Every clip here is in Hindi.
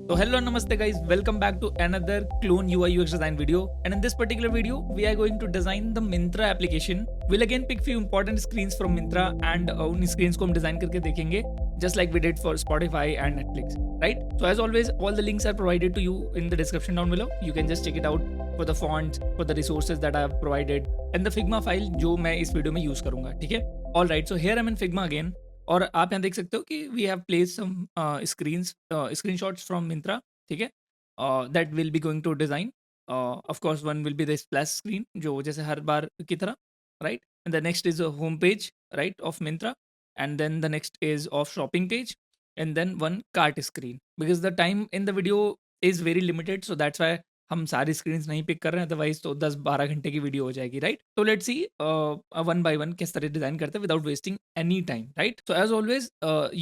So hello and namaste guys, welcome back to another clone UI UX design video, and in this particular video we are going to design the Myntra application. We'll again pick few important screens from Myntra and उन screens को हम design करके देखेंगे just like we did for Spotify and Netflix, right? So as always all the links are provided to you in the description down below. You can just check it out for the fonts, for the resources that I have provided and the Figma file जो मैं इस वीडियो में use करूँगा, ठीक है? Alright, so here I'm in Figma again. और आप यहाँ देख सकते हो कि we have place some screenshots from Myntra, ठीक है, that will be going to design. Of course one will be the splash screen जो जैसे हर बार की तरह, right. And the next is home page, right, of Myntra. And then the next is of shopping page. And then one cart screen because the time in the video is very limited, so that's why हम सारी स्क्रीन्स नहीं पिक कर रहे हैं, अदरवाइज तो 10-12 घंटे की वीडियो हो जाएगी, राइट. तो let's see one by one किस तरह डिजाइन करते हैं without wasting any time, right. So as always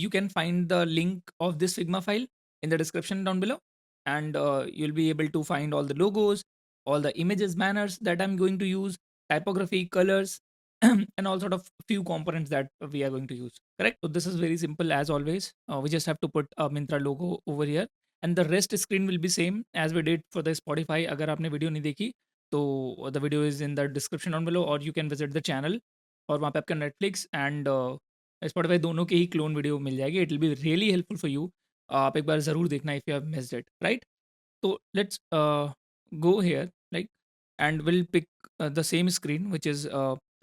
you can find the link of this Figma file in the description down below, and you'll be able to find all the logos, all the images, banners that I'm going to use, typography, colors, and all sort of few components that we are going to use, correct. So this is very simple as always. We just have to put a Myntra logo over here, and the rest screen will be same as we did for the Spotify. अगर आपने वीडियो नहीं देखी तो the video is in the description down below, or you can visit the channel, और वहाँ पे आपका Netflix and Spotify दोनों के ही क्लोन वीडियो मिल जाएगी. It will be really helpful for you. आप एक बार ज़रूर देखना if you have missed it, right. तो let's go here, like, and will pick the same screen which is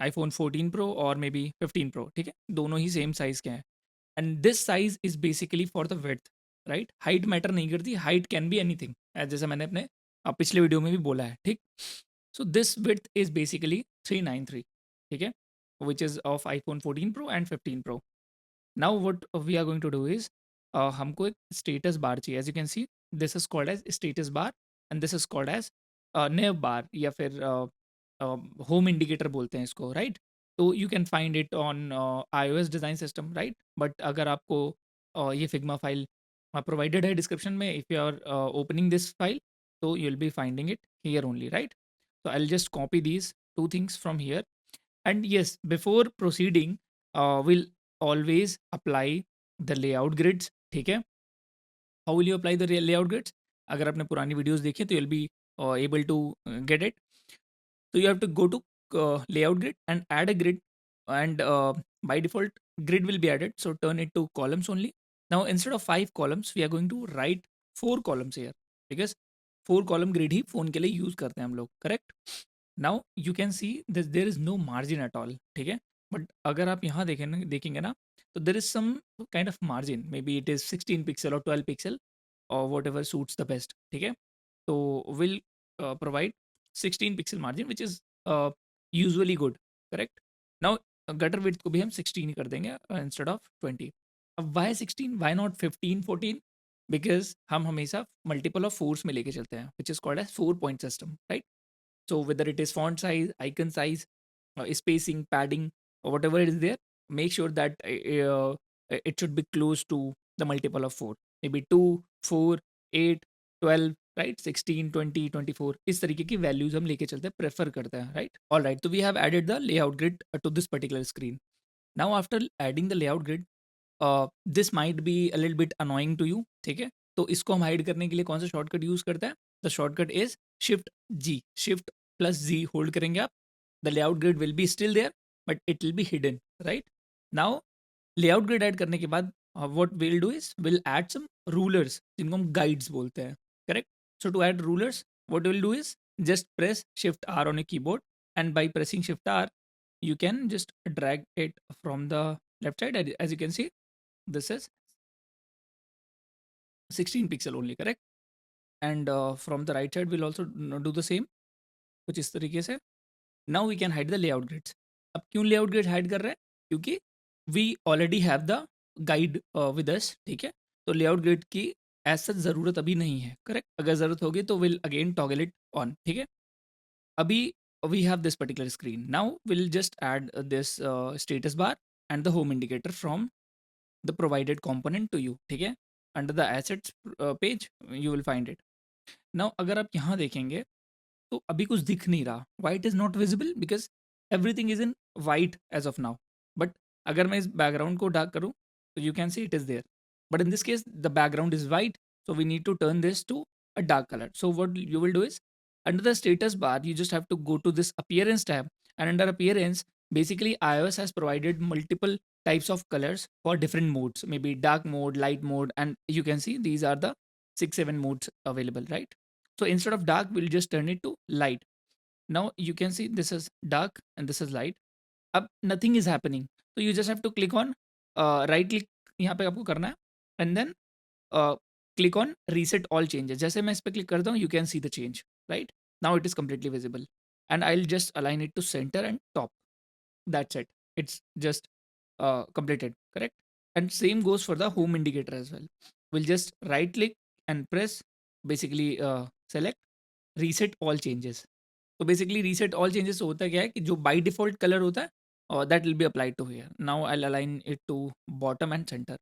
iPhone 14 Pro और मे बी 15 Pro, ठीक है, दोनों ही सेम साइज़ के हैं. And this size is basically for the width, right. Height matter नहीं करती, हाइट कैन बी एनीथिंग, जैसा मैंने अपने पिछले वीडियो में भी बोला है, ठीक. So this width is basically 393, ठीक है, which is of iPhone 14 Pro and 15 Pro. Now what we are going to do is हमको एक स्टेटस बार चाहिए. As you can see this is called as status bar and this is called as nav bar या फिर होम इंडिकेटर बोलते हैं इसको, राइट. तो you can find it on iOS design system, right. But अगर आपको ये फिग्मा फाइल प्रोवाइडेड है डिस्क्रिप्शन में, if you are opening this file, तो you will be finding it here only, right. So I'll just copy these two things from here. And yes, before proceeding, we'll always apply the layout grids, ठीक है. How will you apply the layout grids? अगर आपने पुरानी वीडियोस देखी तो you'll be able to get it. So you have to go to layout grid and add a grid, and by default grid will be added. So turn it to columns only. Now instead of 5 columns, we are going to write 4 columns here because 4 column grid he phone के लिए use करते हैं हम लोग, correct? Now you can see this, there is no margin at all, ठीक है. But अगर आप यहाँ देखेंगे ना, तो there is some kind of margin. Maybe it is 16 pixel or 12 pixel or whatever suits the best, ठीक है. So we'll provide 16 pixel margin which is usually good, correct. Now gutter width को भी हम 16 ही कर देंगे instead of 20. अब why 16, why not 15, 14? Because हम हमेशा multiple of 4s में लेके चलते हैं, which is called as 4-point system, right. So whether it is font size, icon size, spacing, padding, or whatever it is there, make sure that it should be close to the multiple of 4. Maybe 2, 4, 8, 12, right, 16, 20, 24. इस तरीके की वैल्यूज हम लेके चलते हैं, प्रेफर करते हैं, राइट. ऑल राइट, तो we have added the layout grid to this particular screen. Now after adding the layout grid, this might be a little bit annoying to you, ठीक है. तो इसको हम हाइड करने के लिए कौन सा शॉर्टकट यूज करते हैं? The shortcut is shift G, shift plus G hold करेंगे आप. The layout grid will be still there but it will be hidden, right. Now layout grid add करने के बाद what will do is will add some rulers जिनको हम गाइड्स बोलते हैं, correct. So to add rulers what will do is just press shift R on a keyboard, and by pressing shift R you can just drag it from the left side. As you can see, this is 16 pixel only, correct. And from the right side we'll also do the same कुछ इस तरीके से. Now we can hide the layout grids. अब क्यों लेआउट ग्रिड हाइड कर रहे हैं? क्योंकि we already have the guide with us, ठीक है. तो लेआउट ग्रिड की एज सच ज़रूरत अभी नहीं है, करेक्ट. अगर ज़रूरत होगी तो will again toggle it on, ठीक है. अभी we have this particular screen. Now will just add this status bar and the home indicator from the provided component to you, ठीक है. Under the assets page you will find it. Now अगर आप यहाँ देखेंगे तो अभी कुछ दिख नहीं रहा. Why it is not visible? Because everything is in white as of now. But अगर मैं इस बैकग्राउंड को डार्क करूँ तो you can see it is there. But in this case the background is white So we need to turn this to a dark color. So what you will do is, under the status bar, you just have to go to this appearance tab, and under appearance, basically iOS has provided multiple types of colors for different modes, maybe dark mode, light mode, and you can see these are the 6 7 modes available, right? So instead of dark, we'll just turn it to light. Now you can see this is dark and this is light. अब nothing is happening, so you just have to click on right click यहाँ पे आपको करना है, and then click on reset all changes. जैसे मैं इस पे क्लिक करता हूँ, you can see the change, right? Now it is completely visible, and I'll just align it to center and top. That's it. It's just completed, correct? And same goes for the home indicator as well. We'll just right click and press, basically select reset all changes. तो बेसिकली रीसेट ऑल चेंजेस होता क्या है कि जो बाय डिफॉल्ट कलर होता है, और that will be applied to here. Now I align it to bottom and centre.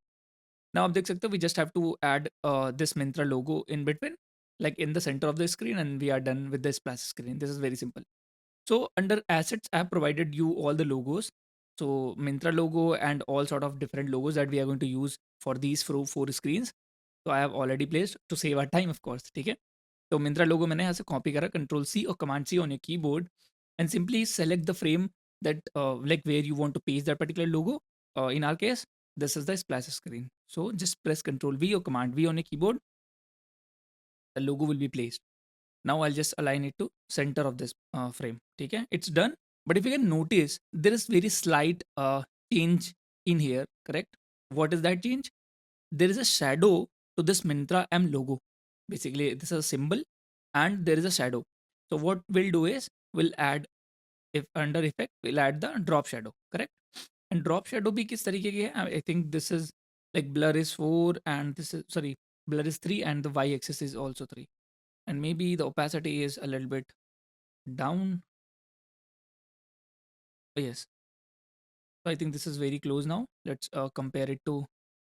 Now आप देख सकते हो, we just have to add this Myntra logo in between, like in the center of the screen, and we are done with the splash screen. This is very simple. So under assets, I have provided you all the logos. So Myntra logo and all sort of different logos that we are going to use for these four screens. So I have already placed to save our time, of course. ठीक है. तो Myntra logo मैंने यहाँ से copy करा, Control C or Command C on your keyboard, and simply select the frame that like where you want to paste that particular logo. In our case, this is the splash screen. So just press Control V or Command V on your keyboard. The logo will be placed. Now I'll just align it to center of this frame. Okay, it's done. But if you can notice, there is very slight change in here, correct? What is that change? There is a shadow to this Myntra M logo. Basically, this is a symbol and there is a shadow. So what we'll do is, we'll add, if under effect, we'll add the drop shadow, correct? And drop shadow bhi kis tarike ki hai? I think this is like blur is 4 and this is, sorry, blur is 3 and the y axis is also 3. And maybe the opacity is a little bit down. Oh, yes. So I think this is very close now. Let's compare it to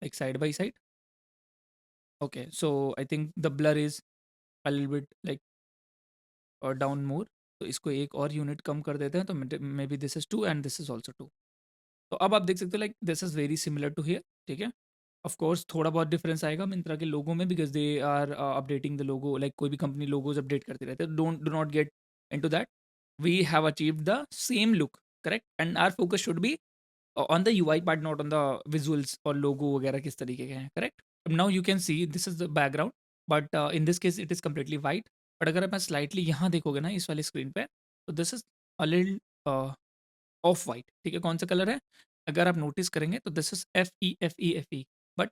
like side by side. Okay, so I think the blur is a little bit like down more. तो इसको एक और यूनिट कम कर देते हैं, तो may be this is 2 and this is also 2. तो अब आप देख सकते हो like this is very similar to here. ठीक है. ऑफ कोर्स थोड़ा बहुत डिफरेंस आएगा मिंत्रा के लोगो में, because they are updating the logo. Like कोई भी कंपनी लोगोज अपडेट करती रहती है. Don't do not get into that. We have achieved the same look, correct, and our focus should be on the UI part, not on the visuals और logo वगैरह किस तरीके के हैं, correct? Now you can see this is the background, but in this case it is completely white. But अगर आप slightly यहाँ देखोगे ना इस वाले screen पे, तो this is a little off white. ठीक है, कौन सा कलर है? अगर आप नोटिस करेंगे तो this is FE. But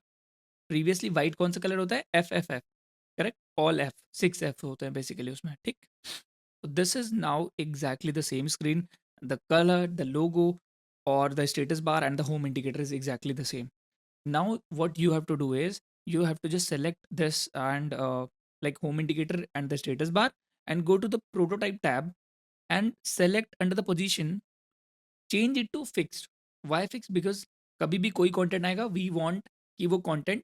previously white कौन सा कलर होता है? FFF, correct? All F, 6F होते हैं बेसिकली उसमें, ठीक? So this is now exactly the same screen. The color, the logo, or the status bar and the home indicator is exactly the same. Now what you have to do is, you have to just select this and like home indicator and the status bar, and go to the prototype tab and select under the position, change it to fixed. Why fixed? Because कभी भी कोई content आएगा, we want कि वो content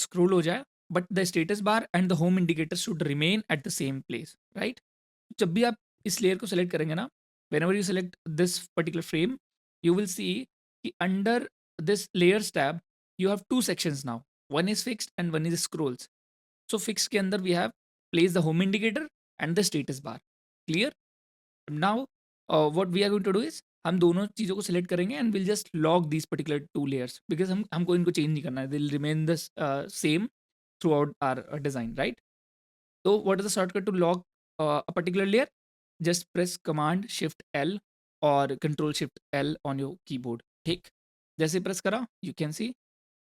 scroll हो जाए, but the status bar and the home indicator should remain at the same place, right? जब भी आप इस layer को select करेंगे ना, whenever you select this particular frame, you will see कि under this layers tab, you have two sections now. One is fixed and one is scrolls. So fixed के अंदर we have place the home indicator and the status bar. Clear? Now what we are going to do is, हम दोनों चीज़ों को select करेंगे and we'll just lock these particular two layers, because हमको इनको change नहीं करना है. They'll remain the same throughout our design, right? So what is the shortcut to lock a particular layer? Just press Command Shift L or Control Shift L on your keyboard. ठीक, जैसे प्रेस करा, you can see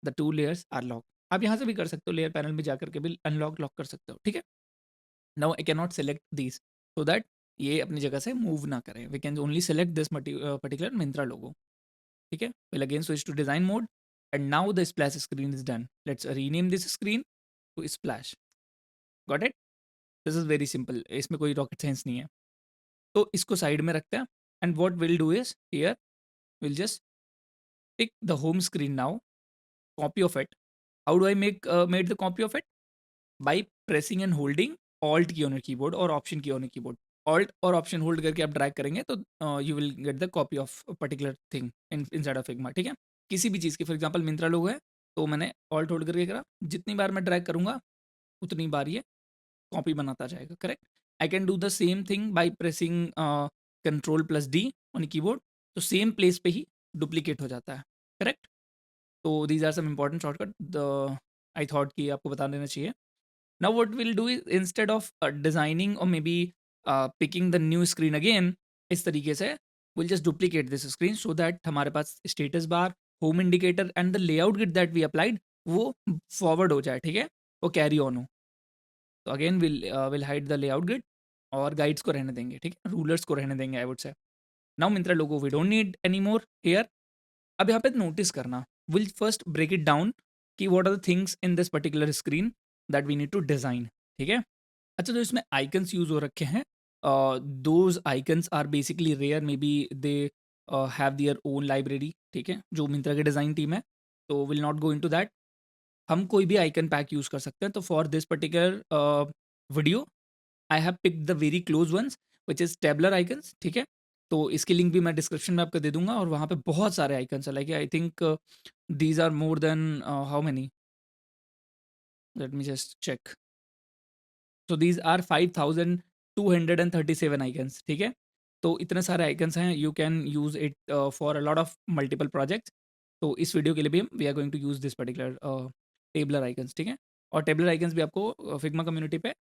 the two layers are locked. आप यहाँ से भी कर सकते हो, लेयर पैनल में जाकर के भी अनलॉक लॉक कर सकते हो. ठीक है. Now I can not select these, so that ये अपनी जगह से मूव ना करें. We can only select this particular Myntra logo. ठीक है. Will again switch to design mode, and now the splash screen is done. Let's rename this screen to splash. Got it? This is very simple. इसमें कोई रॉकेट साइंस नहीं है. तो इसको साइड में रखते हैं, and what will do is, here will just pick the home screen now, copy of it. How do I made the copy of it? By pressing and holding alt key on your keyboard और option key on your keyboard. Alt और ऑप्शन होल्ड करके आप ड्रैग करेंगे तो you will get the copy of particular thing inside of Figma. ठीक है. किसी भी चीज़ की, फॉर एग्जांपल मिंत्रा लोगो है, तो मैंने ऑल्ट होल्ड करके करा, जितनी बार मैं ड्रैग करूँगा उतनी बार ये कॉपी बनाता जाएगा, correct? I can do the same thing by pressing control plus D on keyboard, तो सेम प्लेस पे ही डुप्लीकेट हो जाता है, करेक्ट? तो these are some important shortcut the I thought कि आपको बता देना चाहिए. Now what we'll do is instead of designing or maybe picking the new screen again, इस तरीके से we'll just duplicate this screen so that हमारे पास status bar, home indicator and the layout grid that we applied वो forward हो जाए, ठीक है? वो carry on हो. तो again we'll hide the layout grid और guides को रहने देंगे, ठीक है? Rulers को रहने देंगे I would say. Now Myntra logo we don't need anymore here. अब यहाँ पे नोटिस करना, will first break it down कि what are the things in this particular screen that we need to design, ठीक है? अच्छा, तो इसमें आइकन्स यूज हो रखे हैं, those icons are basically rare, maybe they have their own library, ठीक है, जो मिंत्रा के डिज़ाइन टीम है, तो will not go into that. हम कोई भी आइकन पैक यूज कर सकते हैं. तो for this particular video I have picked the very close ones which is tabular icons, ठीक है? तो इसकी लिंक भी मैं डिस्क्रिप्शन में आपको दे दूंगा, और वहाँ पे बहुत सारे आइकन्स है, like I think these are more than how many, let me just check. So these are 5237 icons, ठीक है? तो इतने सारे आइकन्स हैं, you can use it for a lot of multiple projects. तो इस वीडियो के लिए भी we are going to use this particular Tabler icons, ठीक है? और टेबलर आइकन्स भी आपको फिग्मा कम्युनिटी पे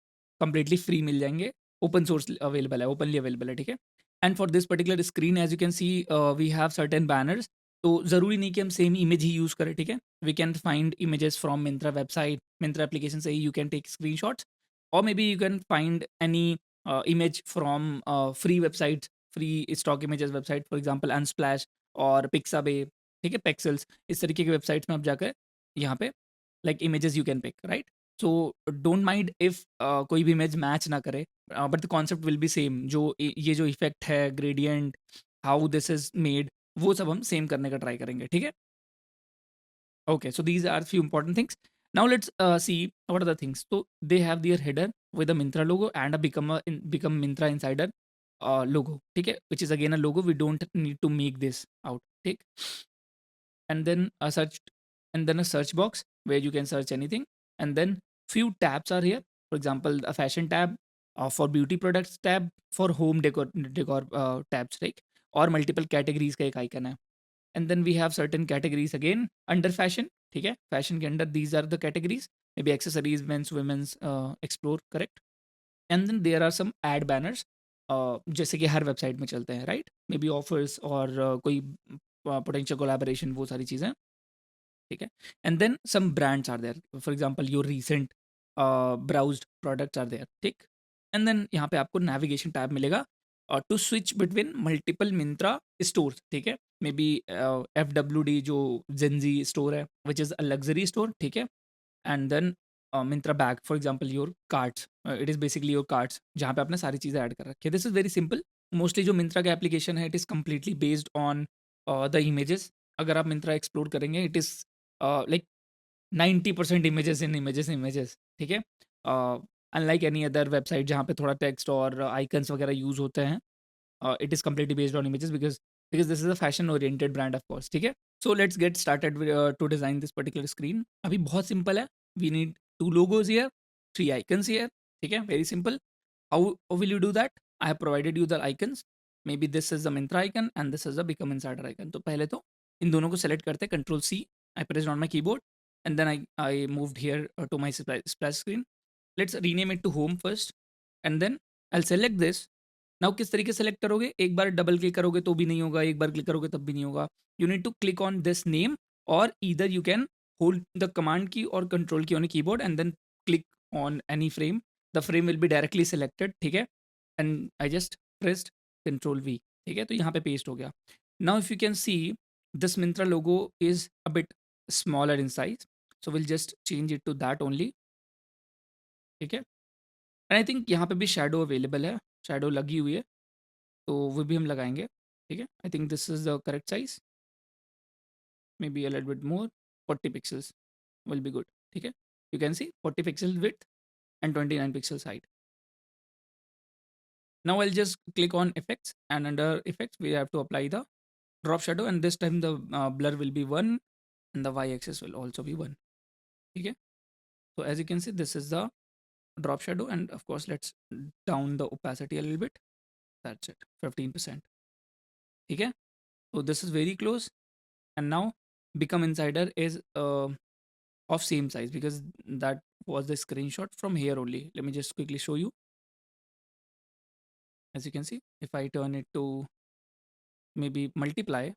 कंप्लीटली फ्री मिल जाएंगे, ओपन सोर्स अवेलेबल है, ओपनली अवेलेबल है, ठीक है? And for this particular screen as you can see we have certain banners. तो ज़रूरी नहीं कि हम सेम इमेज ही यूज़ करें, ठीक है? We can find images from Myntra website, Myntra application से ही you can take screenshots, or maybe you can find any image from free websites, free stock images website, for example Unsplash और Pixabay, ठीक है, Pexels, इस तरीके की वेबसाइट्स में आप जाकर यहाँ पे like images you can pick, right? So don't mind if कोई भी इमेज मैच ना करे, but the concept will be same. जो ये जो इफेक्ट है, gradient, how this is made, वो सब हम सेम करने का ट्राई करेंगे, ठीक है? Okay, so these are few important things. Now let's see what are the things. So they have their header with a Mintra logo and a become Mintra Insider logo. Okay, which is again a logo. We don't need to make this out. Okay, and then a search box where you can search anything. And then few tabs are here. For example, a fashion tab, for beauty products tab, for home decor tabs, right? और multiple categories का एक icon है. And then we have certain categories again under fashion, ठीक है? Fashion के अंदर these are the categories, maybe accessories, men's, women's, explore, correct? And then there are some ad banners, जैसे कि हर वेबसाइट में चलते हैं, राइट? मे बी ऑफर्स और कोई पोटेंशियल कोलैबोरेशन, वो सारी चीज़ें, ठीक है? And then some brands are there, for example your recent browsed products are there, ठीक? एंड देन यहाँ पे आपको नेविगेशन टैब मिलेगा और to switch between multiple Myntra stores, ठीक है? मे बी FWD जो जेंजी स्टोर है, which is a luxury store, ठीक है? And then Myntra bag, for example your carts, it is basically your carts जहाँ पे आपने सारी चीज़ें ऐड कर रखी है. This is very simple. Mostly जो मिंत्रा का एप्लीकेशन है, it is completely based on the images. अगर आप मिंत्रा एक्सप्लोर करेंगे, इट इज़ लाइक 90% इमेजेस, ठीक है? अनलाइक एनी अदर वेबसाइट जहाँ पे थोड़ा टेक्स्ट और आइकन्स वगैरह यूज़ होते हैं, it is completely based on images because this is a fashion oriented brand, of course, ठीक है? So let's get started with, to design this particular screen. अभी बहुत सिंपल है. We need 2 logos here, 3 icons here, ठीक है? Very simple. How will you do that? I have provided you the icons. Maybe this is the Myntra icon and this is the Become Insider icon. तो पहले तो इन दोनों को select करते हैं, Control C. I pressed on my keyboard and then I moved here to my splash screen. Let's rename it to home first and then I'll select this. Now किस तरीके से सेलेक्ट करोगे? एक बार डबल क्लिक करोगे तो भी नहीं होगा, एक बार क्लिक करोगे तब भी नहीं होगा. You need to click on this name or either you can hold the command key or control key on keyboard and then click on any frame. The frame will be directly selected, ठीक है? And I just pressed control V, ठीक है? तो यहाँ पे पेस्ट हो गया. Now if you can see this Myntra logo is a bit smaller in size, so will just change it to that only, ठीक है? एंड आई थिंक यहाँ पे भी शेडो अवेलेबल है, शेडो लगी हुई है, तो वो भी हम लगाएंगे, ठीक है? I think this is the correct size, may be a little bit more, 40 pixels will be good, ठीक है? You can C 40 pixel width and 29 pixels height. Now I'll just click on effects and under effects we have to apply the drop shadow and this time the blur will be 1 and the y-axis will also be 1. Okay, so as you can see, this is the drop shadow, and of course let's down the opacity a little bit. That's it, 15%. Okay, so this is very close. And now become insider is of same size, because that was the screenshot from here only. Let me just quickly show you. As you can see, if I turn it to maybe multiply,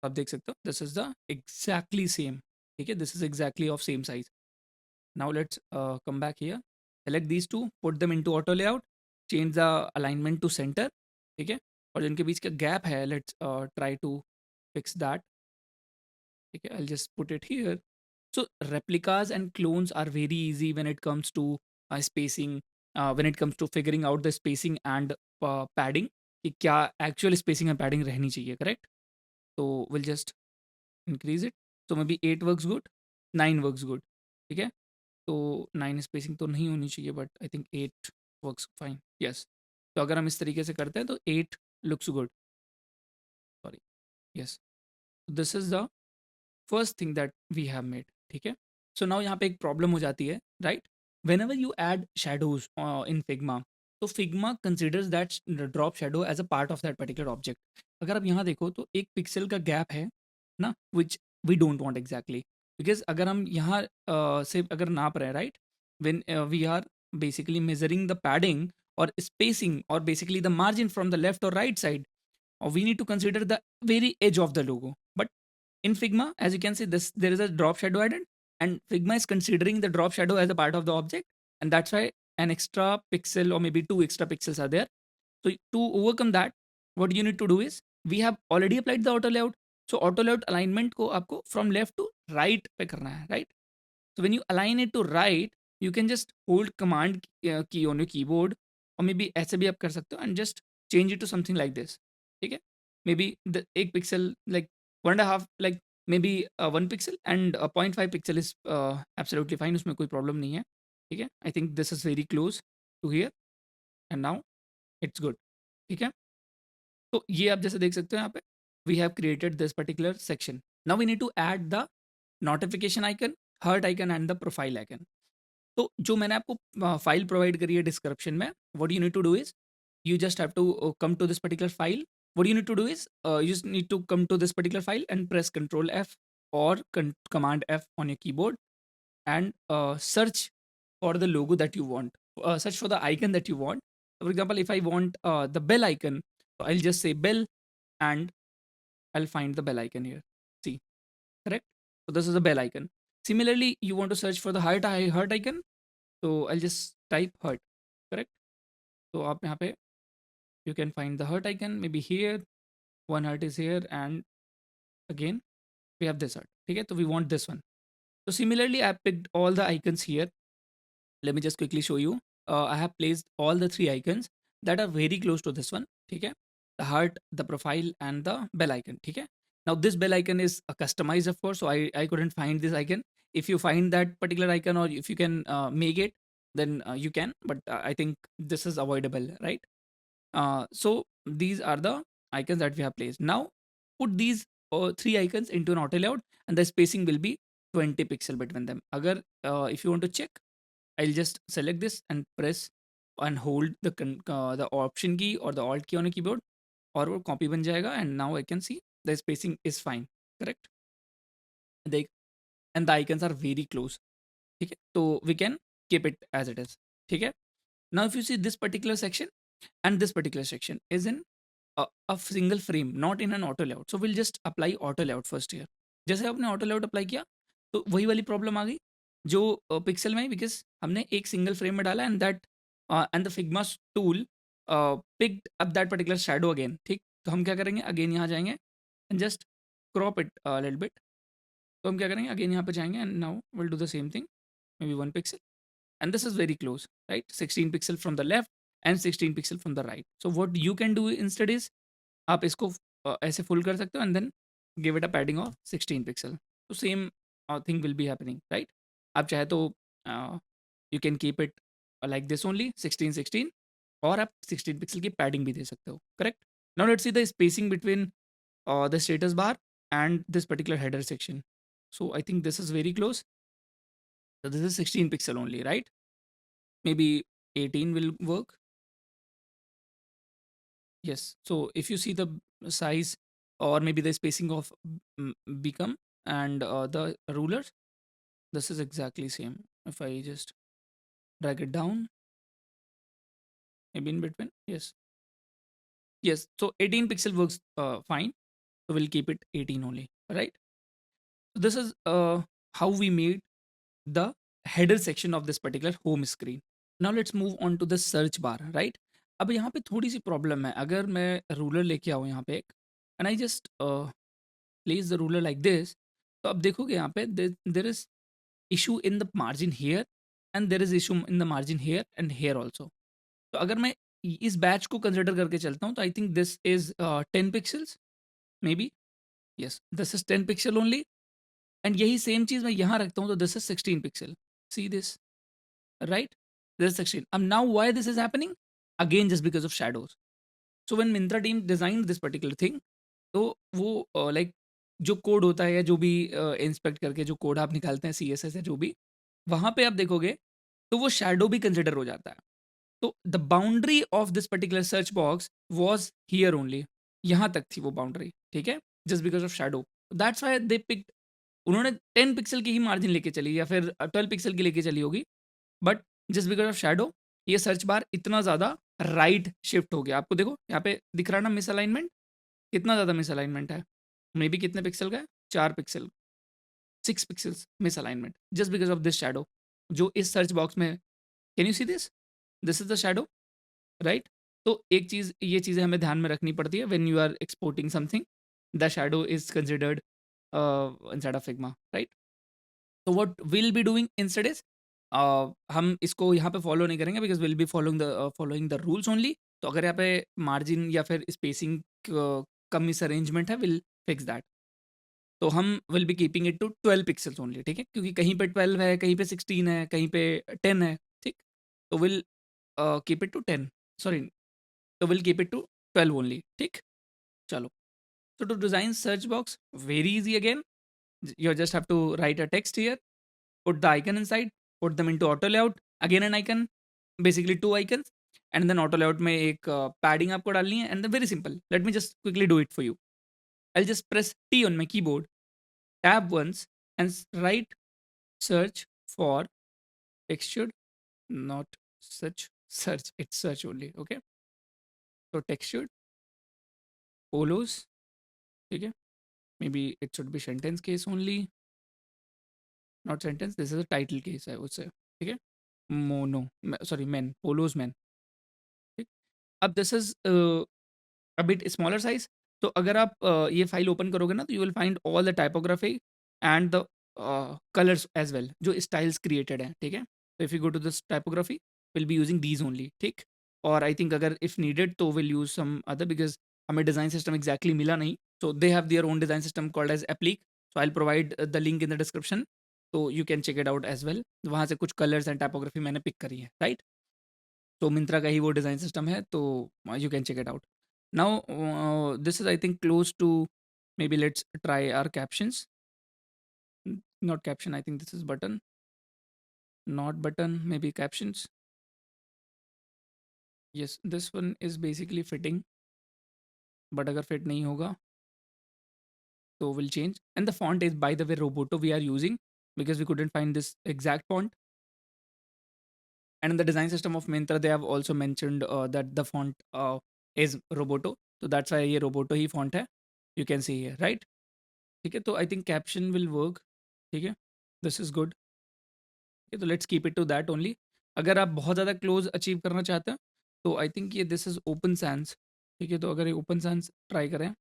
आप देख सकते हो, this is the exactly same. ठीक है, this is exactly of same size. Now let's come back here, select these two, put them into auto layout, change the alignment to center. ठीक है, और जिनके बीच का गैप है, let's try to fix that. ठीक है, I'll just put it here. So replicas and clones are very easy when it comes to spacing, when it comes to figuring out the spacing and padding, कि क्या actual spacing and padding रहनी चाहिए, correct? So we'll just increase it. So maybe 8 works good, 9 works good. ठीक है, तो 9 spacing तो नहीं होनी चाहिए, but I think 8 works fine. Yes. तो अगर हम इस तरीके से करते हैं तो 8 looks good. Sorry. Yes. This is the first thing that we have made. ठीक है, सो नाउ यहाँ पे एक प्रॉब्लम हो जाती है, right? Whenever you add shadows in Figma, तो Figma considers that drop shadow as a part of that particular object. अगर आप यहाँ देखो तो एक पिक्सल का गैप है ना, which we don't want exactly, because अगर हम यहाँ से अगर नाप रहे हैं, right, when we are basically measuring the padding और स्पेसिंग और basically the margin from the left और right side, or we need to consider the very edge of the logo. But in Figma, as you can see, this there is a drop shadow added, and Figma is considering the drop shadow as a part of the object, and that's why an extra pixel or maybe 2 extra pixels are there. So to overcome that, what you need to do is, we have already applied the auto layout. So auto layout alignment को आपको from left to right पे करना है, right? So when you align it to right, you can just hold command key on your keyboard, or maybe ऐसे भी आप कर सकते हो, and just change it to something like this. ठीक है, maybe the एक pixel, like 1.5, like maybe 1 pixel, and 0.5 pixel is absolutely fine, उसमें कोई problem नहीं है. ठीक है, I think this is very close to here, and now it's good. ठीक है, तो ये आप जैसे देख सकते हो यहाँ पे, we have created this particular section. Now we need to add the notification icon, heart icon and the profile icon. तो जो मैंने आपको फाइल प्रोवाइड करी है डिस्क्रिप्शन में, what you need to do is, you just have to come to this particular file. What you need to do is, you just need to come to this particular file and press Control F or Command F on your keyboard, and search for the logo that you want. Search for the icon that you want. For example, if I want the bell icon, so I'll just say bell, and I'll find the bell icon here. See, correct? So this is the bell icon. Similarly, you want to search for the heart icon. So I'll just type heart, correct? So आप यहाँ पे you can find the heart icon maybe here, one heart is here, and again we have this heart. Okay, so we want this one. So similarly, I picked all the icons here. Let me just quickly show you. I have placed all the 3 icons that are very close to this one. Okay, the heart, the profile, and the bell icon. Okay, now this bell icon is customized, of course, so I couldn't find this icon. If you find that particular icon, or if you can make it, then you can, but I think this is avoidable, right? So these are the icons that we have placed. Now put these 3 icons into an auto layout, and the spacing will be 20 pixel between them. Agar if you want to check, I'll just select this and press and hold the option key or the alt key on a keyboard, और वो copy बन जाएगा, and now I can see the spacing is fine, correct? देख, and the icons are very close. ठीक है, तो we can keep it as it is. ठीक है, now if you see this particular section and this particular section is in a single frame, not in an auto layout. So we'll just apply auto layout first here. जैसे आपने auto layout अप्लाई किया, तो वही वाली प्रॉब्लम आ गई जो पिक्सल में, बिकॉज हमने एक सिंगल फ्रेम में डाला, and that and the Figma tool picked up that particular shadow again. ठीक, तो हम क्या करेंगे, अगेन यहाँ जाएंगे and just crop it little bit. तो हम क्या करेंगे, अगेन यहाँ पे जाएंगे, and now will do the same thing, may be 1 pixel, and this is very close, right? 16 pixel from the left and 16 pixel from the right. So what you can do instead is, आप इसको ऐसे full कर सकते हो, and then give it a padding of 16 pixel. So same thing will be happening, right? आप चाहे तो you can keep it like this only, 16 16, और आप 16 pixel की padding भी दे सकते हो, correct? Now let's see the spacing between the status bar and this particular header section. So I think this is very close. So this is 16 pixel only, right? Maybe 18 will work. Yes. So if you see the size or maybe the spacing of become and the rulers, this is exactly same. If I just drag it down, maybe in between. Yes. Yes. So 18 pixel works fine. So we'll keep it 18 only. Right. So this is how we made the header section of this particular home screen. Now let's move on to the search bar, right? अब यहाँ पे थोड़ी सी प्रॉब्लम है. अगर मैं रूलर लेके आऊँ यहाँ पे एक and I just place the ruler like this, तो अब देखोगे यहाँ पे there is issue in the margin here and there is issue in the margin here and here also. तो अगर मैं इस बैच को कंसिडर करके चलता हूँ तो I think this is 10 pixels may B. Yes, this is 10 pixel only. And यही सेम चीज़ मैं यहाँ रखता हूँ तो this is 16 pixel. See this, right? This is 16. Now why this is happening? Again, just because of shadows. So when Myntra team designed this particular thing, तो वो लाइक जो कोड होता है या जो भी इंस्पेक्ट करके जो कोड आप निकालते हैं सी एस एस या जो भी, वहाँ पे आप देखोगे तो वो शैडो भी कंसिडर हो जाता है. तो the boundary of this particular search box was here only. यहाँ तक थी वो बाउंड्री, ठीक है, just because of shadow. That's why they pick. उन्होंने 10 पिक्सल की ही मार्जिन लेके चली या फिर 12 पिक्सल की लेके चली होगी, but just because of shadow ये सर्च बार इतना ज़्यादा राइट शिफ्ट हो गया. आपको देखो यहाँ पे दिख रहा ना मिस अलाइनमेंट, कितना ज़्यादा मिस अलाइनमेंट है. मे बी कितने पिक्सल का है, 4 pixel, 6 pixels miss alignment just because of this shadow जो इस सर्च बॉक्स में. Can you see this? This is the shadow, right? तो एक चीज़, ये चीज़ें हमें ध्यान में रखनी पड़ती है when you are exporting something. The shadow is considered inside of Figma, right? तो what will be doing instead is, हम इसको यहाँ पे फॉलो नहीं करेंगे because will be following the rules only. तो अगर यहाँ पे मार्जिन या फिर स्पेसिंग कम मिस अरेंजमेंट है, विल फिक्स दैट. तो हम will be keeping it to 12 pixels only, ठीक है, क्योंकि कहीं पे 12 है, कहीं पे 16 है, कहीं पे 10 है, ठीक. तो will keep it to 10, sorry, तो will keep it to 12 only, ठीक. चलो. So to design search box, very easy again. You just have to write a text here, put the icon inside, put them into auto layout. Again an icon, basically two icons, and then auto layout में एक padding आपको डालनी है, and then very simple. Let me just quickly do it for you. I'll just press T on my keyboard, tab once, and write search for textured, not search. Search, it's search only. Okay. So textured follows. Okay. Maybe it should be sentence case only. Not sentence, this is a title case, I would say. ठीक है. Mono, sorry, man, polos man, ठीक. अब this is a bit smaller size. तो अगर आप ये फाइल ओपन करोगे ना तो you will find all the typography and the colours as well जो स्टाइल्स क्रिएटेड हैं, ठीक है. तो if you go to this typography, will be using these only, ठीक. और आई थिंक अगर इफ नीडेड तो will use some other because हमें डिज़ाइन सिस्टम एग्जैक्टली मिला नहीं. So they have their own design system called as Applique. So I provide the link in the description, तो you can check it out as well. वहाँ से कुछ कलर्स एंड टाइपोग्राफी मैंने पिक करी है, राइट. तो मिंत्रा का ही वो डिज़ाइन सिस्टम है, तो you can check it out. Now this is I think close to, maybe let's try our captions. Not caption, I think this is button, not button, maybe captions. Yes, this one is basically fitting, but अगर fit नहीं होगा तो will change. And the font is, by the way, Roboto we are using because we couldn't find this exact font. And in the design system of Myntra, they have also mentioned that the font is Roboto. So that's why ये Roboto ही font है. You can see here, right? ठीक है, तो I think caption will work. ठीक है, this is good. ठीक है, तो let's keep it to that only. अगर आप बहुत ज़्यादा क्लोज अचीव करना चाहते हैं तो आई थिंक ये दिस इज ओपन सैंस. ठीक है, तो अगर ये ओपन सैंस ट्राई करें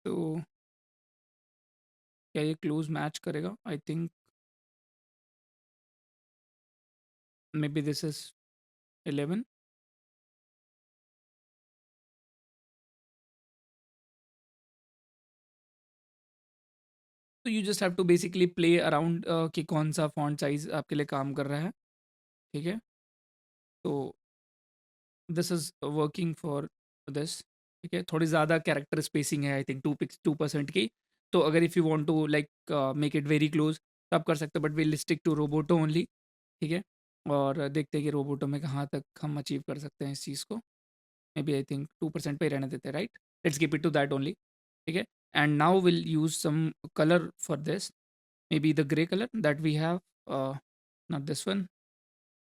तो क्या ये क्लोज मैच करेगा? I think may be this is 11. तो you just have to basically play around कि कौन सा फॉन्ट साइज आपके लिए काम कर रहा है. ठीक है, तो this is working for this. ठीक है, थोड़ी ज़्यादा कैरेक्टर स्पेसिंग है आई थिंक 2% की. तो अगर if you want to like make it very close तो आप कर सकते हो, but will stick to Roboto only. ठीक है, और देखते हैं कि रोबोटो में कहाँ तक हम अचीव कर सकते हैं इस चीज़ को। मे बी आई थिंक 2% पे ही रहने देते हैं, right? Let's keep it to that only. ठीक है, and now will use some colour for this, maybe the grey colour that we have, not this one,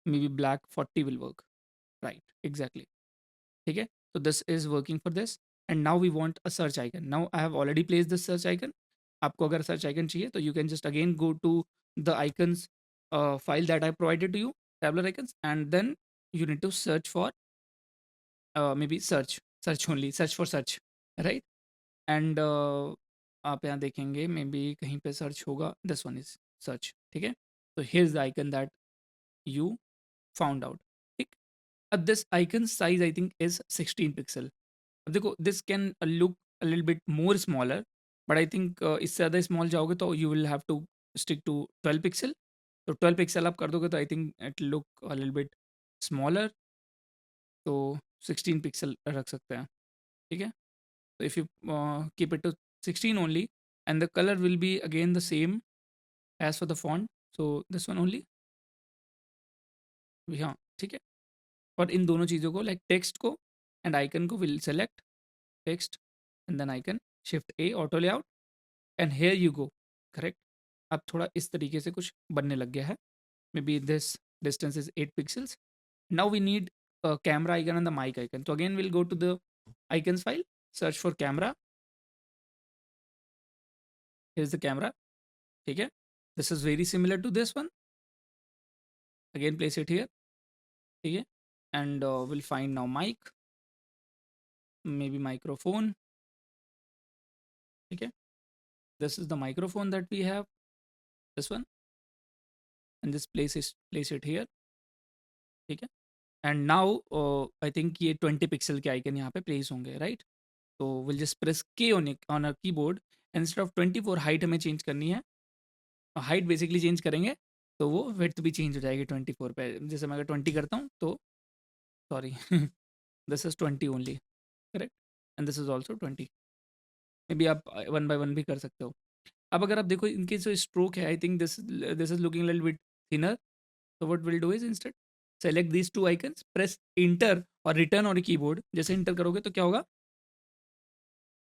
maybe black 40 will work, right? Exactly. ठीक है, so this is working for this, and now we want a search icon. Now I have already placed the search icon. आपको अगर search icon चाहिए तो you can just again go to the icons file that I provided to you, tabular icons, and then you need to search for maybe search only, search for search, right? And आप यहाँ देखेंगे मे बी कहीं पे search होगा, this one is search। ठीक है, तो here's the icon that you found out। ठीक, अब this icon size I think is 16 pixel। अब देखो this can look a little bit more smaller, but I think इससे ज़्यादा स्मॉल जाओगे तो you will have to stick to 12 pixel. तो 12 पिक्सल आप कर दोगे तो I think it look a little bit smaller, तो 16 पिक्सल रख सकते हैं। ठीक है, तो if you keep it to 16 only, and the colour will be again the same as for the font, so this one only. हाँ, ठीक है, और इन दोनों चीज़ों को लाइक टेक्स्ट को एंड आइकन को will select text and then icon, shift A auto layout, and here you go. Correct, अब थोड़ा इस तरीके से कुछ बनने लग गया है। May be this distance is 8 pixels. Now we need camera icon and the mic icon, तो again will go to the icons file, search for camera, here is the camera. ठीक है, this is very similar to this one, again place it here. ठीक है, and will find now mic, maybe microphone. ठीक है, this is the microphone that we have, this one, and this place it here। ठीक है, एंड नाउ आई थिंक ये 20 पिक्सल के आइकन यहाँ पे प्लेस होंगे, राइट? तो विल जस्ट प्रेस के on a keyboard, instead of 24 height हमें चेंज करनी है। हाइट बेसिकली चेंज करेंगे तो वो विड्थ भी चेंज हो जाएगी 24 पे। जैसे मैं अगर 20 करता हूँ तो sorry this is 20 only, correct, and this is also 20। May be आप वन बाय वन भी कर सकते हो। अब अगर आप देखो इनकी जो स्ट्रोक है, I think this is looking little bit thinner, so what we'll do is instead select these two icons, press enter और return on कीबोर्ड। जैसे इंटर करोगे तो क्या होगा,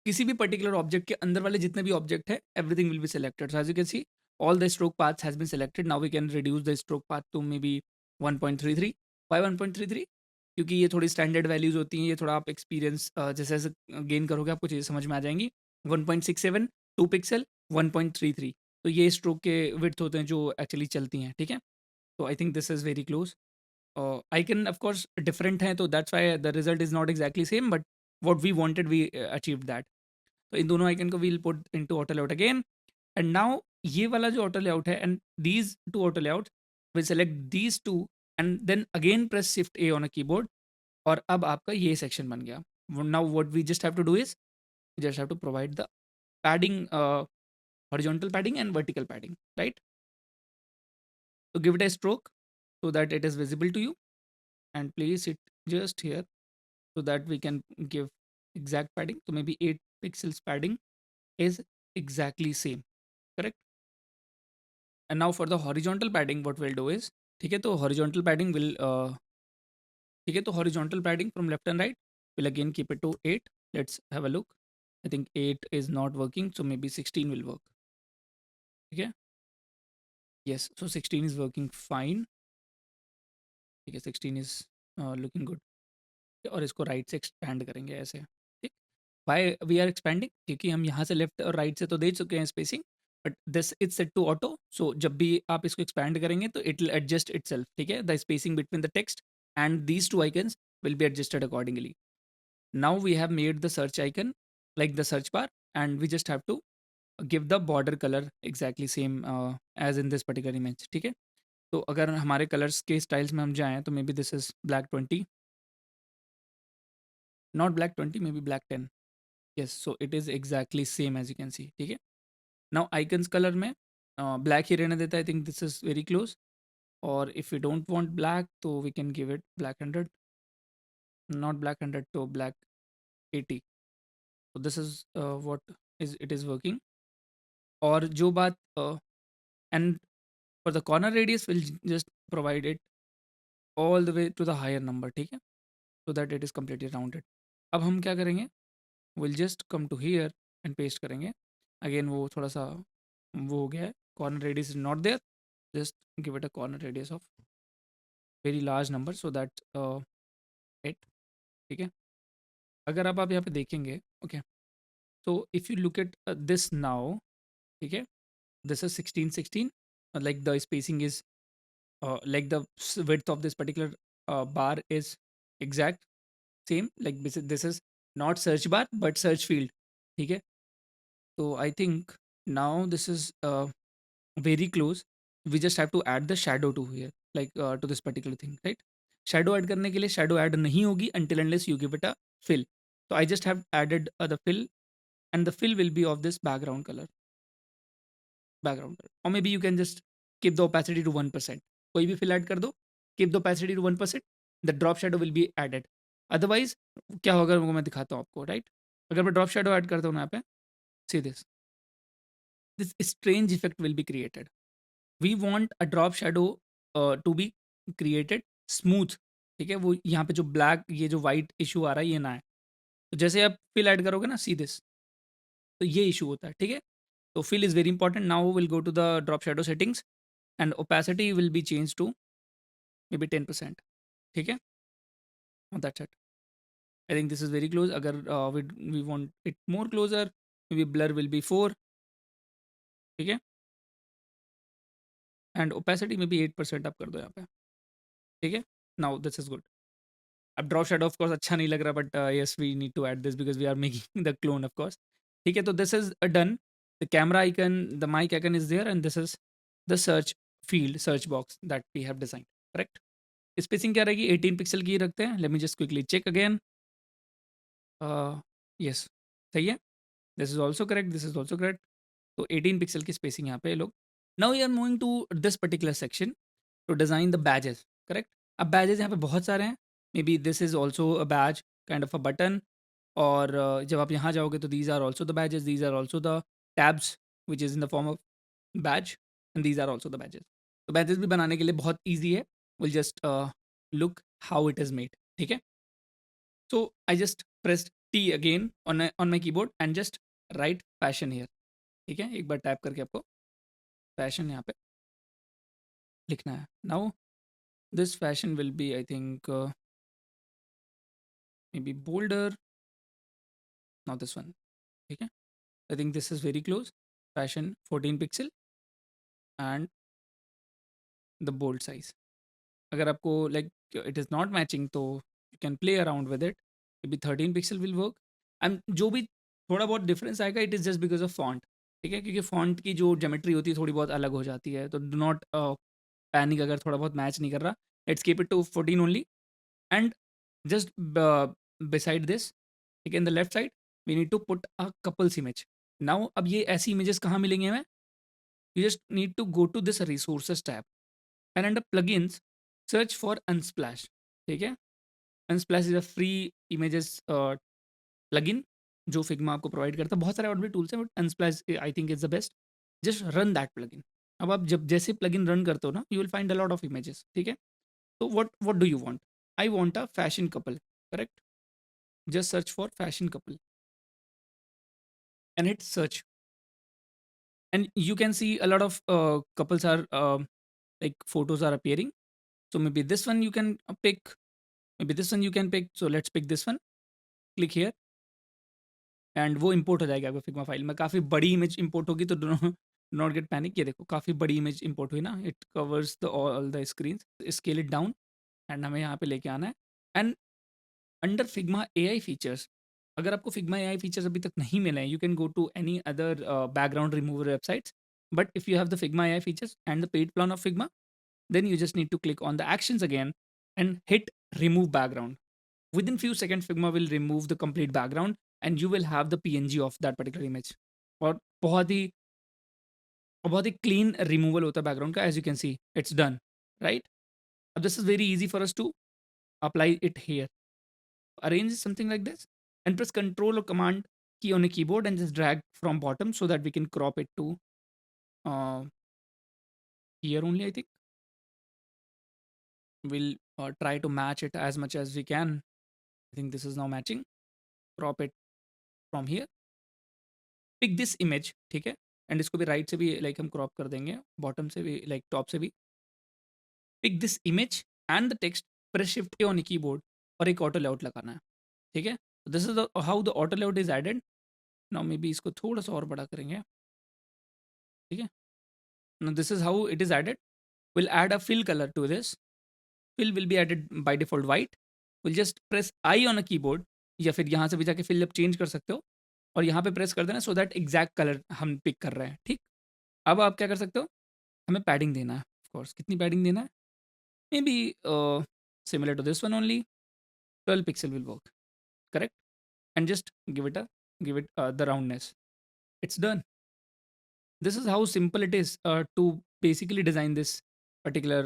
किसी भी पर्टिकुलर ऑब्जेक्ट के अंदर वाले जितने भी ऑब्जेक्ट है everything will be selected. So as you can see all the stroke paths has been selected. Now we can reduce the stroke path to maybe 1.33। Why 1.33? क्योंकि ये थोड़ी स्टैंडर्ड वैल्यूज होती हैं, ये थोड़ा आप एक्सपीरियंस जैसे जैसे गेन करोगे आपको चीज़ें समझ में आ जाएंगी। 1.67, 2 पिक्सल, 1.33, तो ये स्ट्रोक के विड्थ होते हैं जो एक्चुअली चलती हैं। ठीक है, तो I think this is very close. icon of course different है, तो that's why the result is not exactly same, but what we wanted we achieved that। तो इन दोनों आइकन को we'll put into auto layout again, and now ये वाला जो auto layout है and these two auto layout will select these two and then again press shift A on a keyboard, और अब आपका ये सेक्शन बन गया। now what we just have to do is we just have to provide the padding, horizontal padding and vertical padding, right? So give it a stroke so that it is visible to you and place it just here so that we can give exact padding. So maybe 8 pixels padding is exactly same, correct? And now for the horizontal padding what we'll do is, ठीक है, तो horizontal padding will ठीक है, तो horizontal padding from left and right will again keep it to 8। Let's have a look। I think 8 is not working, so maybe 16 will work। ठीक है, yes, so 16 is working fine। ठीक है, 16 is looking good। और इसको राइट से एक्सपैंड करेंगे ऐसे। ठीक, वाई वी आर एक्सपैंडिंग, क्योंकि हम यहाँ से लेफ्ट और राइट से तो दे चुके हैं spacing, but this is set to auto, so जब भी आप इसको एक्सपैंड करेंगे तो इट विल एडजस्ट इटसेल्फ। ठीक है, the spacing between the text and these two icons will be adjusted accordingly. Now we have made the search icon like the search bar, and we just have to give the border colour exactly same as in this particular image. ठीक है, तो अगर हमारे कलर्स के स्टाइल्स में हम जाएँ तो may be this is black 20, not black 20, maybe black 10। yes, so it is exactly same as you can see। ठीक है, now icons color में black ही रहने देता है। I think this is very close, और if we don't want black तो we can give it black 100, not black 100 तो black 80। so this is what is it is working। और जो बात and for the corner radius will just provide it all the way to the higher number, ठीक है, so that it is completely rounded. अब हम क्या करेंगे, will just come to here and paste करेंगे। अगेन वो थोड़ा सा वो हो गया है, corner radius is not there, just give it a corner radius of very large number so that it, ठीक है। अगर आप यहाँ पे देखेंगे, okay, so if you look at this now, okay, this is 16 16, like the spacing is like the width of this particular bar is exact same, like this is not search bar but search field, ठीक है। So I think now this is very close, we just have to add the shadow to here, like to this particular thing, right? Shadow add करने के लिए shadow add नहीं होगी until unless you give it a fill. So I just have added the fill, and the fill will be of this background color, or maybe you can just keep the opacity to 1%, कोई भी fill add कर दो, keep the opacity to 1%, the drop shadow will be added. Otherwise क्या होगा वो मैं दिखाता हूँ आपको, right? अगर मैं drop shadow add करता हूँ यहाँ पे, see this strange effect will be created. We want a drop shadow to be created smooth, ठीक है, वो यहाँ पे जो black ये जो white issue आ रहा है ये ना है। तो जैसे आप fill add करोगे ना, see this, तो ये issue होता है, ठीक है। तो fill is very important. Now we'll go to the drop shadow settings and opacity will be changed to maybe 10%, ठीक है। Now that's it. I think this is very close. अगर we want it more closer, maybe blur will be 4, ठीक है, and opacity maybe 8% आप कर दो यहाँ पे, ठीक है। Now this is good. अब ड्रॉप शेडो ऑफ कोर्स अच्छा नहीं लग रहा, but yes we need to add this because we are making the clone of course, ठीक है। तो this is done, the camera icon, the mic icon is there, and this is the search field, search box that we have design, correct. Spacing क्या रहेगी, 18 पिक्सल की रखते हैं। Let me just quickly check again, yes सही है, this is also correct, this is also correct. तो 18 पिक्सल की स्पेसिंग यहाँ पे लोग। Now we are moving to this particular section to design the badges, correct. अब बैजेस यहाँ पे बहुत सारे हैं, may be this is also a badge, kind of a button, और जब आप यहाँ जाओगे तो these are also the badges, these are also the tabs which is in the form of Baij, and these are also the badges. तो बैजेस भी बनाने के लिए बहुत ईजी है, will just look how it is made, ठीक है। So I just pressed T again on my keyboard and just write fashion here, ठीक है। एक बार टैप करके आपको फैशन यहाँ पे लिखना है। Now this fashion will be I think maybe bolder, now this one, ठीक है। I think this is very close, fashion 14 pixel and the bold size. अगर आपको like it is not matching तो you can play around with it, maybe 13 pixel will work. And जो भी थोड़ा बहुत डिफरेंस आएगा it is just because of font, ठीक है, क्योंकि फॉन्ट की जो ज्योमेट्री होती है थोड़ी बहुत अलग हो जाती है। तो डू नॉट पैनिक अगर थोड़ा बहुत मैच नहीं कर रहा, let's keep it to 14 only. And just beside this, ठीक है, in the left side we need to put a couples image. Now अब ये ऐसी इमेजेस कहाँ मिलेंगे हमें, you just need to go to this resources tab and under plugins search for unsplash, ठीक है। unsplash is a free images plugin जो फिग्मा आपको प्रोवाइड करता है। बहुत सारे और भी टूल्स हैं but unsplash I think is the best, just run that plugin. अब आप जब जैसे प्लगइन रन करते हो ना, you will find a lot of images, ठीक है। तो what do you want, I want a fashion couple, correct, just search for fashion couple and hit search, and you can see a lot of couples are like photos are appearing. So maybe this one you can pick, maybe this one you can pick, so let's pick this one, click here, and वो इंपोर्ट हो जाएगा आपको फिग्मा फाइल में। काफ़ी बड़ी इमेज इंपोर्ट होगी तो डो नॉट गेट पैनिक। ये देखो काफ़ी बड़ी इमेज इंपोर्ट हुई ना, it covers the all the screen. Scale it down and हमें यहाँ पे लेके आना है। And under Figma AI features, अगर आपको फिग्मा एआई फीचर्स अभी तक नहीं मिले हैं, you can go to any other background remover websites, but if you have the Figma AI features and the paid plan of Figma, then you just need to click on the actions again and hit remove background. Within few seconds Figma will remove the complete background and you will have the PNG of that particular image, और बहुत ही clean removal होता है background का। as you can see it's done, right? अब this is very easy for us to apply it here. Arrange something like this and press control or command key on a keyboard and just drag from bottom so that we can crop it to here only I think. We'll try to match it as much as we can. I think this is now matching. Crop it from here. Pick this image, ठीक है, एंड इसको भी राइट से भी लाइक हम क्रॉप कर देंगे, बॉटम से भी लाइक टॉप से भी. Pick this image and the text, press shift A on keyboard और एक ऑटो लेआउट लगाना है. ठीक है, this is how the auto layout is added. Now may B इसको थोड़ा सा और बड़ा करेंगे. ठीक है, now this is how it is added. We'll add a fill color to this. Fill will be added by default white. We'll just press I on a keyboard, या फिर यहाँ से भी जाके fill up चेंज कर सकते हो और यहाँ पे प्रेस कर देना सो दैट एग्जैक्ट कलर हम पिक कर रहे हैं. ठीक, अब आप क्या कर सकते हो, हमें पैडिंग देना है. ऑफ कोर्स कितनी पैडिंग देना है, मे be similar to this one only. 12 pixel will work, correct. And just give it the roundness. It's done. This is how simple it is to basically design this particular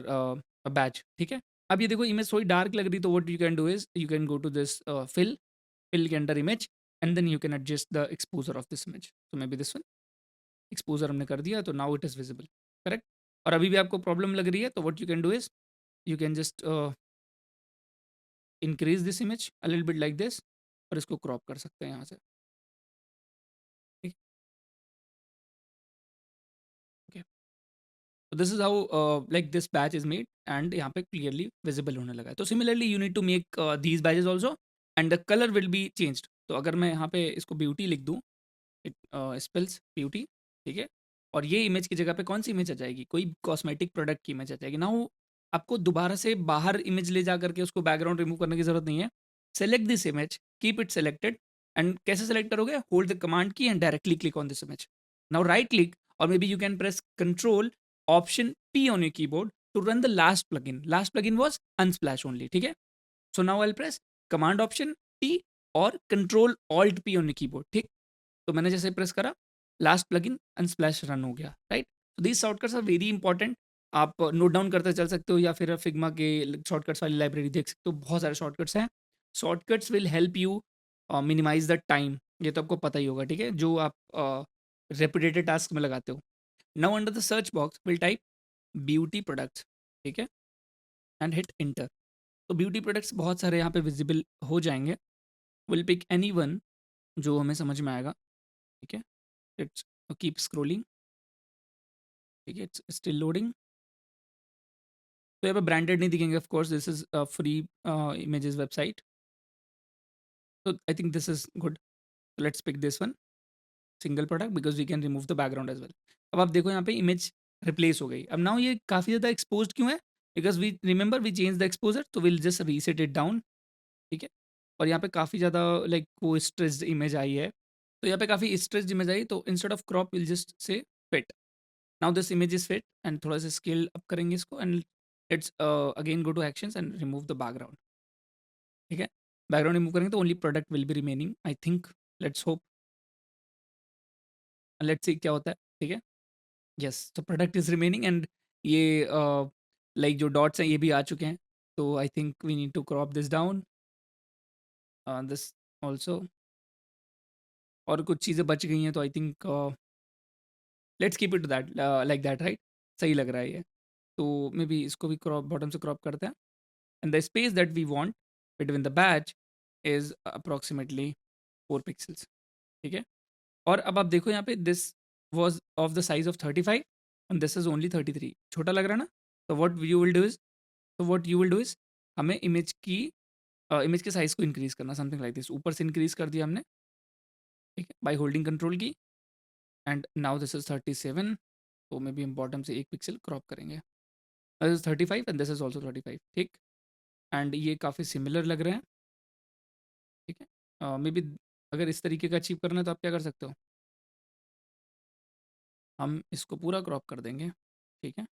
badge. ठीक है, अब ये देखो इमेज थोड़ी डार्क लग रही, तो what you can do is you can go to this fill के अंदर image and then you can adjust the exposure of this image. So maybe this one, exposure हमने कर दिया तो now it is visible, correct. और अभी भी आपको प्रॉब्लम लग रही है तो what you can do is you can just increase this image a little bit like this और इसको क्रॉप कर सकते हैं यहाँ से. ठीक, okay. So this is how like this badge is made and यहाँ पे clearly visible होने लगा है. तो similarly you need to make these badges also and the color will be changed. तो अगर मैं यहाँ पे इसको beauty लिख दूँ, it spells beauty, ठीक है, और ये इमेज की जगह पे कौन सी इमेज आ जाएगी, कोई कॉस्मेटिक प्रोडक्ट की इमेज आ जाएगी. नाउ आपको दोबारा से बाहर इमेज ले जा करके उसको बैकग्राउंड रिमूव करने की जरूरत नहीं है. Select this image, keep it selected, and कैसे सेलेक्ट करोगे, hold the command key and directly click on this image. Now right click और may be you can press control option P on your keyboard to run the last plugin. Last plugin was Unsplash only. ठीक है, so now I'll press command option P और control alt P on your keyboard. ठीक, तो मैंने जैसे प्रेस करा, लास्ट प्लगइन अनस्प्लैश रन हो गया, राइट. तो these shortcuts are very important. आप नोट डाउन करते चल सकते हो या फिर फिग्मा के शॉर्टकट्स वाली लाइब्रेरी देख सकते हो, बहुत सारे शॉर्टकट्स हैं. Shortcuts will help you minimize the time, ये तो आपको पता ही होगा. ठीक है, जो आप रेपिटेटिव टास्क में लगाते हो. Now under the search box will type beauty products. ठीक है, एंड हिट इंटर. तो ब्यूटी प्रोडक्ट्स बहुत सारे यहाँ पे विजिबल हो जाएंगे. विल पिक एनी वन जो हमें समझ में आएगा. ठीक है, इट्स कीप स्क्रोलिंग. ठीक है, इट्स स्टिल लोडिंग. तो यहाँ पे ब्रांडेड नहीं दिखेंगे, of course this is free images website. तो I think this is good. Let's pick this one, single product, because we can remove the background as well. अब आप देखो यहाँ पे इमेज रिप्लेस हो गई. अब नाउ ये काफ़ी ज़्यादा एक्सपोज क्यों है, because we remember we change the exposure, तो will just reset it down. ठीक है, और यहाँ पे काफ़ी ज़्यादा लाइक वो स्ट्रेस्ड इमेज आई है. तो यहाँ पे काफ़ी स्ट्रेस्ड इमेज आई, तो instead of crop will just say fit. Now this image is fit and थोड़ा सा स्केल अप करेंगे इसको and let's again go to actions and remove the background. ठीक है, बैकग्राउंड रिमूव करेंगे तो only product will be remaining I think. Let's hope, let's see क्या होता है. ठीक है, यस, तो प्रोडक्ट इज रिमेनिंग एंड ये लाइक जो डॉट्स हैं ये भी आ चुके हैं. तो I think we need to crop this down, this also. और कुछ चीज़ें बच गई हैं तो I think let's keep it that like that, right. सही लग रहा है ये. तो मे बी इसको भी क्रॉप बॉटम से क्रॉप करते हैं. And the space that we want between the batch is approximately 4 pixels. ठीक है, और अब आप देखो यहाँ पे this was of the size of 35 and this is only 33. छोटा लग रहा है ना. तो what you will do is हमें इमेज के साइज को इंक्रीज करना, समथिंग लाइक दिस. ऊपर से इंक्रीज कर दिया हमने, ठीक है, बाय होल्डिंग कंट्रोल की. And now this is 37. तो मे बी हम बॉटम से 1 पिक्सल क्रॉप करेंगे. This is 35 and this is also 35. ठीक, एंड ये काफ़ी सिमिलर लग रहे हैं. ठीक है, मे बी अगर इस तरीके का अचीव करना है तो आप क्या कर सकते हो, हम इसको पूरा क्रॉप कर देंगे. ठीक है,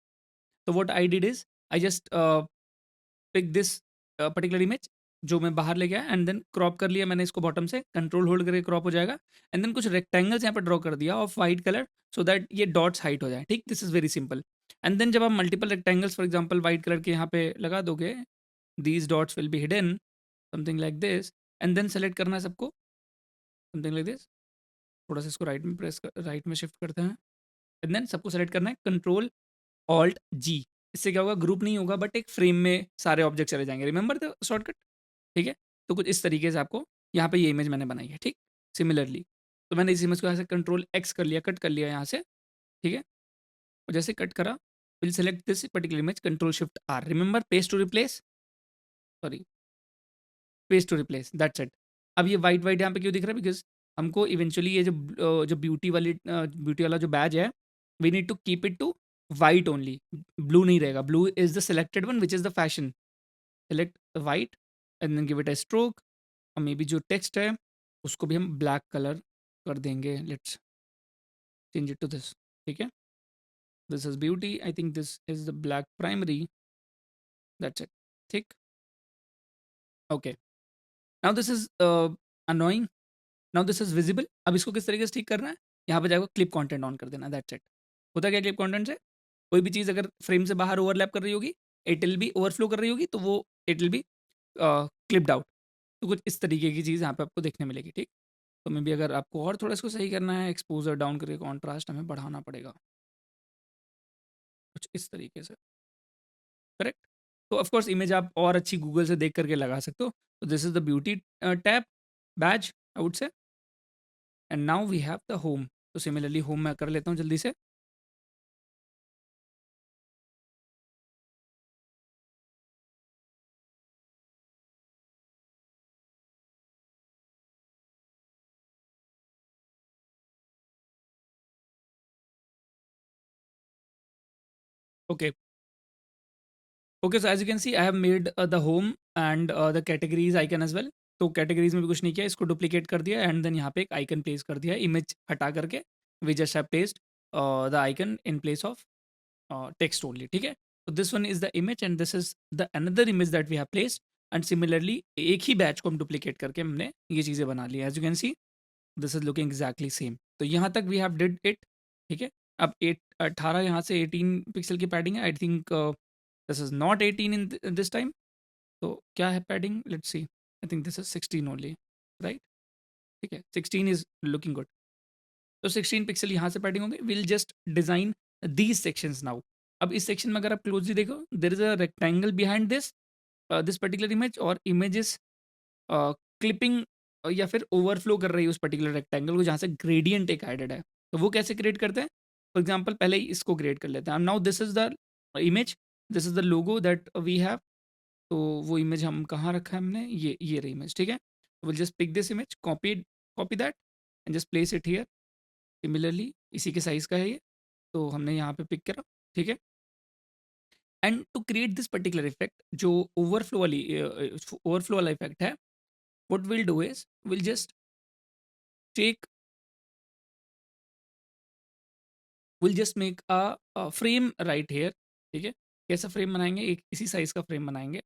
तो what I did is I just pick this particular image जो मैं बाहर ले गया एंड देन क्रॉप कर लिया मैंने इसको बॉटम से, कंट्रोल होल्ड करके क्रॉप हो जाएगा. एंड देन कुछ रेक्टेंगल्स यहाँ पर ड्रॉ कर दिया of white colour so that ये डॉट्स हाइट हो जाए. ठीक, this is very simple. And then जब आप multiple rectangles for example white colour के यहाँ पे लगा दोगे, these dots will be hidden something like this. And then select करना है सबको समथिंग लाइक दिस. थोड़ा सा इसको राइट में शिफ्ट करते हैं. एंड देन सबको सेलेक्ट करना है, कंट्रोल ऑल्ट जी। इससे क्या होगा, ग्रुप नहीं होगा बट एक फ्रेम में सारे ऑब्जेक्ट चले जाएंगे। रिमेंबर द शॉर्टकट, ठीक है। तो कुछ इस तरीके से आपको यहाँ पे ये इमेज मैंने बनाई है, ठीक। सिमिलरली तो मैंने इस इमेज को यहाँ से कंट्रोल एक्स कर लिया, कट कर लिया यहाँ से, ठीक है। और जैसे कट करा, will select this particular image, control shift R, remember paste to replace, sorry paste to replace, that's it. अब ये वाइट वाइट यहाँ पे क्यों दिख रहा है, बिकॉज हमको इवेंचुअली ये जो ब्यूटी वाला जो बैज है, we need to keep it to white only, blue नहीं रहेगा। Blue is the selected one which is the fashion. Select white and then give it a stroke, और मे बी जो टेक्स्ट है उसको भी हम ब्लैक कलर कर देंगे। Let's change it to this, ठीक है। This is beauty, I think this is the black primary, that's it, ठीक। Okay, now this is annoying, now this is visible. अब इसको किस तरीके से ठीक करना है, यहाँ पे जाएगा क्लिप कंटेंट ऑन कर देना, दैट्स इट। होता क्या क्लिप कंटेंट से, कोई भी चीज़ अगर फ्रेम से बाहर ओवरलैप कर रही होगी, इट विल बी ओवरफ्लो कर रही होगी, तो वो it will B clipped out. तो कुछ इस तरीके की चीज़ यहाँ पे आपको देखने मिलेगी, ठीक। तो मे बी अगर आपको और थोड़ा इसको सही करना है, एक्सपोजर डाउन करके कॉन्ट्रास्ट हमें बढ़ाना पड़ेगा, कुछ इस तरीके से, करेक्ट। तो ऑफ कोर्स इमेज आप और अच्छी गूगल से देख करके लगा सकते हो। तो this is the beauty tab badge, I would say. And now we have the home. तो सिमिलरली होम मैं कर लेता हूँ जल्दी से। Okay, okay, so as you can see I have made the home and the categories icon as well. तो कैटेगरीज में भी कुछ नहीं किया, इसको डुप्लीकेट कर दिया एंड देन यहाँ पे एक आइकन प्लेस कर दिया, इमेज हटा करके we just have placed the icon in place of text only, ठीक है। तो this one is the image and this is the another image that we have placed. And similarly एक ही बैच को हम डुप्लीकेट करके हमने ये चीज़ें बना ली, as you can see this is looking exactly same. तो यहाँ तक वी हैव डिड इट, ठीक है। अब 18 यहाँ से 18 पिक्सल की पैडिंग है, I think this is not 18 in this time. तो क्या है padding, let's C, I think this is 16 only, right, ठीक है। 16 इज लुकिंग गुड। तो 16 पिक्सल यहाँ से पैडिंग होंगे, will just design these sections now. अब इस सेक्शन में अगर आप क्लोजली देखो, there is a rectangle behind this this particular image, और इमेजेस क्लिपिंग या फिर ओवरफ्लो कर रही है उस पर्टिकुलर रेक्टेंगल को जहाँ से ग्रेडियंट एक एडेड है। तो वो कैसे क्रिएट करते हैं, फॉर एग्जाम्पल पहले ही इसको क्रिएट कर लेते हैं। Now this is the image, this is the logo that we have. तो वो इमेज हम कहाँ रखा है हमने, ये रही इमेज, ठीक है। Will just pick this image, copy that and just place it here. Similarly इसी के साइज का है ये, तो हमने यहाँ पे पिक करा, ठीक है। And to create this particular effect, जो ओवरफ्लो वाला इफेक्ट है, what will do is will just take, will just make a frame right here, ठीक है। कैसा फ्रेम बनाएंगे, एक इसी साइज का फ्रेम बनाएंगे।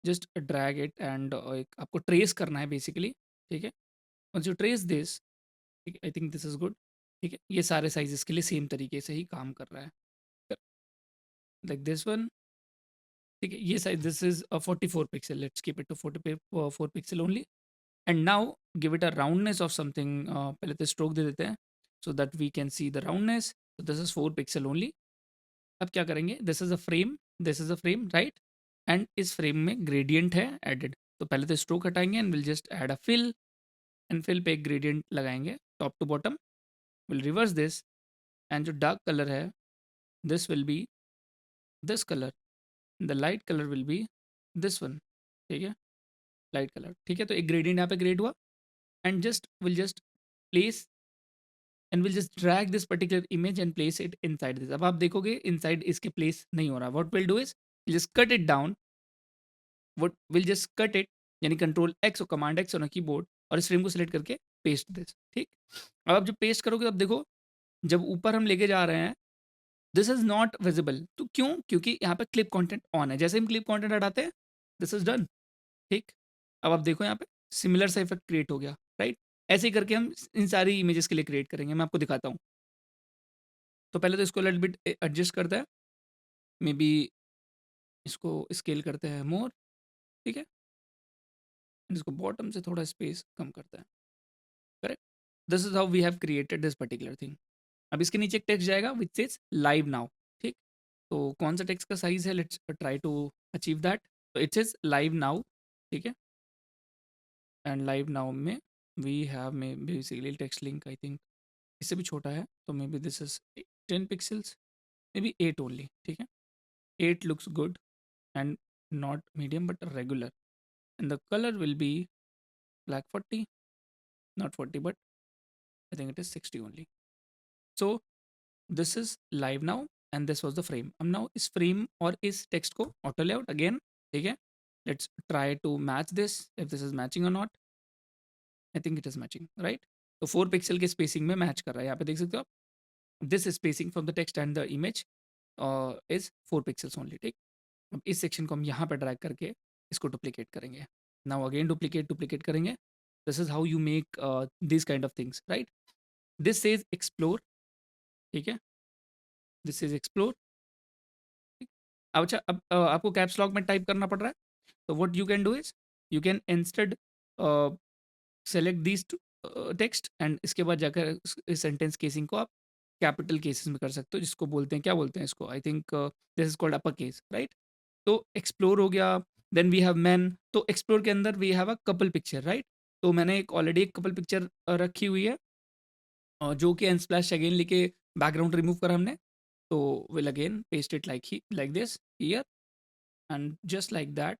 जस्ट ड्रैग इट एंड एक आपको ट्रेस करना है बेसिकली, ठीक है। वंस यू ट्रेस दिस, ठीक है, I think this is good, ठीक है। ये सारे साइजेस के लिए सेम तरीके से ही काम कर रहा है, लाइक दिस वन, ठीक है। ये size this is 44 pixel, let's keep it to 44 pixel only. And now give it a roundness of something, पहले तो स्ट्रोक दे देते हैं so that we can see the roundness. तो दिस इज 4 पिक्सल ओनली। अब क्या करेंगे, this is a frame, this is a frame, right. And इस फ्रेम में ग्रेडियंट है एडेड, तो पहले तो स्ट्रोक हटाएंगे and will just add a fill. And fill पे एक ग्रेडियंट लगाएंगे top to bottom. Will reverse this, and जो डार्क कलर है this will be this colour, the light colour will be this one, ठीक है, लाइट कलर, ठीक है। तो एक ग्रेडियंट यहाँ पे क्रिएट हुआ and just will just place and will just drag this particular image and place it inside this. अब आप देखोगे इनसाइड इसके प्लेस नहीं हो रहा, what will do is just cut it down, what will just cut it, यानी कंट्रोल एक्स और कमांड एक्स ऑन कीबोर्ड, और इस फ्रेम को सिलेक्ट करके पेस्ट दिस, ठीक। अब आप जब पेस्ट करोगे तब देखो, जब ऊपर हम लेके जा रहे हैं दिस इज नॉट विजिबल। तो क्यों, क्योंकि यहाँ पे क्लिप कंटेंट ऑन है। जैसे हम क्लिप कंटेंट हटाते हैं दिस इज डन, ठीक। अब आप देखो यहाँ पे सिमिलर सा इफेक्ट क्रिएट हो गया, राइट। ऐसे ही करके हम इन सारी इमेजेस के लिए क्रिएट करेंगे, मैं आपको दिखाता हूँ। तो पहले तो इसको लिटिल बिट एडजस्ट करता है, मे बी इसको स्केल करते हैं मोर, ठीक है। इसको बॉटम से थोड़ा स्पेस कम करता है, correct. This is how we have created this particular thing. अब इसके नीचे एक टेक्स्ट जाएगा विच इज लाइव नाउ, ठीक। तो कौन सा टेक्स्ट का साइज है, let's try to achieve that. तो इट इज लाइव नाउ, ठीक है। एंड लाइव नाउ में we have may basically text link, I think इससे भी छोटा है, तो may be this is 10 pixels, may B 8 only, ठीक है। 8 looks good and not medium but regular, and the color will be black 40, not 40 but I think it is 60 only. So this is live now and this was the frame. अब now इस frame और इस text को auto layout again, ठीक है। Let's try to match this, if this is matching or not. I think it is matching, right? तो 4 पिक्सल के स्पेसिंग में मैच कर रहा है, यहाँ पे देख सकते हो आप। This spacing from the text and the image is 4 pixels only, ठीक। अब इस सेक्शन को हम यहाँ पे ड्रैग करके इसको डुप्लीकेट करेंगे। नाउ अगेन डुप्लीकेट डुप्लीकेट करेंगे। This is how you make this kind of things, right. This says explore, ठीक है। दिस इज एक्सप्लोर, ठीक। अब अच्छा, अब आपको कैप्स लॉक में टाइप करना पड़ रहा है, तो what you can do is you can instead select this text and इसके बाद जाकर इस सेंटेंस केसिंग को आप कैपिटल केसेस में कर सकते हो, जिसको बोलते हैं, क्या बोलते हैं इसको, I think this is called upper case, right. तो एक्सप्लोर हो गया। देन वी हैव मैन, तो एक्सप्लोर के अंदर we have a couple picture, right. तो मैंने एक ऑलरेडी एक कपल पिक्चर रखी हुई है, जो कि अनस्प्लैश अगेन लेके बैकग्राउंड रिमूव करा हमने। तो will again paste it like this here and just like that.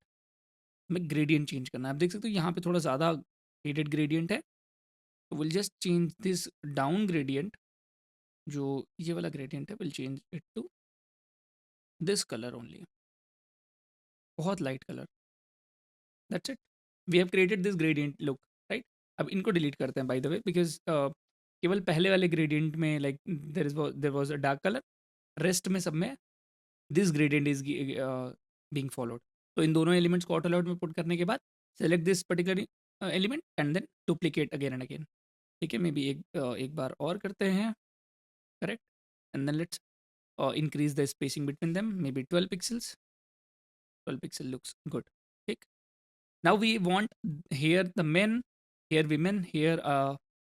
हमें ग्रेडियंट चेंज करना है। आप देख सकते हो यहाँ पे थोड़ा ज़्यादा फेडेड ग्रेडियंट है, तो will just change this down gradient, जो ये वाला ग्रेडियंट है, will change it to this colour only, बहुत light colour. That's it, we have created this gradient look, right. अब इनको डिलीट करते हैं बाय द वे, बिकॉज केवल पहले वाले ग्रेडियंट में like there was a dark colour, rest में सब में this gradient is being followed. तो इन दोनों एलिमेंट्स को ऑटो लॉट में पुट करने के बाद select this particular element and then duplicate again and again, ठीक है। मे बी एक बार और करते हैं, correct. And then let's increase the spacing between them, maybe 12 pixels. 12 pixel looks good, ठीक। Now we want here the men, here women, here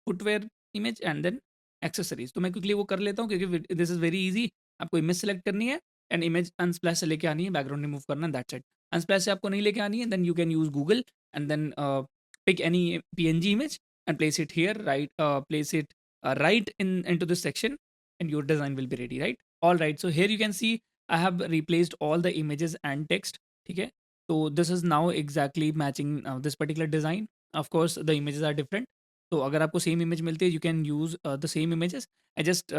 footwear image and then accessories। तो मैं क्विकली वो कर लेता हूँ क्योंकि दिस इज वेरी इजी। आपको इमेज सेलेक्ट करनी है एंड इमेज अनस्प्लैश से लेके आनी है, बैकग्राउंड रिमूव करना है, दैट्स इट। अनस्प्लैश से आपको नहीं लेके आनी है, then you can use Google and then pick any PNG image and place it here, right, place it right into this section and your design will be ready, right? All right, so here you can see I have replaced all the images and text, ठीक है। so this is now exactly matching this particular design. Of course the images are different, तो अगर आपको सेम इमेज मिलती है you can use the same images. I just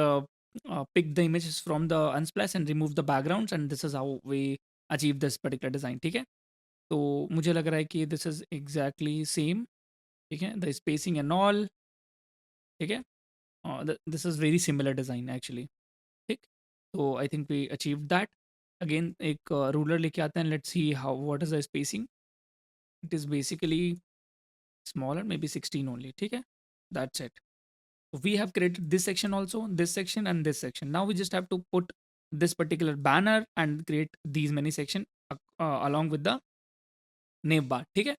pick the images from the unsplash and remove the backgrounds and this is how we achieve this particular design, ठीक है। तो मुझे लग रहा है कि this is exactly same, ठीक है। द स्पेसिंग एंड ऑल, ठीक है। This is very similar design actually, ठीक। तो I think we achieve that. Again एक रूलर लेके आते हैं, let's see how what is the spacing. It is basically smaller, may be 16 only, ठीक है। That's it. We have created this section also, this section and this section. Now we just have to put this particular banner and create these many section along with the name bar, ठीक है।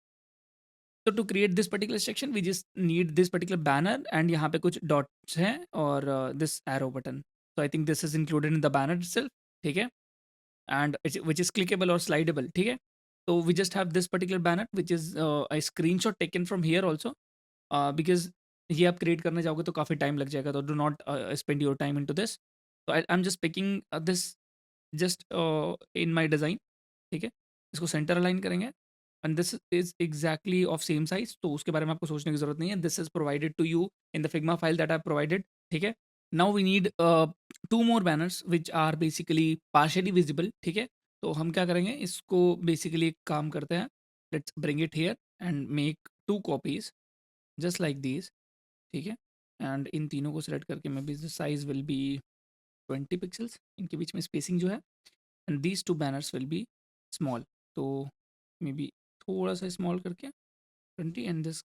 तो to create this particular section we just need this particular banner and यहाँ पे कुछ डॉट्स हैं और दिस एरो बटन। तो I think this is included in the banner itself, ठीक है। एंड विच इज क्लिकेबल और स्लाइडेबल, ठीक है। तो we just have this particular banner which is a screenshot taken from here also, because ये आप क्रिएट करने जाओगे तो काफ़ी टाइम लग जाएगा, तो do not spend your time into this. तो I am just picking this just in my design, ठीक है। इसको सेंटर अलाइन करेंगे and this is exactly of same size, तो उसके बारे में आपको सोचने की जरूरत नहीं है। This is provided to you in the Figma file that I provided, ठीक है। Now we need 2 more banners which are basically partially visible, ठीक है। तो हम क्या करेंगे, इसको बेसिकली एक काम करते हैं, let's bring it here and make 2 copies just like this, ठीक है। एंड इन तीनों को सिलेक्ट करके मैं भी साइज विल बी 20 पिक्सल्स, इनके बीच में स्पेसिंग जो है, and these 2 banners will be small. तो मे बी थोड़ा सा स्मॉल करके 20 and this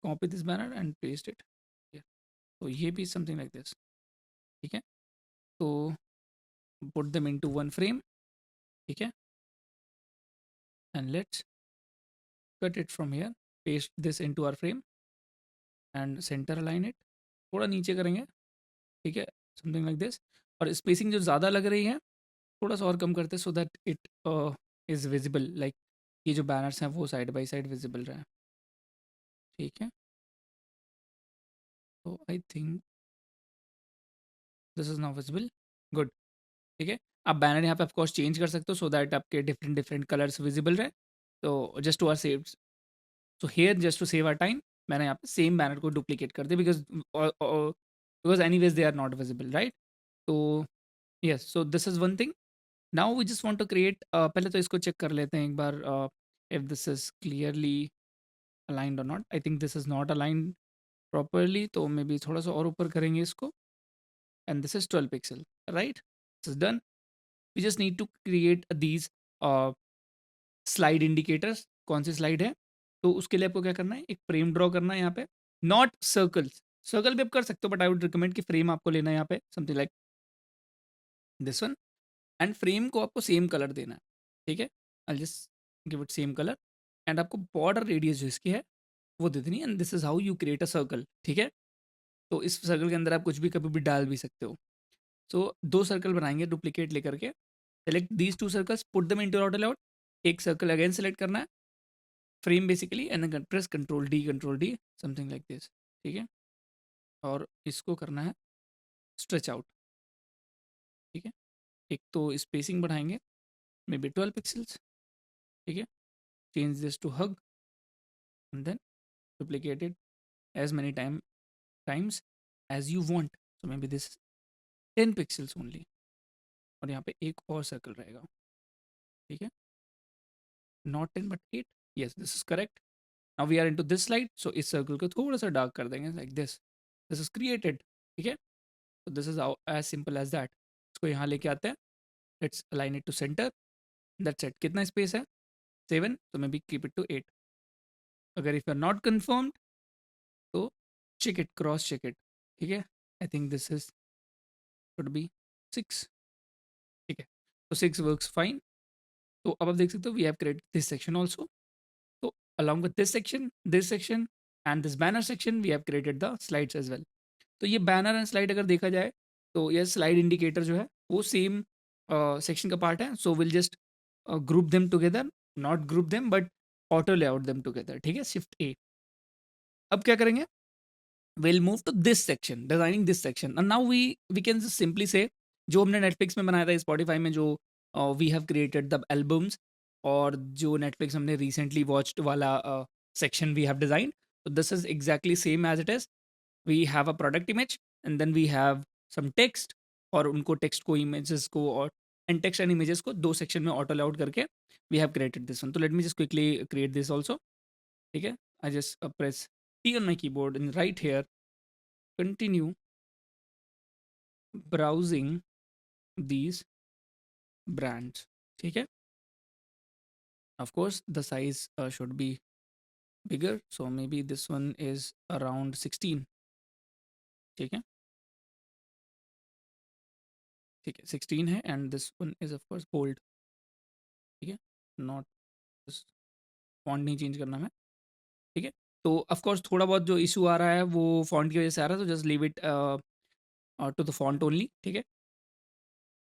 copy this banner and paste it. तो ये भी समथिंग लाइक दिस, ठीक है। तो put them into one frame, ठीक है। And let's cut it from here, paste this into our frame and center align it, थोड़ा नीचे करेंगे, ठीक है। Something like this. और स्पेसिंग जो ज़्यादा लग रही है थोड़ा सा और कम करते सो that it is visible, like ये जो बैनर्स हैं वो साइड बाय साइड विजिबल रहे। ठीक है, तो I think this is now visible. Good. ठीक है, आप बैनर यहाँ पे ऑफकोर्स चेंज कर सकते हो सो दैट आपके डिफरेंट डिफरेंट कलर्स विजिबल रहे। तो just to our save, so here just to save our time मैंने यहाँ पे सेम बैनर को डुप्लीकेट कर दिया, because anyways they are not visible, right. तो yes, so this is one thing. Now we just want to create, पहले तो इसको चेक कर लेते हैं एक बार if this is clearly aligned और not. I think this is not aligned properly, तो मे बी थोड़ा सा और ऊपर करेंगे इसको। And this is 12 pixel, right. This is done. We just need to create these slide indicators. कौन सी स्लाइड है, तो उसके लिए आपको क्या करना है, एक फ्रेम ड्रॉ करना है यहाँ पे, नॉट सर्कल्स। सर्कल भी आप कर सकते हो बट आई वुड रिकमेंड कि फ्रेम आपको लेना है यहाँ पे, something like this one. And frame को आपको सेम कलर देना है, ठीक है। I just give it same colour. And आपको बॉर्डर रेडियस जो इसकी है वो दे देनी है। And this is how you create a circle, ठीक है। तो इस सर्कल के अंदर आप कुछ भी कभी भी डाल भी सकते हो। सो दो सर्कल बनाएंगे डुप्लीकेट लेकर के। Select these two circles, put them into auto layout. एक सर्कल अगेन सेलेक्ट करना है, frame basically, and then press control D, something like this, ठीक है। और इसको करना है स्ट्रेच आउट, ठीक है। एक तो स्पेसिंग बढ़ाएंगे मे बी 12 पिक्सल्स, ठीक है। Change this to hug and then duplicate it as many times as you want. So maybe this is 10 pixels only. और यहाँ पे एक और सर्कल रहेगा, ठीक है। Not 10 but 8, yes this is correct. Now we are into this slide, so इस सर्कल को थोड़ा सा डार्क कर देंगे like this. This is created, ठीक है। तो this is as simple as that. इसको यहाँ लेके आते हैं, let's align it to centre, that's it. कितना स्पेस है, 7, तो may be keep it to 8। अगर if you are not confirmed तो check it, cross check it, ठीक है। I think this is should be 6, ठीक है। तो 6 वर्क्स फाइन। तो अब आप देख सकते हो we have created this section also. तो along with this section and this banner section we have created the slides as well. तो ये बैनर एंड स्लाइड अगर देखा जाए तो ये स्लाइड इंडिकेटर जो है वो सेम सेक्शन का पार्ट है। सो will just group them together, not group them but auto layout them together, ठीक है। शिफ्ट ए। अब क्या करेंगे, we'll move to this section, designing this section, and now we can just simply say जो हमने नेटफ्लिक्स में बनाया था, स्पॉटिफाई में जो we have created the albums, और जो नेटफ्लिक्स हमने रिसेंटली वॉच्ड वाला सेक्शन वी हैव डिजाइन। तो this is exactly same as it is. We have a product image and then we have some text, और उनको टेक्स्ट को, इमेजेस को, और एंड टेक्स्ट एंड इमेजेस को दो सेक्शन में ऑटो आउट करके we have created this one. तो let me just quickly create this also, ठीक है। I just press T on my keyboard and write here continue browsing these brands, ठीक है। of course the size should be bigger, so maybe this one is around 16, ठीक है। ठीक है, 16 है, and this one is of course bold, ठीक है। not फॉन्ट नहीं चेंज करना है, ठीक है। तो of course थोड़ा बहुत जो इशू आ रहा है वो फॉन्ट की वजह से आ रहा है, तो just leave it to the font only, ठीक है।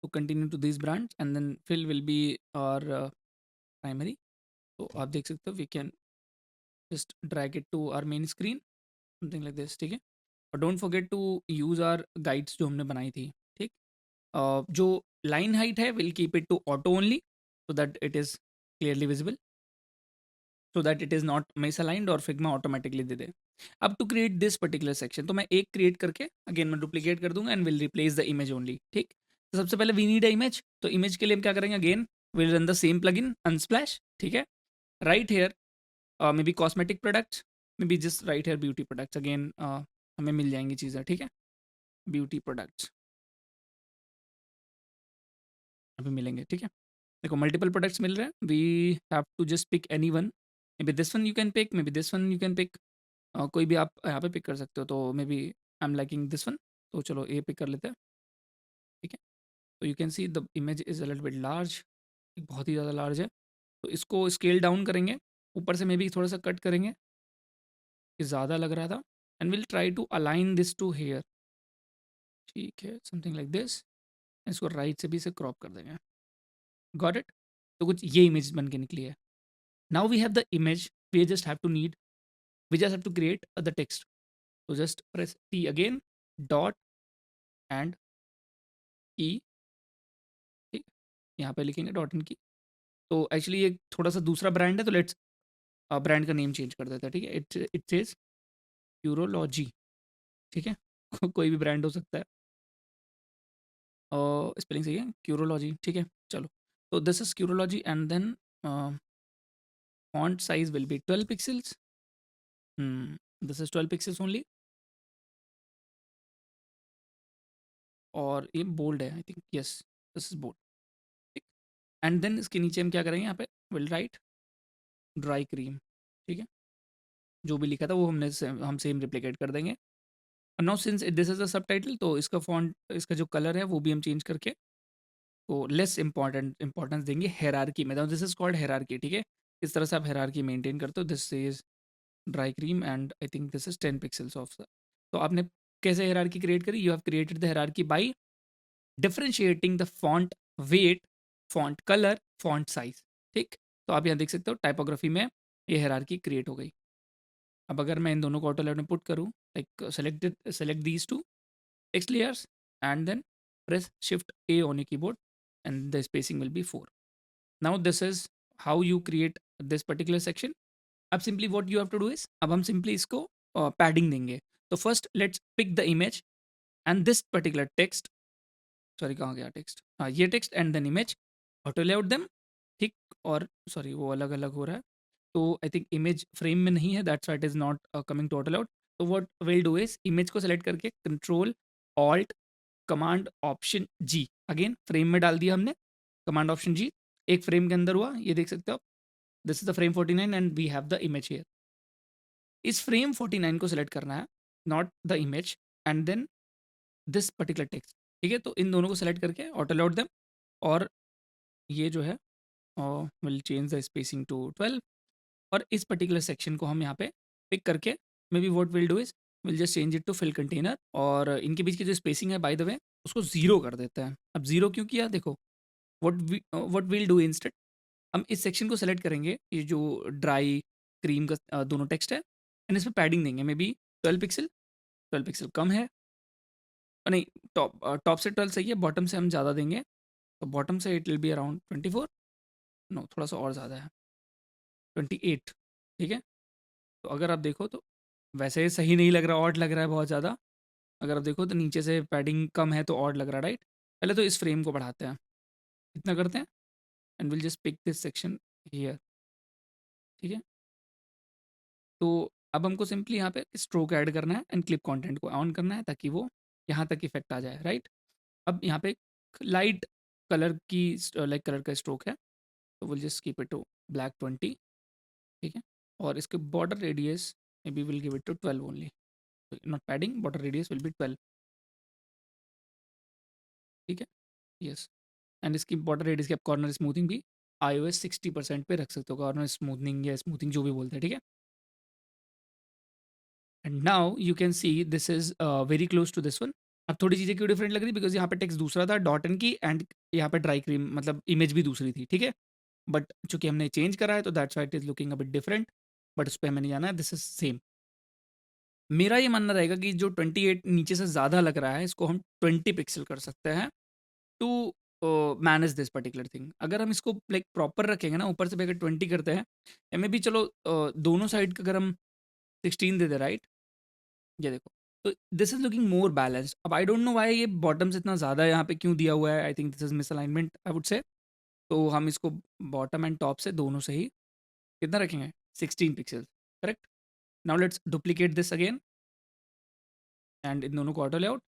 तो continue to this brands and then fill will be और प्राइमरी। तो आप देख सकते हो we can just drag it to our main screen, something like this, ठीक है। और don't forget to use our guides जो हमने बनाई थी, ठीक। जो लाइन हाइट है will keep it to auto only so that it is clearly visible, so that it is not misaligned और फिग्मा ऑटोमेटिकली दे दे। अब to create this particular section, तो मैं एक क्रिएट करके अगेन मैं डुप्लीकेट कर दूंगा and will replace the image only, ठीक। तो सबसे पहले वी नीड अ इमेज, तो इमेज के लिए हम क्या करेंगे, again will run the same plugin Unsplash, ठीक है। Right here maybe cosmetic products, maybe just right here beauty products, again हमें मिल जाएंगी चीज़ें, ठीक है। ब्यूटी प्रोडक्ट्स अभी मिलेंगे, ठीक है। देखो मल्टीपल प्रोडक्ट्स मिल रहे हैं, we have to just pick any one. May be this one you can pick, may be this one you can pick, कोई भी आप यहाँ पे पिक कर सकते हो। तो may be I am liking this one, तो चलो ये पिक कर लेते हैं, ठीक है। तो you can see the image is a little bit large, बहुत ही ज़्यादा लार्ज है। तो इसको स्केल डाउन करेंगे, ऊपर से मे बी थोड़ा सा कट करेंगे, ये ज़्यादा लग रहा था, and will try to align this to here, ठीक है, समथिंग लाइक दिस। इसको राइट से भी इसे क्रॉप कर देंगे। Got it? तो कुछ ये इमेज बन के निकली है। Now we have the image, we just have to create the text. तो just press T again, dot and E, ठीक, यहाँ पे लिखेंगे डॉट एंड की। तो एक्चुअली ये थोड़ा सा दूसरा ब्रांड है, तो लेट्स ब्रांड का नेम चेंज कर देता है, ठीक है। इट सेज क्यूरोलॉजी, ठीक है। कोई भी ब्रांड हो सकता है। स्पेलिंग सही है, क्यूरोलॉजी, ठीक है। चलो, तो this is Curology and then font size will be 12 pixels. This is 12 pixels only, और ये बोल्ड है, I think, yes, this is bold, ठीक। एंड देन इसके नीचे हम क्या करेंगे, यहाँ पे विल राइट ड्राई क्रीम, ठीक है। जो भी लिखा था वो हम सेम रिप्लिकेट कर देंगे। नाउ सिंस दिस इज अ सब टाइटल, तो इसका फॉन्ट, इसका जो कलर है वो भी हम चेंज करके तो लेस इंपॉर्टेंस देंगे हेरारकी में। दिस इज कॉल्ड हेरारकी, ठीक है। इस तरह से आप हेरारकी मेंटेन करते हो। This is dry cream and I think this is 10 pixels off. तो आपने कैसे हेरारकी क्रिएट करी? You have created the hierarchy by differentiating the font weight, font colour, font size, ठीक। तो आप यहाँ देख सकते हो टाइपोग्राफी में ये हेरारकी क्रिएट हो गई। अब अगर मैं इन दोनों को ऑटो लेवल में पुट करूँ, like select these to text layers and then press shift A on your keyboard and the spacing will be 4. Now this is how you create this particular section. अब simply what you have to do is, अब हम simply इसको padding देंगे। तो first let's pick the image and this particular text, sorry कहाँ गया टेक्स्ट, हाँ ये text and then image, auto layout them, ठीक। और सॉरी वो अलग अलग हो रहा है, तो आई थिंक इमेज फ्रेम में नहीं है, that's why it is not coming to auto layout. तो what will do is, image को सेलेक्ट करके control alt command option G, again frame में डाल दिया हमने, कमांड ऑप्शन जी, एक फ्रेम के अंदर हुआ, ये देख सकते हो आप। This is the frame 49 and we have the image here. इस फ्रेम 49 को सिलेक्ट करना है, not the image, and then this particular text, ठीक है। तो इन दोनों को सेलेक्ट करके ऑटो लोड देम, और ये जो है will change the spacing to 12, और इस पर्टिकुलर सेक्शन को हम यहाँ पे पिक करके maybe what will do is will just change it to fill container, और इनके बीच की जो स्पेसिंग है बाय द वे उसको जीरो कर देते हैं। अब जीरो क्यों किया, देखो व्हाट विल डू इंस्टेड, हम इस सेक्शन को सेलेक्ट करेंगे, ये जो ड्राई क्रीम का दोनों टेक्स्ट है, एंड इसमें पैडिंग देंगे मे बी 12 पिक्सल। 12 पिक्सल कम है, नहीं, टॉप से 12 सही है, बॉटम से हम ज़्यादा देंगे, तो बॉटम से it will be around 24, no थोड़ा सा और ज़्यादा है, 28, ठीक है। तो अगर आप देखो तो वैसे सही नहीं लग रहा, ऑड लग रहा है बहुत ज़्यादा। अगर आप देखो तो नीचे से पैडिंग कम है तो ऑड लग रहा है, राइट। पहले तो इस फ्रेम को बढ़ाते हैं, इतना करते हैं, and will just pick this section here, ठीक है। तो अब हमको सिंपली यहाँ पे स्ट्रोक ऐड करना है एंड क्लिप कंटेंट को ऑन करना है ताकि वो यहाँ तक इफेक्ट आ जाए, राइट। अब यहाँ पे लाइट कलर की लाइक कलर का स्ट्रोक है, तो will just keep it to black 20, ठीक है। और इसके border radius maybe will give it to 12 only, not padding, border radius will be 12, ठीक है, यस। एंड इसकी बॉर्डर रेडियस की आप कॉर्नर स्मूथिंग भी iOS 60% पे रख सकते हो, कॉर्नर स्मूथनिंग या स्मूथिंग जो भी बोलते हैं, ठीक है। And now you can see this is very close to this one. अब थोड़ी चीज़ें क्यों डिफरेंट लग रही, बिकॉज यहाँ पे टेक्स्ट दूसरा था डॉट एन की, एंड यहाँ पे ड्राई क्रीम मतलब इमेज भी दूसरी थी, ठीक है। बट चूंकि हमने चेंज करा है तो that's why it is looking a bit different, but उस पर हमें नहीं जाना है, दिस इज सेम। मेरा ये मानना रहेगा कि जो 28 नीचे से ज़्यादा लग रहा है इसको हम 20 पिक्सल कर सकते हैं to manage this particular thing. अगर हम इसको लाइक प्रॉपर रखेंगे ना, ऊपर से भी अगर 20 करते हैं, या मे बी चलो दोनों साइड का अगर हम 16 दे दे, राइट, ये देखो, तो this is looking more balanced. अब आई डोंट नो व्हाई ये बॉटम से इतना ज़्यादा यहाँ पे क्यों दिया हुआ है, I think this is misalignment I would से। तो हम इसको बॉटम एंड टॉप से दोनों से ही कितना रखेंगे, 16 pixel, correct. Now let's duplicate this again, and in दोनों को auto layout,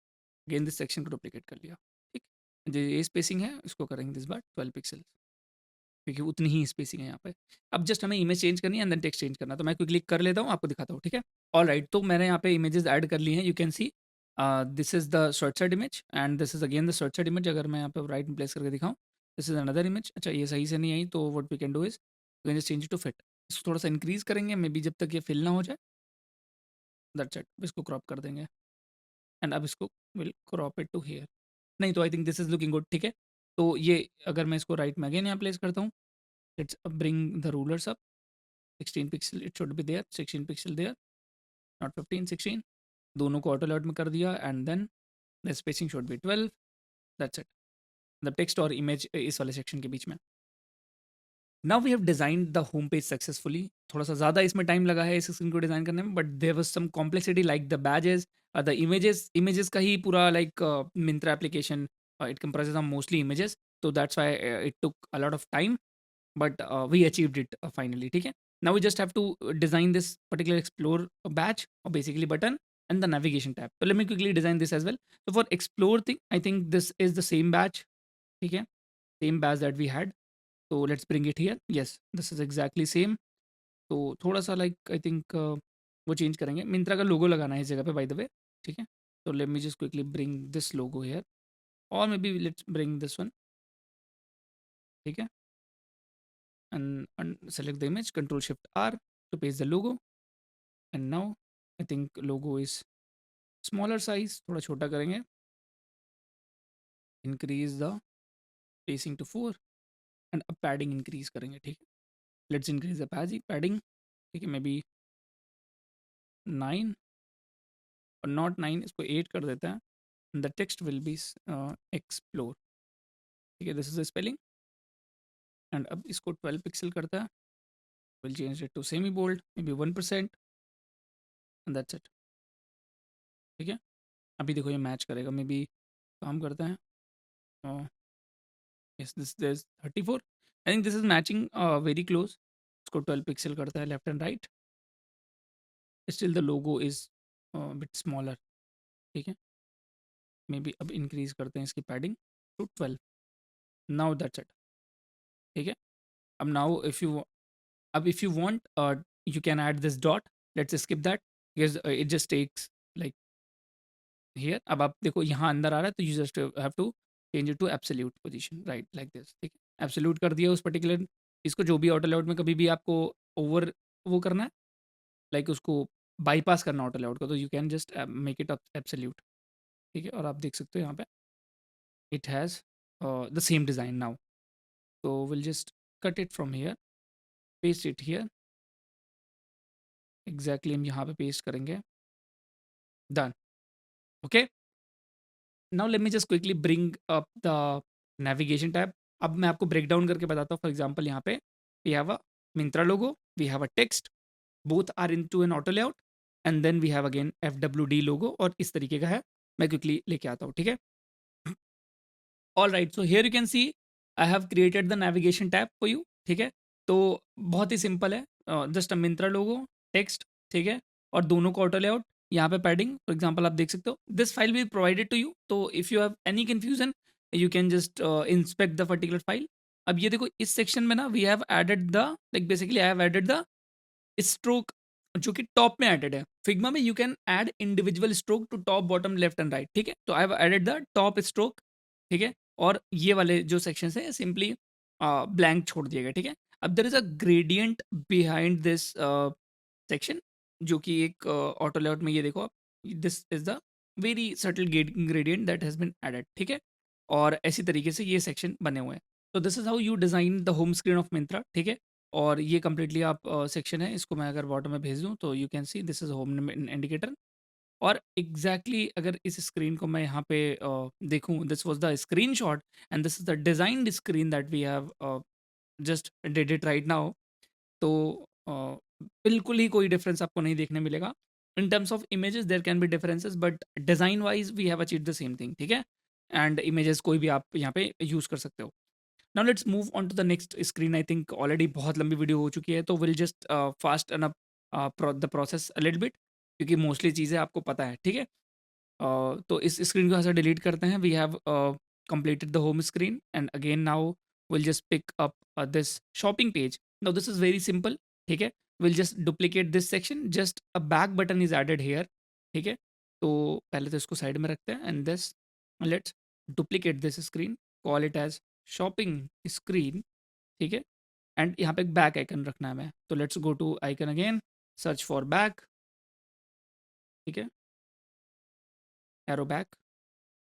again this section को डुप्लीकेट कर लिया, ठीक। जो ये स्पेसिंग है इसको करेंगे दिस बार 12 पिक्सल, क्योंकि उतनी ही स्पेसिंग है यहाँ पे। अब जस्ट हमें इमेज चेंज करनी है एंड देन टेक्स्ट चेंज करना है, तो मैं क्विकली कर लेता हूँ, आपको दिखाता हूँ, ठीक है। ऑल राइट, तो मैंने यहाँ पे इमेजेस ऐड कर ली हैं, you can see this is the short side image and this is again the short side image. अगर मैं यहाँ पे राइट प्लेस करके दिखाऊँ, दिस इज अनदर इमेज। अच्छा ये सही से नहीं आई, तो what we can do is we can just change to fit. इसको थोड़ा सा इंक्रीज करेंगे मे बी जब तक ये फिल ना हो जाए, दैट्स इट। इसको क्रॉप कर देंगे, एंड अब इसको will crop it to here. नहीं तो I think this is looking good, ठीक है। तो ये अगर मैं इसको राइट में अगेन यहाँ प्लेस करता हूँ, let's bring the rulers up, 16 pixel it should be there, 16 pixel there, not 15, 16। दोनों को ऑटो अलर्ट में कर दिया and then the spacing should be 12, that's it. मतलब टेक्स्ट और इमेज इस वाले सेक्शन के बीच में। Now we have design the home page successfully. थोड़ा सा ज़्यादा इसमें टाइम लगा है इस स्क्रीन को डिज़ाइन करने में, but there was some complexity like the badges, the images का ही पूरा like Myntra application, it comprises of mostly images, तो that's why it took a lot of time, but we achieved it finally, ठीक है। Now we just have to design this particular explore badge, or basically button, and the navigation tab. So let me quickly design this as well. So for explore thing, I think this is the same badge, ठीक है, same badge that we had. So let's bring it here. Yes, this is exactly same. तो थोड़ा सा लाइक आई थिंक वो चेंज करेंगे, मिंत्रा का लोगो लगाना है इस जगह पे बाय द वे, ठीक है। तो let me just quickly bring this logo here, और may be let's bring this one, ठीक है। And select the image, Control Shift R to paste the logo. And now I think logo is smaller size, थोड़ा छोटा करेंगे, increase the spacing to 4, and अब padding increase करेंगे, ठीक है। Let's increase the padding, ठीक है, maybe 9 और not 9, इसको 8 कर देता है। And the text will be explore, ठीक है, this is the spelling। and अब इसको 12 पिक्सल करता है, we'll change it to semi bold, maybe 1%, and that's it, ठीक है। अभी देखो ये मैच करेगा, मे बी काम करता है। yes, this is 34, I think this is matching very close। इसको 12 पिक्सल करता है left and right, still the logo is bit smaller, ठीक है। मे बी अब इंक्रीज करते हैं इसकी padding to 12, now that's it, ठीक है। अब now if you want you can add this dot, let's skip that because it just takes like here। अब आप देखो यहाँ अंदर आ रहा है, तो you just have to change it to absolute position, right, like this, ठीक है। एब्सोल्यूट कर दिया उस पर्टिकुलर इसको, जो भी ऑटो लेआउट में कभी भी आपको ओवर वो करना है, लाइक उसको बाईपास करना ऑटो लेआउट को, तो you can just make it absolute, ठीक है। और आप देख सकते हो यहाँ पे it has the same design now. तो will just cut it from here, paste it here, exactly हम यहाँ पे पेस्ट करेंगे, done, okay. Now let me just quickly bring up the navigation tab. अब मैं आपको ब्रेक डाउन करके बताता हूँ। फॉर एग्जाम्पल यहाँ पे we have a Myntra logo, we have a text, both are into an auto layout, and then we have again FWD logo, और इस तरीके का है। मैं क्विकली लेके आता हूँ, ठीक है। All right, so here you can see I have created the navigation tab for you, ठीक है। तो बहुत ही सिंपल है, just a Myntra logo, text, ठीक है, और दोनों को ऑटो लेआउट, यहाँ पे पैडिंग फॉर एग्जांपल आप देख सकते हो। दिस फाइल भी प्रोवाइडेड टू यू, तो if you have any confusion you can just inspect the particular file. अब ये देखो इस सेक्शन में ना we have added the, like basically I have added the stroke, जो कि टॉप में एडेड है। फिग्मा में you can add individual stroke to top, bottom, left and right, ठीक है। तो I have added the top stroke, ठीक है, और ये वाले जो सेक्शन है सिंपली ब्लैंक छोड़ दिए गए, ठीक है। अब there is a gradient behind this section, जो कि एक ऑटो लेआउट में ये देखो आप, this is the very subtle gradient that has been added, ठीक है। और ऐसी तरीके से ये सेक्शन बने हुए हैं। तो this is how you design the home screen of Myntra, ठीक है। और ये कम्प्लीटली आप सेक्शन है, इसको मैं अगर बॉटम में भेज दूँ तो you can see this is home indicator. और एग्जैक्टली अगर इस स्क्रीन को मैं यहाँ पे देखूँ, this was the screenshot and this is the designed screen that we have just did it right now. तो बिल्कुल ही कोई डिफरेंस आपको नहीं देखने मिलेगा। In terms of images there can be differences, but design wise we have achieved the same thing, ठीक है। एंड इमेजेस कोई भी आप यहाँ पे यूज कर सकते हो। Now let's move on to the next screen. I think already बहुत लंबी वीडियो हो चुकी है, तो will just fasten up the process a little bit, क्योंकि मोस्टली चीज़ें आपको पता है, ठीक है। तो इस स्क्रीन को ऐसा डिलीट करते हैं। We have completed the home screen, and again now we'll just pick up this shopping page. Now this is very simple, ठीक है। we'll just duplicate this section, just a back button is added here, ठीक है। तो पहले तो इसको साइड में रखते हैं, and this let's duplicate this screen, call it as shopping screen, ठीक है। एंड यहाँ पे एक बैक आइकन रखना है हमें, तो let's go to icon again, search for back, ठीक है। arrow back,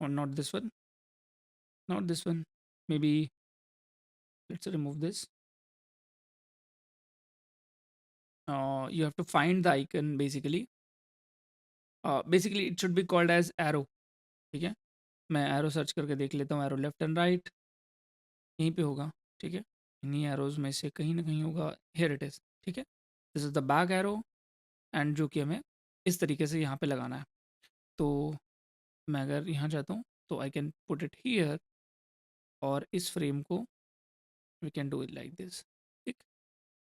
or not this one, not this one. Maybe let's remove this. You have to find the icon basically. Basically it should be called as arrow. ठीक है, मैं arrow सर्च करके देख लेता हूँ. arrow लेफ्ट एंड राइट यहीं पे होगा. ठीक है, इन्हीं एरोज में से कहीं ना कहीं होगा. Here it is. ठीक है, this is the back arrow, and जो कि हमें इस तरीके से यहाँ पे लगाना है. तो मैं अगर यहाँ जाता हूँ तो I can put it here, और इस फ्रेम को we can do it like this. ठीक,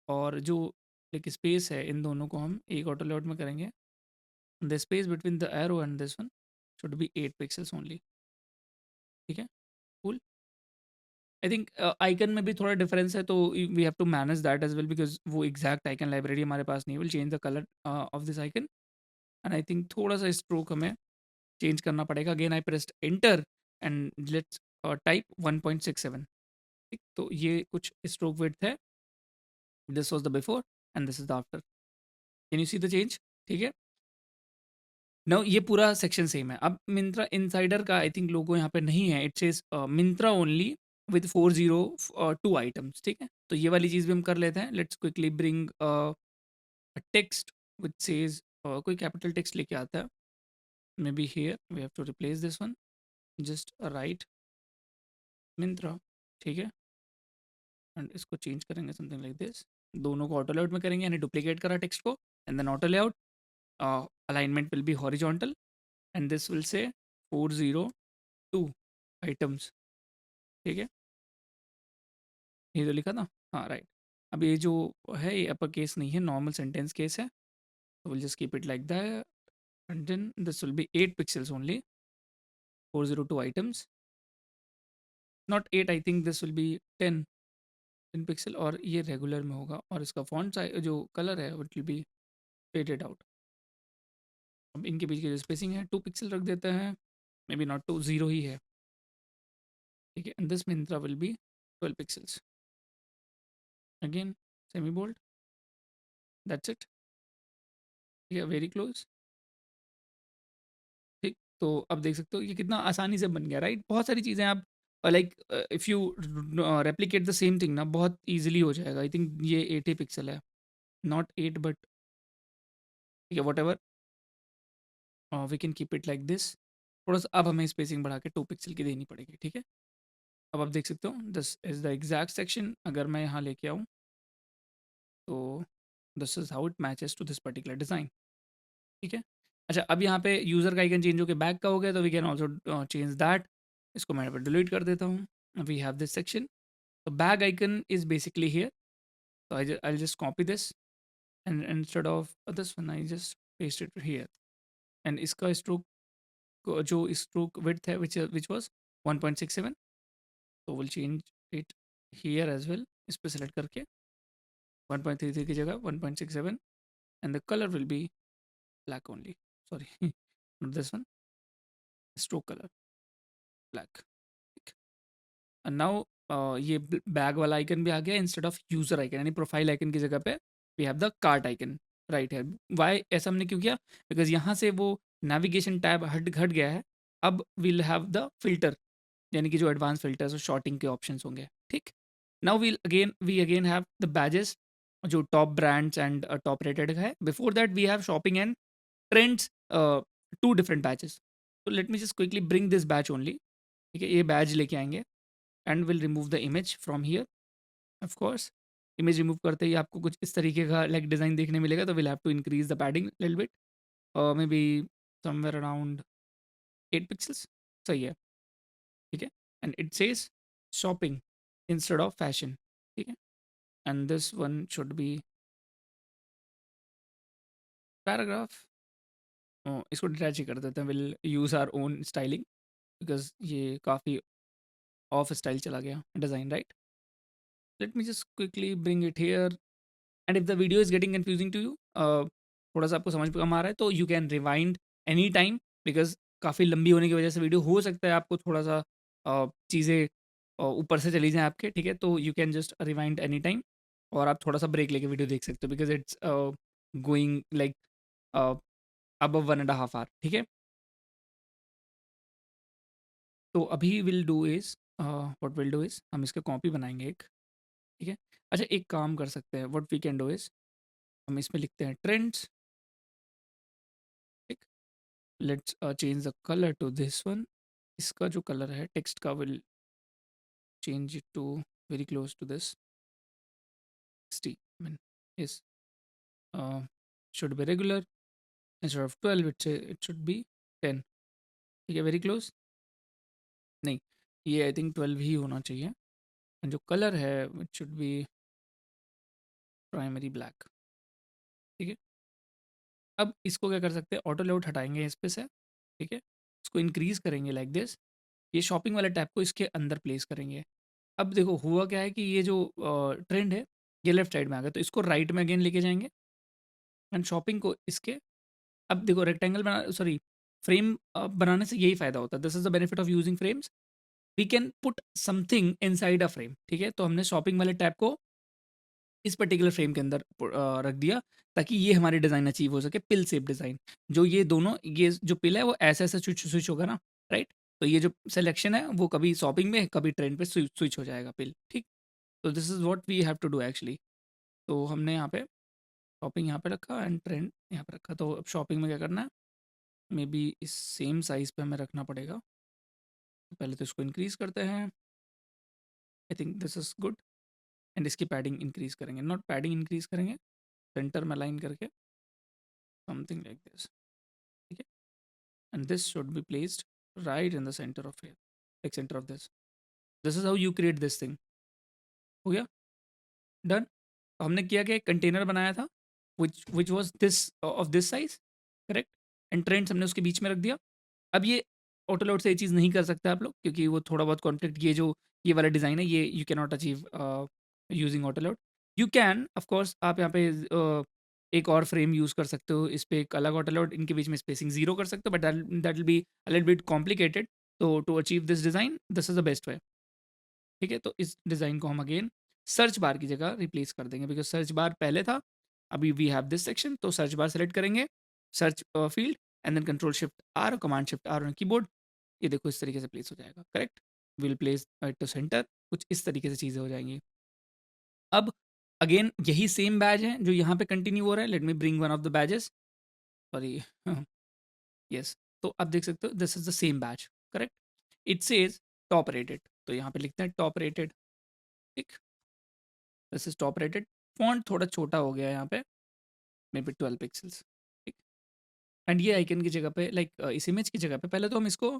और जो एक स्पेस है इन दोनों को हम एक ऑटो लेआउट में करेंगे. The space between the arrow and this one should be 8 pixels only. ठीक है, कूल. आई थिंक आइकन में भी थोड़ा डिफरेंस है, तो we have to manage that as well, because वो एग्जैक्ट आइकन लाइब्रेरी हमारे पास नहीं. Will change the colour of this icon, and I think थोड़ा सा स्ट्रोक हमें चेंज करना पड़ेगा. Again I pressed enter and let's type 1.67. ठीक, तो ये कुछ स्ट्रोक विड्थ है. This was the before and this is the after. Can you see the change? ठीक है, नाउ ये पूरा सेक्शन सेम है. अब मिंत्रा इनसाइडर का आई थिंक लोगो यहाँ पे नहीं है. It says Myntra only with 402 items. ठीक है, तो ये वाली चीज़ भी हम कर लेते हैं. Let's quickly bring text which says, कोई कैपिटल टेक्स्ट लेके आता है. May be here we have to replace this one. Just write Myntra. ठीक है, एंड इसको चेंज करेंगे समथिंग लाइक दिस. दोनों को ऑटो लेआउट में करेंगे, यानी डुप्लीकेट करा टेक्स्ट को, and then auto layout. Alignment will be horizontal, and this will say 402 items. ठीक है, ये जो लिखा था, हाँ राइट. अब ये जो है ये अपर केस नहीं है, नॉर्मल सेंटेंस केस है. तो will just keep it like that, and then this will be 8 pixels only, 402 items. Not 8, I think this will be 10 pixel, और ये रेगुलर में होगा. और इसका फॉन्ट साइज जो कलर है it will be faded out. अब इनके बीच की जो स्पेसिंग है 2 पिक्सल रख देते हैं. मे बी नॉट 2, 0 ही है. ठीक है, and this Myntra will be 12 pixels. Again semi bold. That's it. ठीक है, वेरी क्लोज. ठीक, तो अब देख सकते हो ये कितना आसानी से बन गया, राइट. बहुत सारी चीज़ें आप like if you replicate the same thing ना, बहुत ईजिली हो जाएगा. आई थिंक ये 80 पिक्सल है, नॉट 8, बट ठीक है, whatever, we can keep it like this. थोड़ा सा अब हमें स्पेसिंग बढ़ा के 2 पिक्सल की देनी पड़ेगी. ठीक है, अब आप देख सकते हो this is the exact section. अगर मैं यहाँ लेके आऊँ तो this is how it matches to this particular design. ठीक है, अच्छा, अब यहाँ पे यूज़र का आइकन चेंज होकर बैक का हो गया, तो we can also change that. इसको मैं डिलीट कर देता हूँ. We have this section. तो back icon is basically here. So I'll just copy this, and instead of this one I just paste it here. And इसका stroke जो stroke width है which was 1.67, so we'll change it here as well. इस पे select करके 1.33 की जगह 1.67, and the color will be black only. Sorry, not this one. Stroke color black. And now ये बैग वाला आइकन भी आ गया इंस्टेड ऑफ यूजर आइकन, यानी प्रोफाइल आइकन की जगह पे we have the cart icon right है. वाई ऐसा हमने क्यों किया? बिकॉज यहाँ से वो नेविगेशन टैब हट गया है. अब विल हैव द फिल्टर, यानी कि जो एडवांस फिल्टर्स और शॉर्टिंग के ऑप्शंस होंगे. ठीक, now we again have the badges, जो top brands and top rated है. Before that we have shopping and trends, 2 different batches. तो let me just quickly bring this batch only. ठीक है, ये बैच लेके आएंगे, and will remove the image from here. Of course image remove करते ही आपको कुछ इस तरीके का लाइक डिज़ाइन देखने मिलेगा. तो will have to increase the padding little bit, maybe somewhere around 8 pixels. सही है. ठीक है, and it says shopping instead of fashion. ठीक है, and this one should be paragraph. इसको डिटैच ही कर देते हैं. Will use our own styling, because ये काफ़ी ऑफ स्टाइल चला गया design, right. Let me just quickly bring it here. And if the video is getting confusing to you, थोड़ा सा आपको समझ कम आ रहा है, तो you can rewind any time, because काफ़ी लंबी होने की वजह से वीडियो हो सकता है आपको थोड़ा सा चीज़ें ऊपर से चली जाएं आपके. ठीक है, तो you can just rewind any time, और आप थोड़ा सा ब्रेक लेके वीडियो देख सकते हो, बिकॉज इट्स गोइंग लाइक अब 1.5 आवर. ठीक है, तो अभी will do is what will do is हम इसका कॉपी बनाएँगे एक, ठीक है? अच्छा एक काम कर सकते हैं, what we can do is हम इसमें लिखते हैं ट्रेंड्स, ठीक? Let's change the colour to this one. इसका जो कलर है टेक्स्ट का will change it to very close to this 60 I mean yes should be regular instead of 12 it should be 10, ठीक है? वेरी क्लोज नहीं, ये आई थिंक 12 ही होना चाहिए एंड जो कलर है it should be primary black, ठीक है? अब इसको क्या कर सकते हैं, ऑटो लेआउट हटाएंगे इस पे से, ठीक है? इसको इंक्रीज करेंगे लाइक दिस, ये शॉपिंग वाले टैब को इसके अंदर प्लेस करेंगे। अब देखो हुआ क्या है कि ये जो ट्रेंड है ये लेफ्ट साइड में आ गया, तो इसको राइट में अगेन लेके जाएंगे एंड शॉपिंग को इसके, अब देखो रेक्टेंगल बना सॉरी फ्रेम बनाने से यही फायदा होता है, this is the benefit of using frames, we can put something inside a frame, ठीक है? तो हमने शॉपिंग वाले टैब को इस पर्टिकुलर फ्रेम के अंदर रख दिया ताकि ये हमारी डिज़ाइन अचीव हो सके, पिल शेप डिज़ाइन। जो ये दोनों ये जो पिल है वो ऐसे ऐसे स्विच स्विच होगा ना, राइट? तो ये जो सिलेक्शन है वो कभी शॉपिंग में कभी ट्रेंड पे स्विच स्विच हो जाएगा पिल, ठीक? तो this is what we have to do actually. तो हमने यहाँ पे शॉपिंग यहाँ पे रखा एंड ट्रेंड यहाँ पे रखा, तो अब शॉपिंग में क्या करना है, मे बी इस सेम साइज़ पे हमें रखना पड़ेगा। तो पहले तो इसको इंक्रीज़ करते हैं, आई think this is good and इसकी पैडिंग इंक्रीज़ करेंगे, नॉट पैडिंग इंक्रीज़ करेंगे, सेंटर में अलाइन करके समथिंग लाइक दिस, ठीक है? And this should be placed right in the center of here, like center of this. This is how you create this thing. हो गया डन। तो हमने किया कि एक कंटेनर बनाया था which was this of this size, correct? And trends हमने उसके बीच में रख दिया। अब ये ऑटो लोड से ये चीज़ नहीं कर सकते आप लोग क्योंकि वो थोड़ा बहुत कॉन्फ्लिक्ट, ये जो ये वाला डिज़ाइन है ये you can not achieve using auto load. You can of course आप यहाँ पे एक और फ्रेम यूज़ कर सकते हो, इस पे एक अलग ऑटो लोड, इनके बीच में स्पेसिंग जीरो कर सकते हो, but that will be a little bit complicated. तो to achieve this design this is the best way, ठीक है? तो इस डिज़ाइन को हम अगेन सर्च बार की जगह रिप्लेस कर देंगे बिकॉज सर्च बार पहले था, अभी वी हैव दिस सेक्शन, तो सर्च बार सेलेक्ट करेंगे, search field and then control shift R, command shift R on keyboard, ये देखो इस तरीके से प्लेस हो जाएगा, correct? Will place to centre, कुछ इस तरीके से चीज़ें हो जाएंगी। अब अगेन यही सेम बैज है जो यहाँ पे कंटिन्यू हो रहा है, let me bring one of the badges, sorry yes. तो अब देख सकते हो this is the same batch, correct? It says top rated, तो यहाँ पे लिखते हैं टॉप रेटेड, ठीक? This is top rated, font थोड़ा छोटा हो गया है यहाँ पे, मे बी 12 पिक्सल्स, ठीक? एंड ये आइकन की जगह पे लाइक इस इमेज की जगह पे पहले तो हम इसको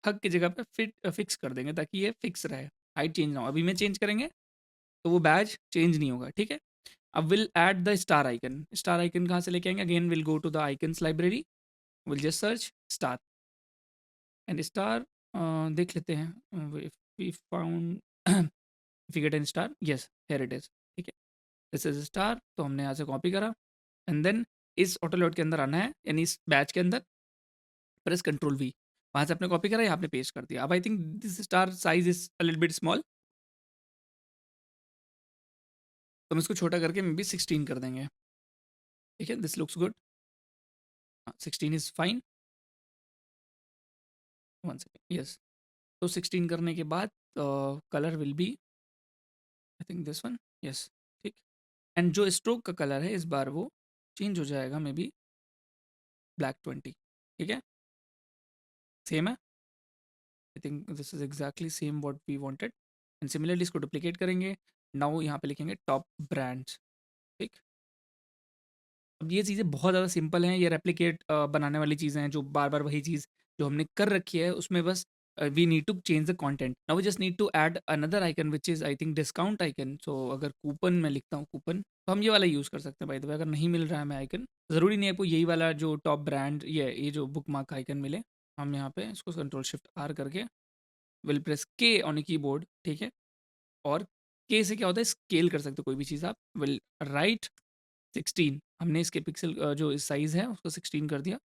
हग की जगह पे फिक्स कर देंगे ताकि ये फिक्स रहे, हाइट चेंज ना हो। अभी में चेंज करेंगे तो वो बैच चेंज नहीं होगा, ठीक है? अब will add the star icon, star icon कहाँ से लेके आएंगे, again will go to the icons library, will just search star and star, देख लेते हैं if we found if you get an star, yes here it is, ठीक है? दिस इज स्टार, तो हमने यहाँ से कॉपी करा एंड देन इस ऑटो लोड के अंदर आना है, यानी इस बैच के अंदर प्रेस कंट्रोल वी, वहाँ से आपने कॉपी करा, यहाँ पे पेस्ट कर दिया। अब I think this star size is a little bit small, तो हम इसको छोटा करके मे बी 16 कर देंगे, ठीक है? This looks good, 16 is fine, one second, yes. तो 16 करने के बाद colour will be I think this one, yes, ठीक? एंड जो स्ट्रोक का कलर है इस बार वो चेंज हो जाएगा, मे बी ब्लैक 20, ठीक है? सेम है, I think this is exactly same what we wanted and similarly इसको डुप्लीकेट करेंगे, नाउ यहाँ पे लिखेंगे टॉप ब्रांड्स, ठीक? अब ये चीज़ें बहुत ज़्यादा सिंपल हैं, ये रेप्लिकेट बनाने वाली चीज़ें हैं जो बार बार वही चीज़ जो हमने कर रखी है उसमें बस we need to change the content, now we just need to add another icon which is I think discount icon. So अगर कूपन में लिखता हूँ कूपन, तो हम ये वाला यूज़ कर सकते हैं बाय द वे, अगर नहीं मिल रहा है हमें आइकन, ज़रूरी नहीं है आपको यही वाला जो टॉप ब्रांड ये जो बुक मार्क आइकन मिले। हम यहाँ पे इसको कंट्रोल शिफ्ट आर करके विल प्रेस के ऑन की बोर्ड, ठीक है? और के से क्या होता है, स्केल कर सकते हो कोई भी चीज़ आप, विल राइट 16, हमने इसके पिक्सल जो इस साइज़ है उसको 16 कर दिया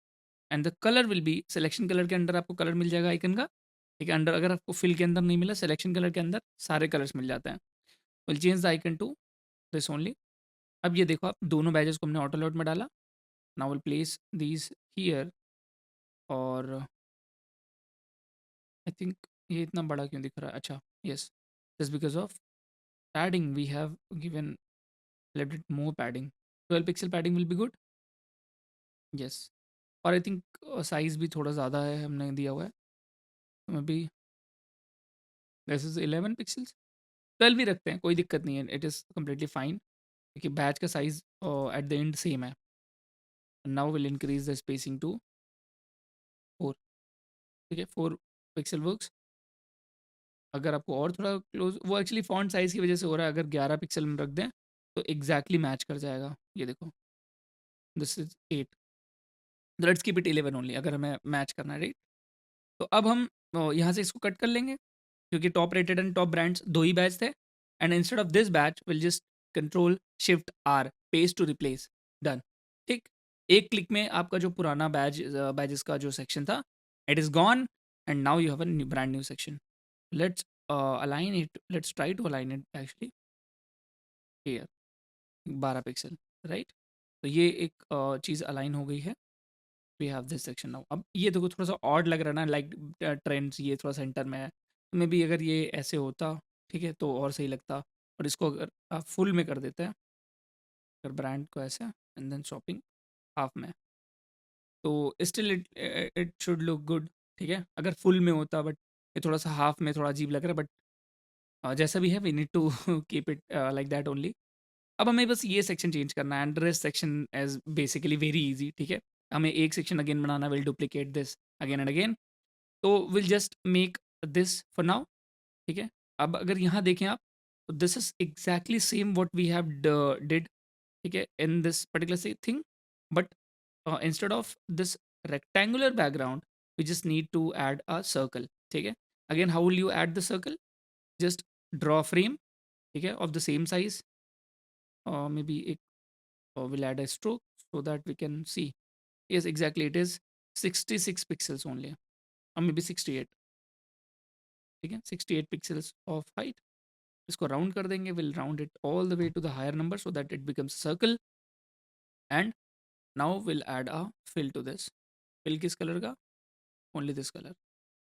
and the colour will B selection colour के अंदर आपको कलर मिल जाएगा आइकन का, ठीक है? अंडर अगर आपको फिल के अंदर नहीं मिला, सिलेक्शन कलर के अंदर सारे कलर्स मिल जाते हैं। Will change the icon to this only. अब ये देखो आप दोनों बैजेस को हमने ऑटो लोड में डाला, now will place these here और आई थिंक ये इतना बड़ा क्यों दिख रहा है? अच्छा, yes, just because of padding we have given let it more padding. 12 pixel padding will be good. Yes. और आई थिंक साइज भी थोड़ा ज़्यादा है हमने दिया हुआ है, may be this is 11 pixels, 12 भी रखते हैं, कोई दिक्कत नहीं है, इट इज़ कम्प्लीटली फाइन क्योंकि बैच का size at the end same है. Now will increase the spacing to 4. ठीक है, 4 पिक्सल वर्क्स. अगर आपको और थोड़ा क्लोज, वो एक्चुअली फॉन्ट साइज की वजह से हो रहा है, अगर 11 पिक्सल में रख दें तो एग्जैक्टली मैच कर जाएगा. ये देखो, this is 8, let's keep it 11 only अगर हमें मैच करना है, राइट. तो अब हम यहाँ से इसको कट कर लेंगे क्योंकि top rated and top brands दो ही बैच थे. And instead of this badge will just control shift R, paste to replace, done. ठीक, एक क्लिक में आपका जो पुराना बैजेस का जो सेक्शन था, it is gone and now you have a brand new section. Let's align it, let's try to align it actually here 12 pixel, right. तो ये एक चीज़ अलाइन हो गई है. We have this section now. अब ये देखो थोड़ा सा ऑड लग रहा है ना, लाइक ट्रेंड्स ये थोड़ा सेंटर में है. मे बी अगर ये ऐसे होता, ठीक है, तो और सही लगता. और इसको अगर आप फुल में कर देते हैं, अगर ब्रांड को ऐसे एंड देन शॉपिंग हाफ में, तो still it it should look good. ठीक है, अगर फुल में होता, बट ये थोड़ा सा हाफ में थोड़ा अजीब लग रहा है. बट जैसा भी है we need to keep it like that only. अब हमें बस ये सेक्शन चेंज करना है and rest section as basically very easy. ठीक है, हमें एक सेक्शन अगेन बनाना, will duplicate this again and again. तो will just make this for now. ठीक है, अब अगर यहाँ देखें आप, तो this is exactly same what we have did. ठीक है, in this particular thing, but instead of this rectangular background we just need to add a circle. ठीक है, again how will you add the circle? Just draw frame, ठीक है, of the same size, may be एक we'll add a stroke so that we can see. Yes, exactly, it is 66 pixels only, or maybe 68. ठीक है, 68 pixels of height. इसको राउंड कर देंगे, will round it all the way to the higher number so that it becomes circle. And now will add a fill to this. Fill किस कलर का? Only this colour.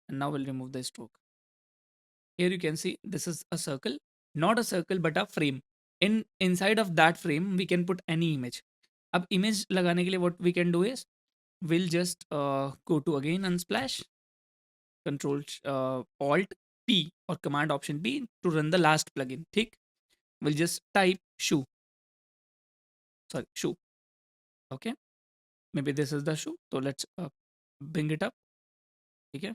And now will remove the stroke. Here you can see this is a circle, not a circle but a frame. Inside of that frame we can put any image. अब image लगाने के लिए what we can do is we'll just go to again Unsplash, control alt P or command option P to run the last plugin. ठीक, we'll just type shoe. Okay, maybe this is the shoe, so let's bring it up. ठीक है,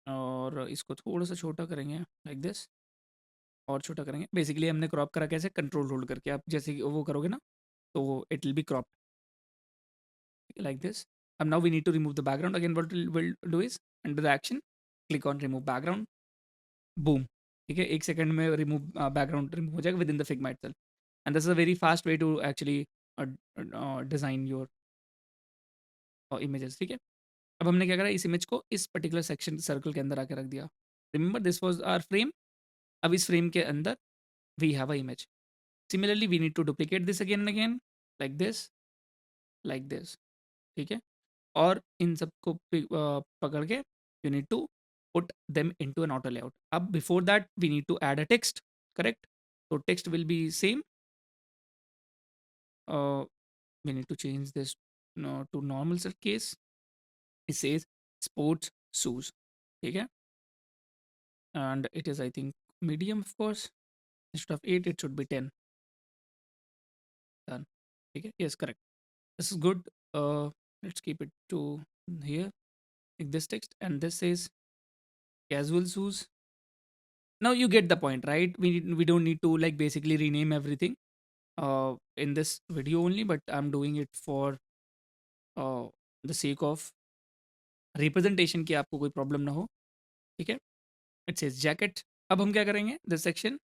और इसको थोड़ा सा छोटा करेंगे लाइक दिस, और छोटा करेंगे. बेसिकली हमने क्रॉप करा कैसे? कंट्रोल होल्ड करके. आप जैसे कि वो करोगे ना, तो it will B crop like this. And now we need to remove the background. Again, what we'll do is under the action, click on remove background. Boom. ठीक है, एक सेकंड में रिमूव बैकग्राउंड रिमूव हो जाएगा within the Figma itself. And this is a very fast way to actually design your images. ठीक है, अब हमने क्या करा, इस इमेज को इस पर्टिकुलर सेक्शन सर्कल के अंदर आके रख दिया. Remember this was our frame. अब इस फ्रेम के अंदर we have a image. Similarly we need to duplicate this again and again like this, like this. ठीक है, और इन सबको पकड़ के you need to put them into an auto layout. अब before that we need to add a text, correct. तो text will be same. We need to change this to normal sir case. It says sports shoes. ठीक है, and it is I think medium of course. Instead of 8 it should be 10. Done. ठीक है, yes correct, this is good. Let's keep it to here like this text, and this says casual shoes. Now you get the point, right? We don't need to like basically rename everything in this video only, but I'm doing it for uh, the sake of representation कि आपको कोई प्रॉब्लम ना हो. ठीक है, इट सेज जैकेट. अब हम क्या करेंगे, this section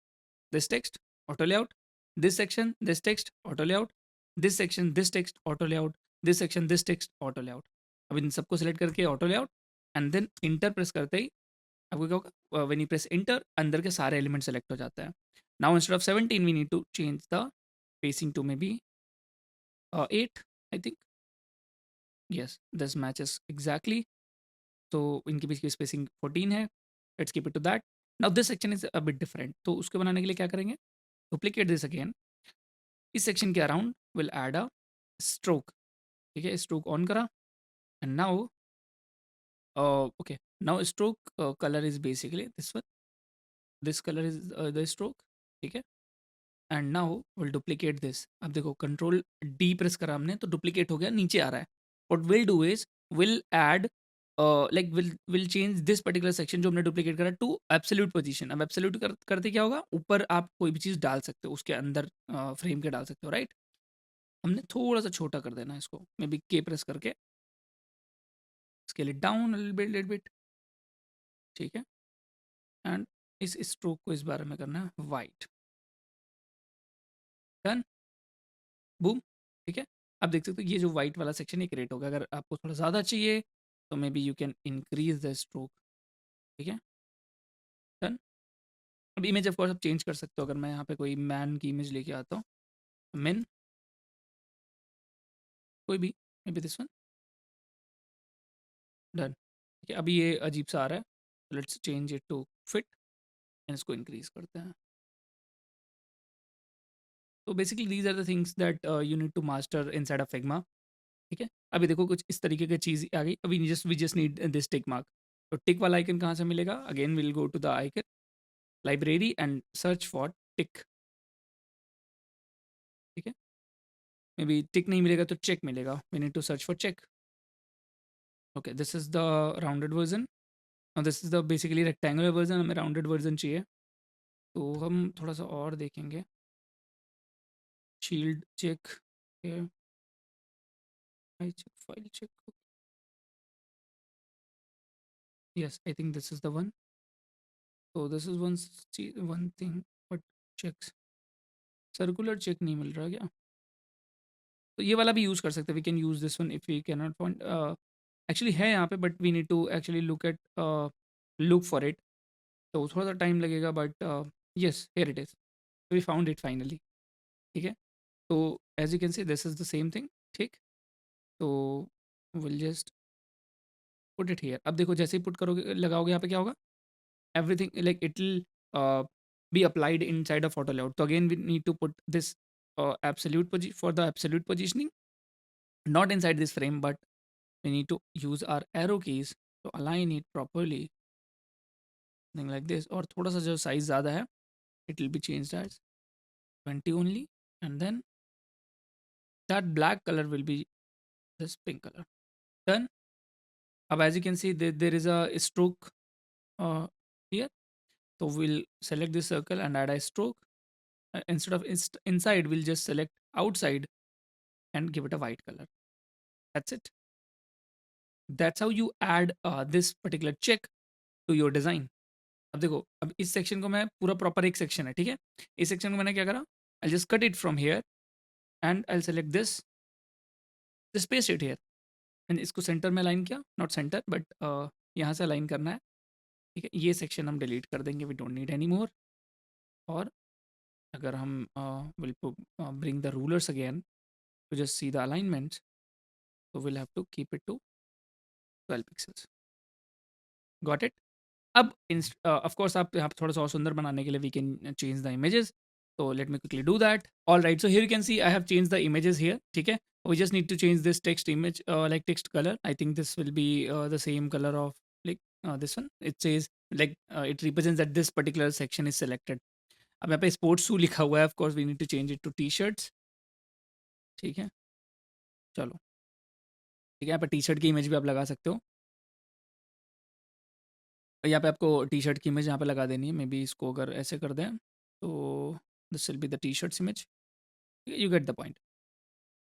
this text auto layout, this section this text auto layout, this section this text auto layout, this section this text auto layout. अब इन सबको सेलेक्ट करके auto layout and then enter press करते ही आपको क्या होगा, व्हेन यू प्रेस इंटर अंदर के सारे एलिमेंट सेलेक्ट हो जाते हैं. Now instead of 17 we need to change the spacing to maybe 8, I think. Yes, this matches exactly. तो इनके बीच की स्पेसिंग 14 है. Let's keep it to that. Now this section is a bit different, तो उसको बनाने के लिए क्या करेंगे, डुप्लीकेट दिस अगेन. इस सेक्शन के around will add a stroke. ठीक है, स्ट्रोक ऑन करा. And now okay, now stroke color is basically this one. This color is the stroke. ठीक है. And now will duplicate this. अब देखो कंट्रोल डी प्रेस करा हमने तो डुप्लीकेट हो गया, नीचे आ रहा है. What will do is will add like will change this particular section जो हमने डुप्लीकेट करा टू एब्सोल्यूट पोजीशन. अब एब्सोल्यूट करते क्या होगा, ऊपर आप कोई भी चीज़ डाल सकते हो उसके अंदर, फ्रेम के डाल सकते हो, राइट. हमने थोड़ा सा छोटा कर देना है इसको, मे बी के प्रेस करके scale it down little bit. ठीक है. एंड इस स्ट्रोक को इस बारे में करना है वाइट. डन. बूम. ठीक है. आप देख सकते हो ये जो वाइट वाला सेक्शन ये क्रिएट होगा. अगर आपको थोड़ा ज़्यादा चाहिए तो may be you can increase the stroke. ठीक है. डन. अब इमेज ऑफ कोर्स आप चेंज कर सकते हो. अगर मैं यहाँ पे कोई मैन की इमेज लेके आता हूँ, मैन कोई भी, may be this one. Done. ठीक है. अभी ये अजीब सा आ रहा है, let's change it to fit and इसको इंक्रीज करते हैं. तो basically these are the things that you need to master inside of Figma. ठीक है. अभी देखो कुछ इस तरीके की चीज़ आ गई. अभी we just need this tick mark. तो टिक वाला आइकन कहाँ से मिलेगा, again will go to the icon library and search for tick. ठीक है. मे बी टिक नहीं मिलेगा तो चेक मिलेगा. We need to search for check. Okay, this is the rounded version. और this is the basically rectangular version. हमें राउंडेड वर्जन चाहिए, तो हम थोड़ा सा और देखेंगे. Shield check, eye check, file check. Yes, I think this is the one. तो this is one thing, but checks circular check नहीं मिल रहा क्या. तो ये वाला भी यूज़ कर सकते हैं. We can use this one if we can not find. Actually है यहाँ पे, but we need to actually look for it. तो थोड़ा सा टाइम लगेगा, but yes, here it is. We found it finally. ठीक है. तो as you can see this is the same thing. ठीक. तो will just put it here. अब देखो जैसे ही पुट करोगे, लगाओगे, यहाँ पे क्या होगा, everything like it will be applied inside a photo layout. So again we need to put this for the absolute positioning, not inside this frame, but we need to use our arrow keys to align it properly, something like this. और थोड़ा सा जो size ज़्यादा है, it will be changed as 20 only, and then that black color will be this pink color. Done. अब as you can see there is a stroke here. So we'll select this circle and add a stroke. Instead of inside, we'll just select outside and give it a white color. That's it. That's how you add this particular check to your design. अब देखो, अब इस सेक्शन को मैं पूरा प्रॉपर एक सेक्शन है, ठीक है. इस सेक्शन को मैंने क्या करा, I just cut it from here and I select this paste it here and इसको सेंटर में अलाइन किया. नॉट सेंटर बट यहाँ से अलाइन करना है. ठीक है. ये सेक्शन हम डिलीट कर देंगे, we don't need any more. और अगर हम will bring the rulers again to just see the alignments, so we'll have to keep it to 12 pixels. Got it. अब of course आप यहाँ पे थोड़ा सा और सुंदर बनाने के लिए we can change the images. So let me quickly do that. All right, so here you can see I have changed the images here. ठीक है. We just need to change this text image, like text color. I think this will be the same color of like this one. It says like it represents that this particular section is selected. अब यहाँ पे sports shoe लिखा हुआ है. Of course we need to change it to t-shirts. ठीक है. चलो. ठीक है. यहाँ पे टी-शर्ट की इमेज भी आप लगा सकते हो. यहाँ पे आपको टी शर्ट की इमेज यहाँ पे लगा देनी है. मे बी इसको अगर ऐसे कर दें तो this will be the T shirts image. You get the point.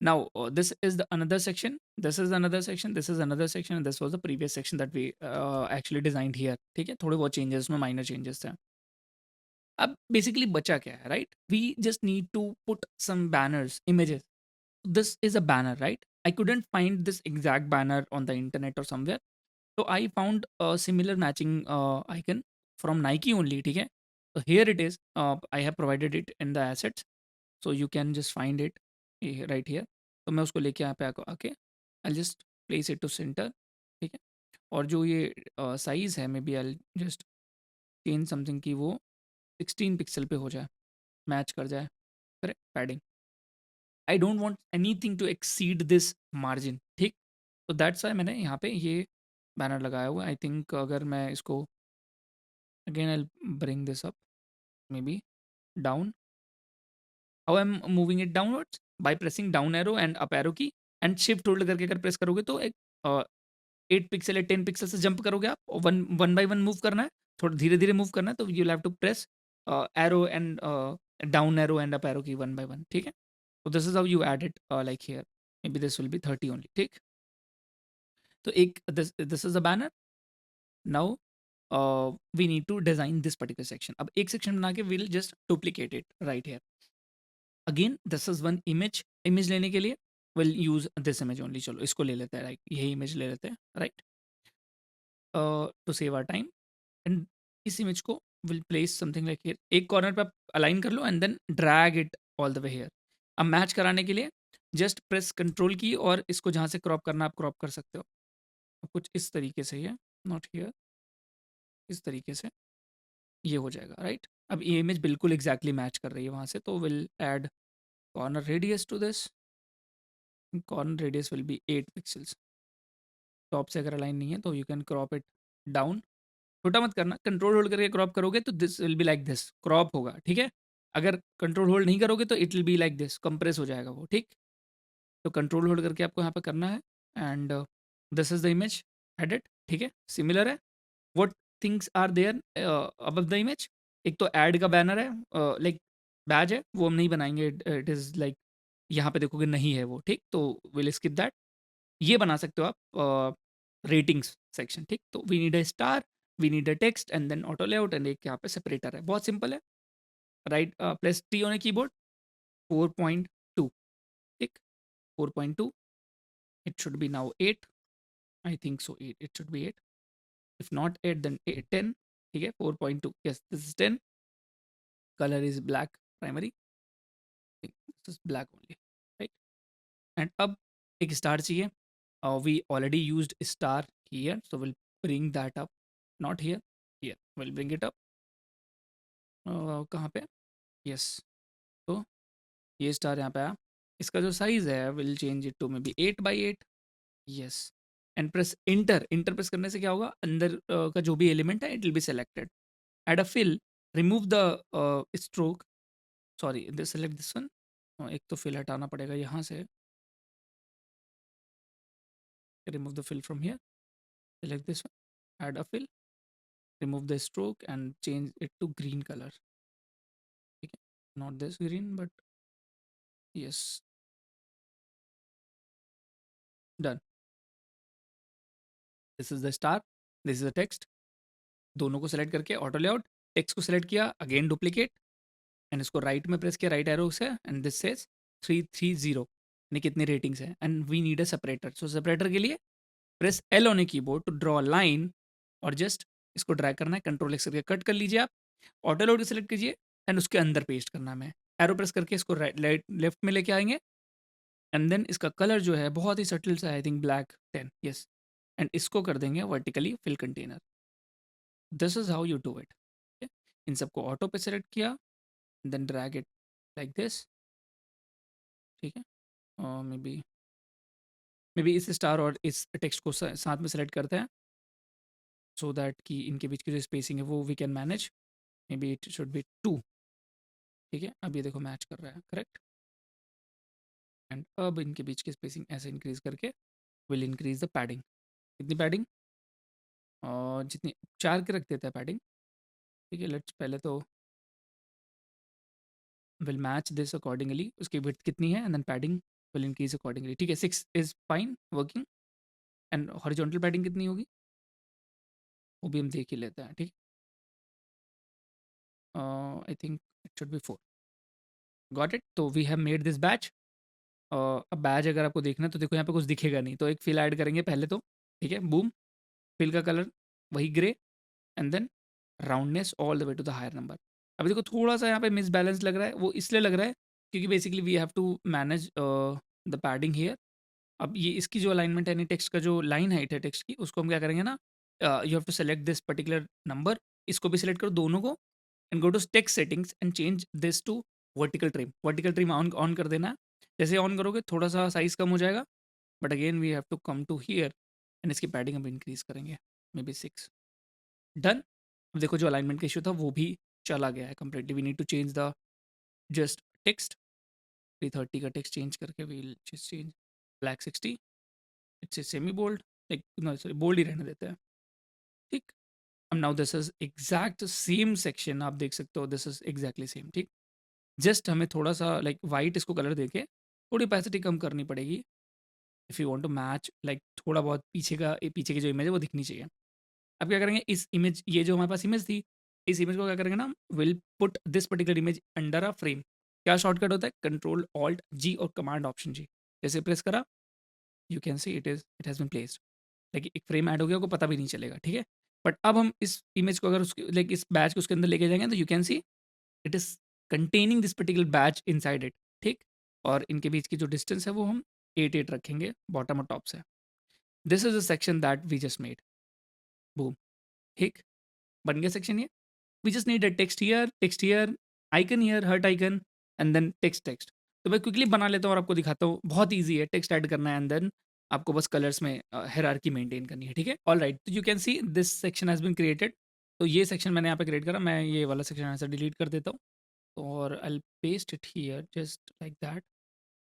Now this is the another section, this is another section, this is another section, this was the previous section that we actually designed here. ठीक है. थोड़े बहुत चेंजेस में माइनर चेंजेस थे. अब बेसिकली बचा क्या है, right. We just need to put some banners, images. This is a banner, right. I couldn't find this exact banner on the internet or somewhere. So I found a similar matching icon from Nike only. ठीक है. So here it is. I have provided it in the assets, so you can just find it right here. तो मैं उसको लेके यहाँ पे आके I'll just place it to center. ठीक है. और जो ये साइज़ है, may be I'll just change something की वो 16 पिक्सल पे हो जाए, मैच कर जाए, correct padding. I don't want anything to exceed this margin, ठीक। तो दैट्स वाई मैंने यहाँ पे ये बैनर लगाया हुआ है। आई थिंक अगर मैं इसको again I bring this up, may be down, how I am moving it downwards by pressing down arrow and up arrow की, एंड शिफ्ट होल्ड करके अगर प्रेस करोगे तो एक 8 पिक्सल या 10 पिक्सल से जंप करोगे आप, और one one by one move करना है, थोड़ा धीरे धीरे मूव करना है, तो you have to press arrow and down arrow and up arrow की वन बाय वन, ठीक है। तो this is how you add it, like here may be this will be 30 only, ठीक। तो एक this is a banner. Now we need to design this particular section. अब एक सेक्शन बना के will just duplicate it right here. Again this is one image, image लेने के लिए will use this image only. चलो इसको ले लेते हैं, राइट, यही इमेज ले लेते हैं, right, to save our time. And इस इमेज को will place something like here, एक कॉर्नर पे आप अलाइन कर लो and then drag it all the way here. अब मैच कराने के लिए जस्ट प्रेस कंट्रोल की, और इसको जहाँ से क्रॉप करना आप क्रॉप कर सकते हो। अब कुछ इस तरीके से ही है, नॉट हियर, इस तरीके से ये हो जाएगा, राइट। अब ये इमेज बिल्कुल एग्जैक्टली मैच कर रही है वहाँ से, तो will add corner radius to this. Corner radius will be 8 pixels. Top से अगर अलाइन नहीं है तो you can crop it down, छोटा मत करना, कंट्रोल होल्ड करके क्रॉप करोगे तो this will be like this, crop होगा, ठीक है। अगर कंट्रोल होल्ड नहीं करोगे तो it will be like this, compress हो जाएगा वो, ठीक। तो कंट्रोल होल्ड करके आपको यहाँ पे करना है, and this is the image edit, ठीक है, सिमिलर है। What things are there above the image, एक तो ऐड का बैनर है, लाइक बैज है, वो हम नहीं बनाएंगे, इट इज़ लाइक यहाँ पे देखोगे नहीं है वो, ठीक, तो विल स्किप दैट। ये बना सकते हो आप रेटिंग्स सेक्शन, ठीक। तो we need a star, we need a text and then auto layout, and एक यहाँ पे सेपरेटर है, बहुत सिंपल है, right, plus T on a keyboard, 4.2, ठीक, 4.2, it should be now 8, I think so 8, it should be 8, if not 8 then 10, ठीक है, 4.2, yes this is 10, colour is black primary, this is black only, right. And अब एक स्टार चाहिए, we already used star here, so we'll bring that up, not here, here we'll bring it up, कहाँ पे, yes, तो ये स्टार यहाँ पे आया। इसका जो साइज है will change it to may be 8 by 8, yes. And press enter, enter press करने से क्या होगा, अंदर का जो भी एलिमेंट है it will be selected. Add a fill, remove the stroke, sorry this, select this one, एक तो फिल हटाना पड़ेगा यहाँ से, remove the fill from here, select this one, add a fill, remove the stroke and change it to green color, ठीक है, not this green but yes, done, this is the star, this is the text। दोनों को सेलेक्ट करके ऑटो लेआउट, टेक्स्ट को सेलेक्ट किया, अगेन डुप्लीकेट, एंड इसको राइट में प्रेस किया, राइट एरो से, एंड दिस सेज 330, यानी कितनी रेटिंग्स है, and we need a separator. So separator के लिए press L on a keyboard to draw line, और जस्ट इसको ड्रैग करना है, कंट्रोल एक्स करके कट कर लीजिए आप, ऑटो लेआउट सेलेक्ट कीजिए, एंड उसके अंदर पेस्ट करना है, मैं एरो प्रेस करके इसको राइट लेफ्ट में लेके आएंगे, एंड देन इसका कलर जो है बहुत ही सटल सा, I think black 10, yes, and इसको कर देंगे vertically fill container. This is how you do it, इन सबको ऑटो पे सेलेक्ट किया, then drag it like this, ठीक है, और मे बी इस स्टार और इस टेक्स्ट को साथ में सेलेक्ट करते हैं, सो दैट कि इनके बीच की जो स्पेसिंग है वो we can manage, maybe it should be 2, ठीक है। अब ये देखो मैच कर रहा है, करेक्ट। एंड अब इनके बीच की स्पेसिंग ऐसे इंक्रीज करके विल इंक्रीज द पैडिंग, कितनी पैडिंग, और जितनी 4 के रख देता है पैडिंग, ठीक है। लेट्स पहले तो विल मैच दिस अकॉर्डिंगली, उसकी विड्थ कितनी है, and then padding will increase accordingly, ठीक है। 6 is fine working, and horizontal padding कितनी होगी वो भी हम देख ही लेते हैं, ठीक। I think it should be 4, got it. तो we have made this batch. अब बैच अगर आपको देखना है तो देखो यहाँ पे कुछ दिखेगा नहीं, तो एक फिल ऐड करेंगे पहले तो, ठीक है, बूम, फिल का कलर वही grey, and then roundness all the way to the higher number. अभी देखो थोड़ा सा यहाँ पे मिसबैलेंस लग रहा है, वो इसलिए लग रहा है क्योंकि basically we have to manage the padding here. अब ये इसकी जो अलाइनमेंट है, यानी टेक्स्ट का जो लाइन हाइट है टेक्स्ट की, उसको हम क्या करेंगे ना, you have to select this particular number, इसको भी सिलेक्ट करो दोनों को and go to text settings and change this to vertical trim on on कर देना है। जैसे ऑन करोगे थोड़ा सा साइज कम हो जाएगा, but again we have to come to here and इसकी पैडिंग हम इंक्रीज करेंगे, मे बी 6। डन। अब देखो जो अलाइनमेंट का इशू था वो भी चला गया है completely. We need to change the just text. 330 का टेक्स्ट चेंज करके we'll just change black 60, it's semi bold, like no sorry bold ही रहने देते हैं, ठीक। अब now this is exact same section, आप देख सकते हो दिस इज एग्जैक्टली सेम, ठीक। जस्ट हमें थोड़ा सा लाइक वाइट इसको कलर देके थोड़ी पैसिटी कम करनी पड़ेगी if you want to match, like थोड़ा बहुत पीछे की जो इमेज है वो दिखनी चाहिए। अब क्या करेंगे, इस इमेज ये जो हमारे पास इमेज थी, इस इमेज को क्या करेंगे ना, will put this particular image under a frame. क्या शॉर्टकट होता है, कंट्रोल ऑल्ट जी और कमांड ऑप्शन जी। जैसे प्रेस करा, you can see it has been placed, like एक फ्रेम ऐड हो गया, को पता भी नहीं चलेगा, ठीक है। बट अब हम इस इमेज को अगर उसके लाइक इस बैच को उसके अंदर लेके जाएंगे तो you can see it is containing this particular batch inside it, ठीक। और इनके बीच की जो डिस्टेंस है वो हम 8 रखेंगे बॉटम और टॉप से। This is a section that we just made, boom, ठीक। बन गया सेक्शन ये। We just need a text here, icon here, heart icon and then text. तो मैं क्विकली बना लेता हूँ और आपको दिखाता हूँ, बहुत ईजी है, टेक्स्ट ऐड करना है एंड देन आपको बस कलर्स में हायरार्की मेंटेन करनी है, ठीक है। ऑल राइट, तो you can see this section has been created. तो ये सेक्शन मैंने यहाँ पे क्रिएट करा, मैं ये वाला सेक्शन यहाँ से डिलीट कर देता हूँ और I paste it here just like that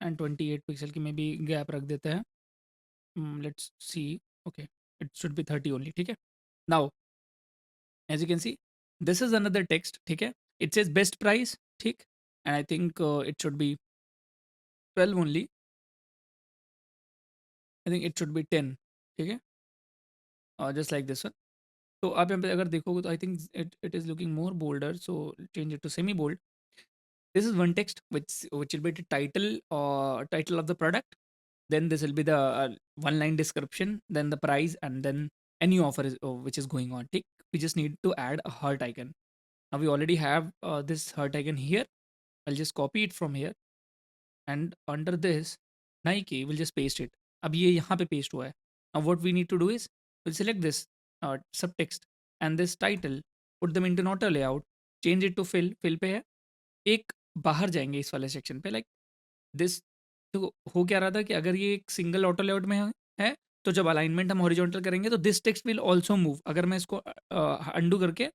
and 28 pixel की में भी गैप रख देते हैं। Let's see, okay, it should be 30 only, ठीक है। Now as you can see this is another text, ठीक है। इट सेज बेस्ट प्राइस, ठीक, and I think it should be 12 only, I think it should be 10, ठीक है, जस्ट लाइक दिस वन। तो आप यहाँ पे अगर देखोगे तो I think it is looking more bolder, so change it to semi bold. This is one text which will be the title of the product. Then this will be the one line description, then the price, and then any offer which is going on. Tick. We just need to add a heart icon. Now we already have this heart icon here. I'll just copy it from here and under this Nike we'll just paste it. अब ये यहाँ पे paste हुआ है. Now what we need to do is we'll select this subtext and this title, put them into auto layout, change it to fill. Fill पे है. एक बाहर जाएंगे इस वाले सेक्शन पे, लाइक दिस। तो हो क्या रहा था कि अगर ये एक सिंगल ऑटो लेआउट में है तो जब अलाइनमेंट हम हॉरिजॉन्टल करेंगे तो this text will also move. अगर मैं इसको अंडू करके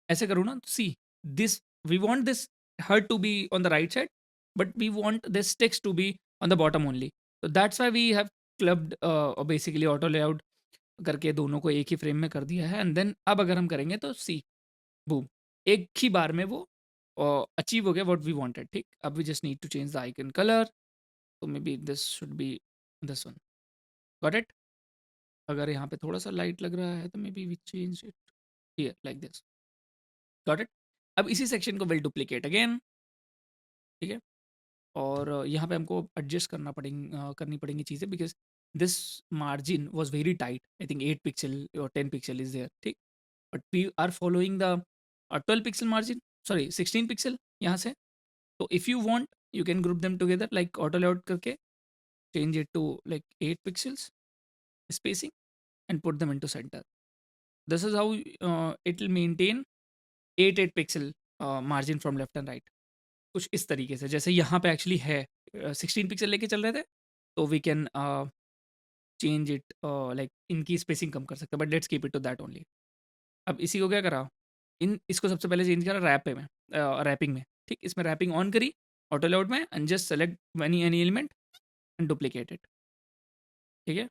ऐसे करूँ ना, see this, we want this heart to be on the right side but we want this text to be on the bottom only. तो that's why we have clubbed basically auto layout करके दोनों को एक ही फ्रेम में कर दिया है। एंड देन अब अगर हम करेंगे तो सी, बूम, एक ही बार में वो अचीव हो गया व्हाट वी वांटेड, ठीक। अब we just need to change the icon colour, तो may be this should be this one, got it. अगर यहाँ पे थोड़ा सा लाइट लग रहा है तो may be we change it here like this, got it. अब इसी सेक्शन को विल डुप्लीकेट अगेन, ठीक है। और यहाँ पे हमको एडजस्ट करनी पड़ेंगी चीज़ें, because this margin was very tight, I think 8 pixel और 10 पिक्सल इज देयर, ठीक। But we are following the 12 pixel margin, sorry 16 pixel यहाँ से। तो if you want you can group them together like auto layout करके change it to like 8 pixels spacing and put them into center. This is how it will maintain 8 pixel margin from left and right. कुछ इस तरीके से, जैसे यहाँ पे एक्चुअली है 16 पिक्सल लेके चल रहे थे, तो we can change it, like इनकी स्पेसिंग कम कर सकते हैं, but let's keep it to that only. अब इसी को क्या करा, इसको सबसे पहले चेंज करा रैपिंग में, ठीक। इसमें रैपिंग ऑन करी ऑटो लेआउट में and just select any element and duplicate it, ठीक है।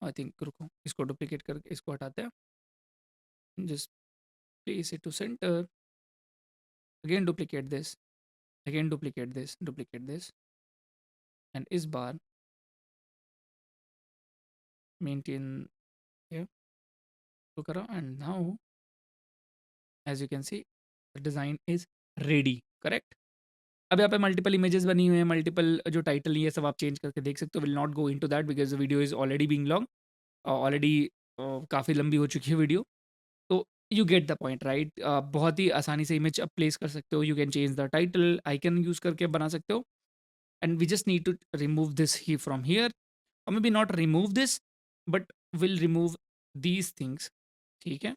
आई थिंक रुको, इसको डुप्लीकेट करके इसको हटाते हैं, just place it to centre, again duplicate this, again duplicate this and इस बार मेंटेन here तो करो and now as you can see the design is ready, correct. अब यहाँ पे मल्टीपल इमेजेस बनी हुई हैं, मल्टीपल जो टाइटल ये सब आप चेंज करके देख सकते हो। Will not go into that because the video is already being long, already काफ़ी लंबी हो चुकी है वीडियो। तो you get the point right. बहुत ही आसानी से इमेज आप प्लेस कर सकते हो, you can change the title, icon use करके बना सकते हो। And we just need to remove this ही फ्रॉम हियर, और may be not remove this but will remove these things, ठीक है।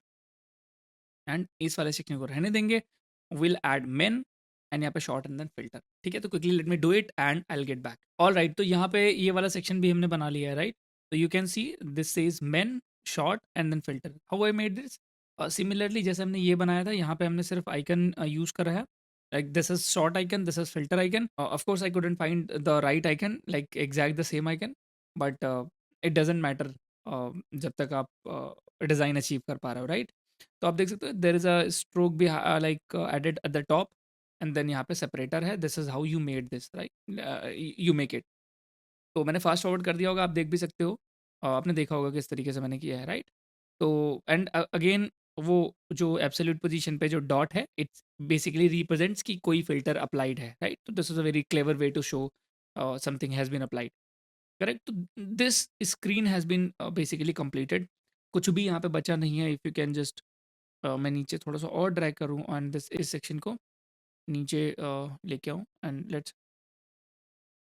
एंड इस वाले सेक्शन को रहने देंगे। विल ऐड मेन एंड यहाँ पे शॉर्ट एंड देन फिल्टर। ठीक है, तो quickly let me do it and I will get back. All right, तो यहाँ पे ये वाला सेक्शन भी हमने बना लिया है, राइट? तो you can see this says men sort and then filter. How I made this? Similarly जैसे हमने ये बनाया था, यहाँ पे हमने सिर्फ आइकन यूज करा है, like this is short icon, this is filter icon. Of course I couldn't find the right icon, like exact the same icon, but it doesn't matter जब तक आप डिज़ाइन अचीव कर पा रहे हो, राइट? तो आप देख सकते हो देयर इज़ अ स्ट्रोक भी like added at the top and then यहाँ पे सेपरेटर है। This is how you made this, right? You make it. तो मैंने फास्ट फॉरवर्ड कर दिया होगा, आप देख भी सकते हो। आपने देखा होगा किस तरीके से मैंने किया है, राइट? तो एंड अगेन वो जो एब्सोल्यूट पोजीशन पे जो डॉट है, इट्स बेसिकली रिप्रेजेंट्स कि कोई फ़िल्टर अप्लाइड है, राइट? तो this is a very clever way to show something has been applied, correct? तो this screen has been basically completed. कुछ भी यहाँ पे बचा नहीं है। इफ़ यू कैन जस्ट मैं नीचे थोड़ा-सा और ड्रैग करूँ एंड दिस इस सेक्शन को नीचे लेके आऊँ and let's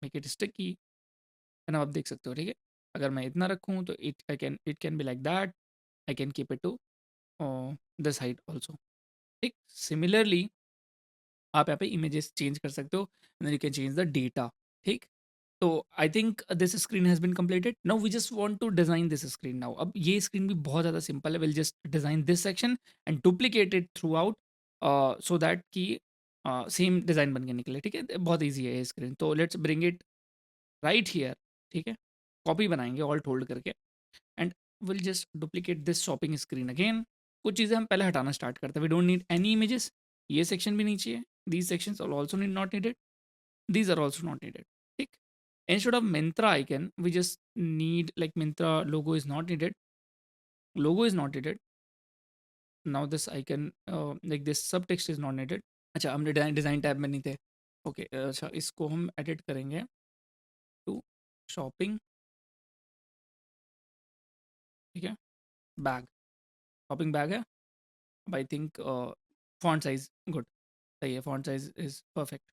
make it sticky. है ना? आप देख सकते हो, ठीक है? अगर मैं इतना रखूँ तो it can be like that. I can keep it to this height also. ठीक? सिमिलरली आप यहाँ पे इमेजेस चेंज कर सकते हो and then you can change the data. ठीक? तो I think this screen has been completed. Now we just want to design this screen now. अब ये स्क्रीन भी बहुत ज़्यादा सिंपल है। Will just design this section and duplicate it through out so that कि सेम डिज़ाइन बन के निकले। ठीक है? बहुत ईज़ी है ये स्क्रीन। तो let's bring it right here. ठीक है? कॉपी बनाएँगे ऑल्ट होल्ड करके and will just duplicate this shopping screen again. कुछ चीज़ें हम पहले हटाना स्टार्ट करते हैं। We don't need any images. ये सेक्शन भी नहीं चाहिए। These sections are also not needed. These are also not needed. ठीक? Instead of Myntra icon, we just need like Myntra logo is not needed. Logo is not needed. Now this icon, like this subtext is not needed. अच्छा, हम डिज़ाइन टैब में नहीं थे। ओके, अच्छा इसको हम एडिट करेंगे टू शॉपिंग। ठीक है? बैग, शॉपिंग बैग है। अब I think font size good, सही है, फॉन्ट साइज़ इज़ परफेक्ट।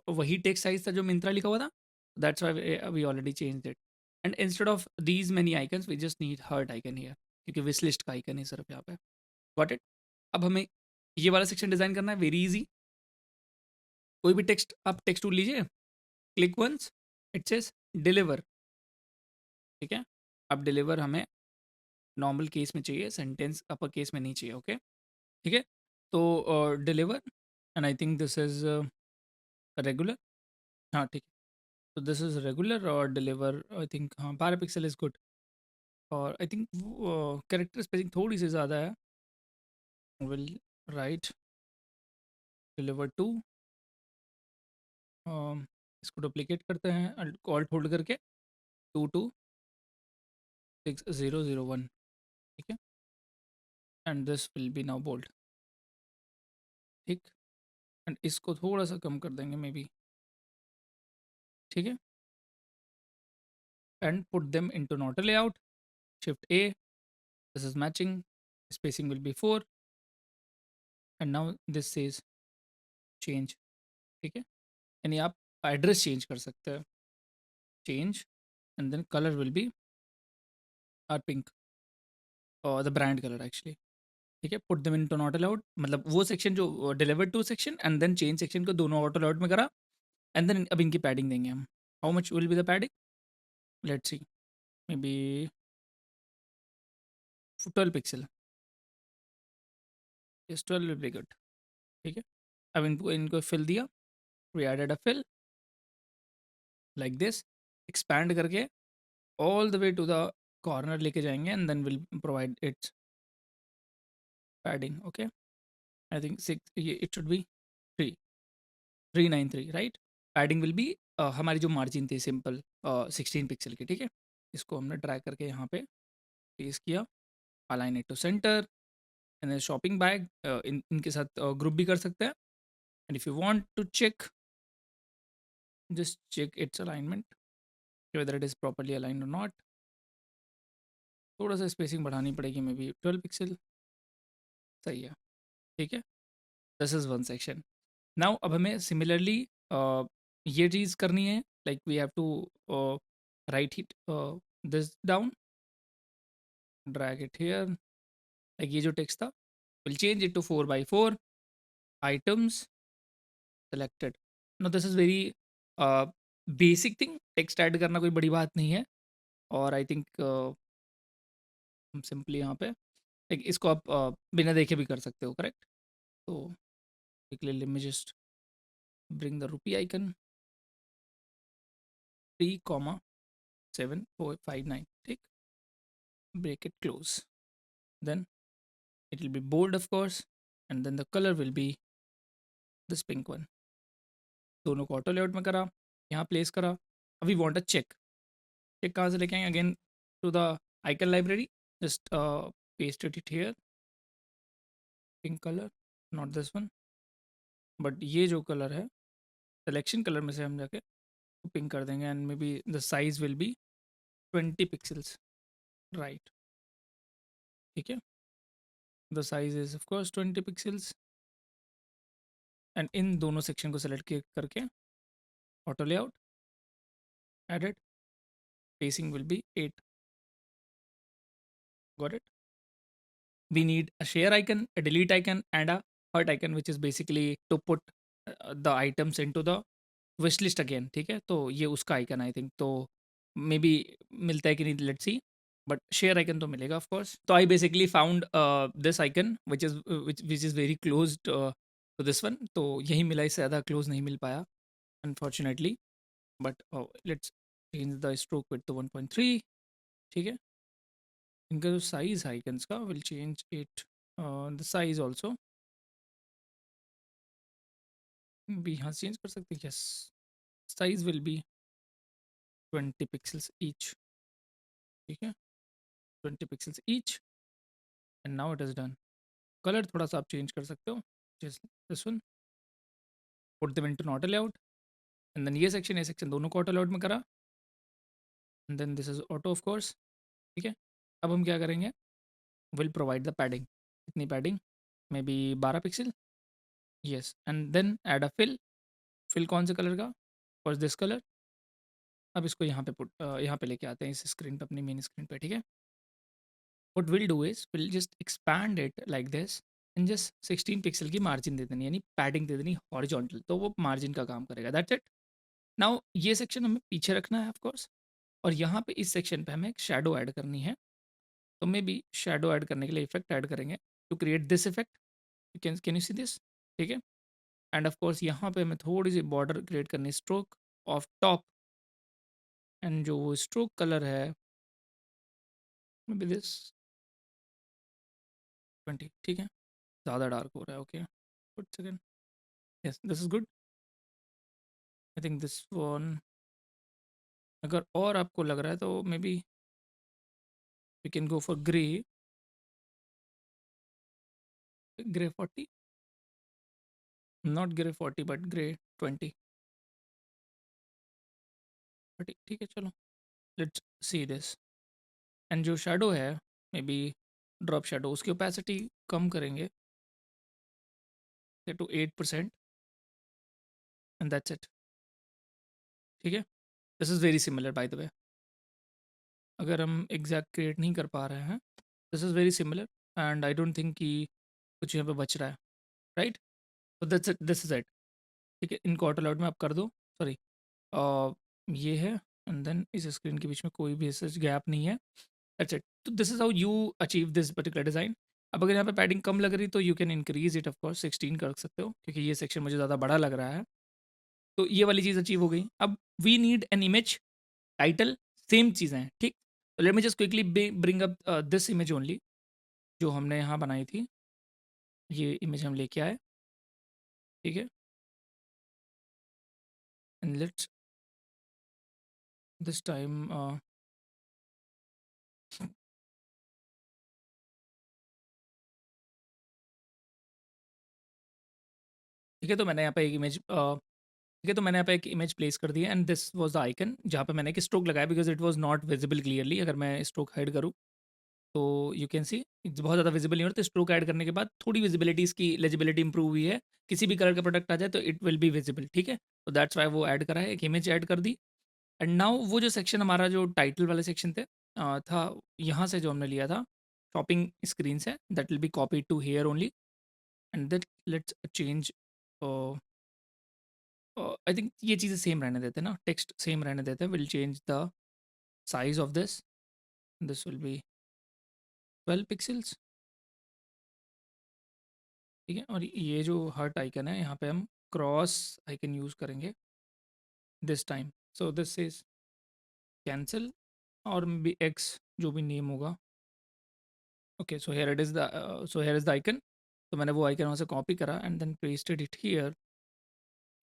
वही टेक्स्ट साइज़ था जो मिंत्रा लिखा हुआ था। That's why we already changed it and instead of these many icons we just need heart icon here, क्योंकि विश लिस्ट का आइकन है सिर्फ यहाँ पे। Got it? अब हमें ये वाला सेक्शन डिज़ाइन करना है, वेरी इजी। कोई भी टेक्स्ट, आप टेक्स्ट टूल लीजिए, click once, it says deliver. ठीक है? अब डिलीवर हमें नॉर्मल केस में चाहिए, सेंटेंस अपर केस में नहीं चाहिए। ओके? ठीक है? तो deliver and I think this is regular. हाँ, ठीक है। तो दिस इज रेगुलर और डिलीवर आई थिंक, हाँ, 12 पिक्सल इज गुड। और आई थिंक कैरेक्टर स्पेसिंग थोड़ी सी ज़्यादा है। विल राइट डिलीवर टू, इसको डुप्लीकेट करते हैं ऑल्ट होल्ड करके, 226001। ठीक है? And this will be now bold. ठीक? एंड इसको थोड़ा सा कम कर देंगे मे बी। ठीक है? And put them into not a layout, shift A, this is matching, spacing will be 4 and now this says change. ठीक है? यानी आप एड्रेस चेंज कर सकते हैं। Change and then colour will be our pink और द ब्रांड कलर एक्चुअली। ठीक है? Put them into not allowed, मतलब वो सेक्शन जो delivered to section and then change section को दोनों ऑटो अलाउड में करा एंड देन अब इनकी पैडिंग देंगे हम। How much will be the padding? Let's see, maybe 12 pixel. Yes, 12 will be good. ठीक है? अब इनको इनको फिल दिया, we added a fill like this, expand करके all the way to the corner लेके जाएंगे and then will provide its padding. Okay? I think 6, ये it should be 3, 393, right? Padding will be हमारी जो मार्जिन थी सिंपल 16 पिक्सल की। ठीक है? इसको हमने ड्रैग करके यहाँ पे पेस्ट किया, align it to centre and shopping bag इनके साथ ग्रुप भी कर सकते हैं। And if you want to check, just check its alignment whether it is properly aligned और नॉट। थोड़ा सा स्पेसिंग बढ़ानी पड़ेगी, मे बी 12 पिक्सल, सही है। ठीक है? This is one section. Now अब हमें सिमिलरली ये चीज़ करनी है, like we have to right hit this down, drag it here, like ये जो टेक्स्ट था We'll change it to 4 by 4. Items selected. Now this is very basic thing. Text add करना कोई बड़ी बात नहीं है, और आई थिंक हम सिंपली यहाँ पे like, इसको आप बिना देखे भी कर सकते हो, करेक्ट? तो quickly let me just bring the rupee icon 3,7459, ठीक, break it close, then it will be bold of course, and then the color will be this pink one. दोनों को ऑटो लेआउट में करा, यहाँ प्लेस करा. अभी वांट अ चेक. चेक कहाँ से लेके आएंगे? Again to the icon library, just paste it here, pink colour, not this one, but ये जो कलर है सिलेक्शन कलर में से हम जाके पिंक कर देंगे, and may be the size will be 20 pixels, right? ठीक है, the size is of course 20 pixels, and in दोनों सेक्शन को सेलेक्ट करके auto layout, edit, spacing will be 8. Got it? We need a share icon, a delete icon, and a hurt icon, which is basically to put the items into the wish list again. ठीक है, तो ये उसका आइकन आई थिंक, तो मे बी मिलता है कि नहीं, let's see, but share icon तो मिलेगा ऑफ कोर्स. तो I basically found this icon which is very close to this one. तो यही मिला, इससे ज़्यादा क्लोज नहीं मिल पाया unfortunately, but let's change the stroke with to 1.3. ठीक है, इनका जो साइज है आइकन्स का, will change it the size also, भी यहाँ चेंज कर सकते हैं. Yes, size will be 20 pixels each. ठीक है, 20 pixels each, and now it is done. Colour थोड़ा सा आप चेंज कर सकते हो, just this one, put them into not allowed, and then ये सेक्शन दोनों को ऑटो अलाउड में करा, and then this is auto of course. ठीक है, अब हम क्या करेंगे, विल प्रोवाइड द पैडिंग. कितनी padding? Maybe 12 pixel. Yes, and then add a fill कौन से कलर का? For this colour. अब इसको यहाँ पे लेके आते हैं, इस स्क्रीन पे, अपनी मेन स्क्रीन पे. ठीक है, what will do is will just expand it like this, and just 16 pixel की मार्जिन दे देनी, यानी पैडिंग दे देनी हॉरिजॉन्टल, तो वो मार्जिन का काम करेगा. That's it. नाउ ये सेक्शन हमें पीछे रखना है ऑफ कोर्स, और यहाँ पे इस सेक्शन पे हमें एक शैडो ऐड करनी है. तो मे बी शैडो ऐड करने के लिए इफेक्ट ऐड करेंगे to create this effect. Can you see this? ठीक है, एंड ऑफ कोर्स यहाँ पे हमें थोड़ी सी बॉर्डर क्रिएट करनी, स्ट्रोक ऑफ टॉप, एंड जो वो स्ट्रोक कलर है मे बी दिस 20. ठीक है, ज़्यादा डार्क हो रहा है. Okay, good, second. Yes, this is good. I think this one, अगर और आपको लग रहा है तो may be we can go for grey 40, not grey 40 but grey 20. ठीक है, चलो, लेट्स सी दिस. एंड जो शैडो है, मे बी ड्रॉप शैडो, उसकी ओपेसिटी कम करेंगे टू 8%, एंड दैट्स इट. ठीक है, this is very similar by the way. अगर हम एग्जैक्ट क्रिएट नहीं कर पा रहे हैं, this is very similar, and I don't think कि कुछ यहाँ पे बच रहा है, राइट? तो that's it, this is it. ठीक है, इनको ऑटो अलाउड में आप कर दो. सॉरी, ये है, एंड देन इस स्क्रीन के बीच में कोई भी ऐसा गैप नहीं है. That's it. तो this is how you achieve this particular design. अब अगर यहाँ पे पैडिंग कम लग रही तो you can increase it, of course 16 कर सकते हो, क्योंकि ये सेक्शन मुझे ज़्यादा बड़ा लग रहा है. तो ये वाली चीज़ अचीव हो गई. अब we need an image title, same चीज़ें हैं. ठीक, तो let me just quickly bring up this image only, जो हमने यहाँ बनाई थी. ये इमेज हम लेके आए. ठीक है, एंड लेट्स दिस टाइम ठीक है, तो मैंने यहाँ पे एक इमेज ठीक है, तो मैंने यहाँ पे एक इमेज प्लेस कर दी है, and this was the icon जहाँ पे मैंने एक स्ट्रोक लगाया, because it was not visible clearly. अगर मैं स्ट्रोक हाइड करूँ तो यू कैन सी बहुत ज़्यादा विजिबल नहीं हो रहा. तो स्ट्रोक ऐड करने के बाद थोड़ी विजिबिलिटी, इसकी लेजिबिलिटी इंप्रूव हुई है. किसी भी कलर का प्रोडक्ट आ जाए तो इट विल बी विजिबल. ठीक है, तो दैट्स वाई वो ऐड करा है, एक इमेज ऐड कर दी. एंड नाउ वो जो सेक्शन हमारा जो टाइटल वाले सेक्शन थे था, यहाँ से जो हमने लिया था, शॉपिंग स्क्रीन्स है, that will be copy to here only, and then let's change. I think ये चीज़ें सेम रहने देते हैं ना, टेक्स्ट सेम रहने देते हैं। Will change the size of this will be 12 pixels, ठीक है। और ये जो हर्ट आइकन है यहाँ पे हम क्रॉस आइकन यूज़ करेंगे this time, so this is cancel, और भी एक्स जो भी नेम होगा। Okay, so here it is the so here is the icon. तो मैंने वो आइकन वहाँ से कॉपी करा and then pasted it here,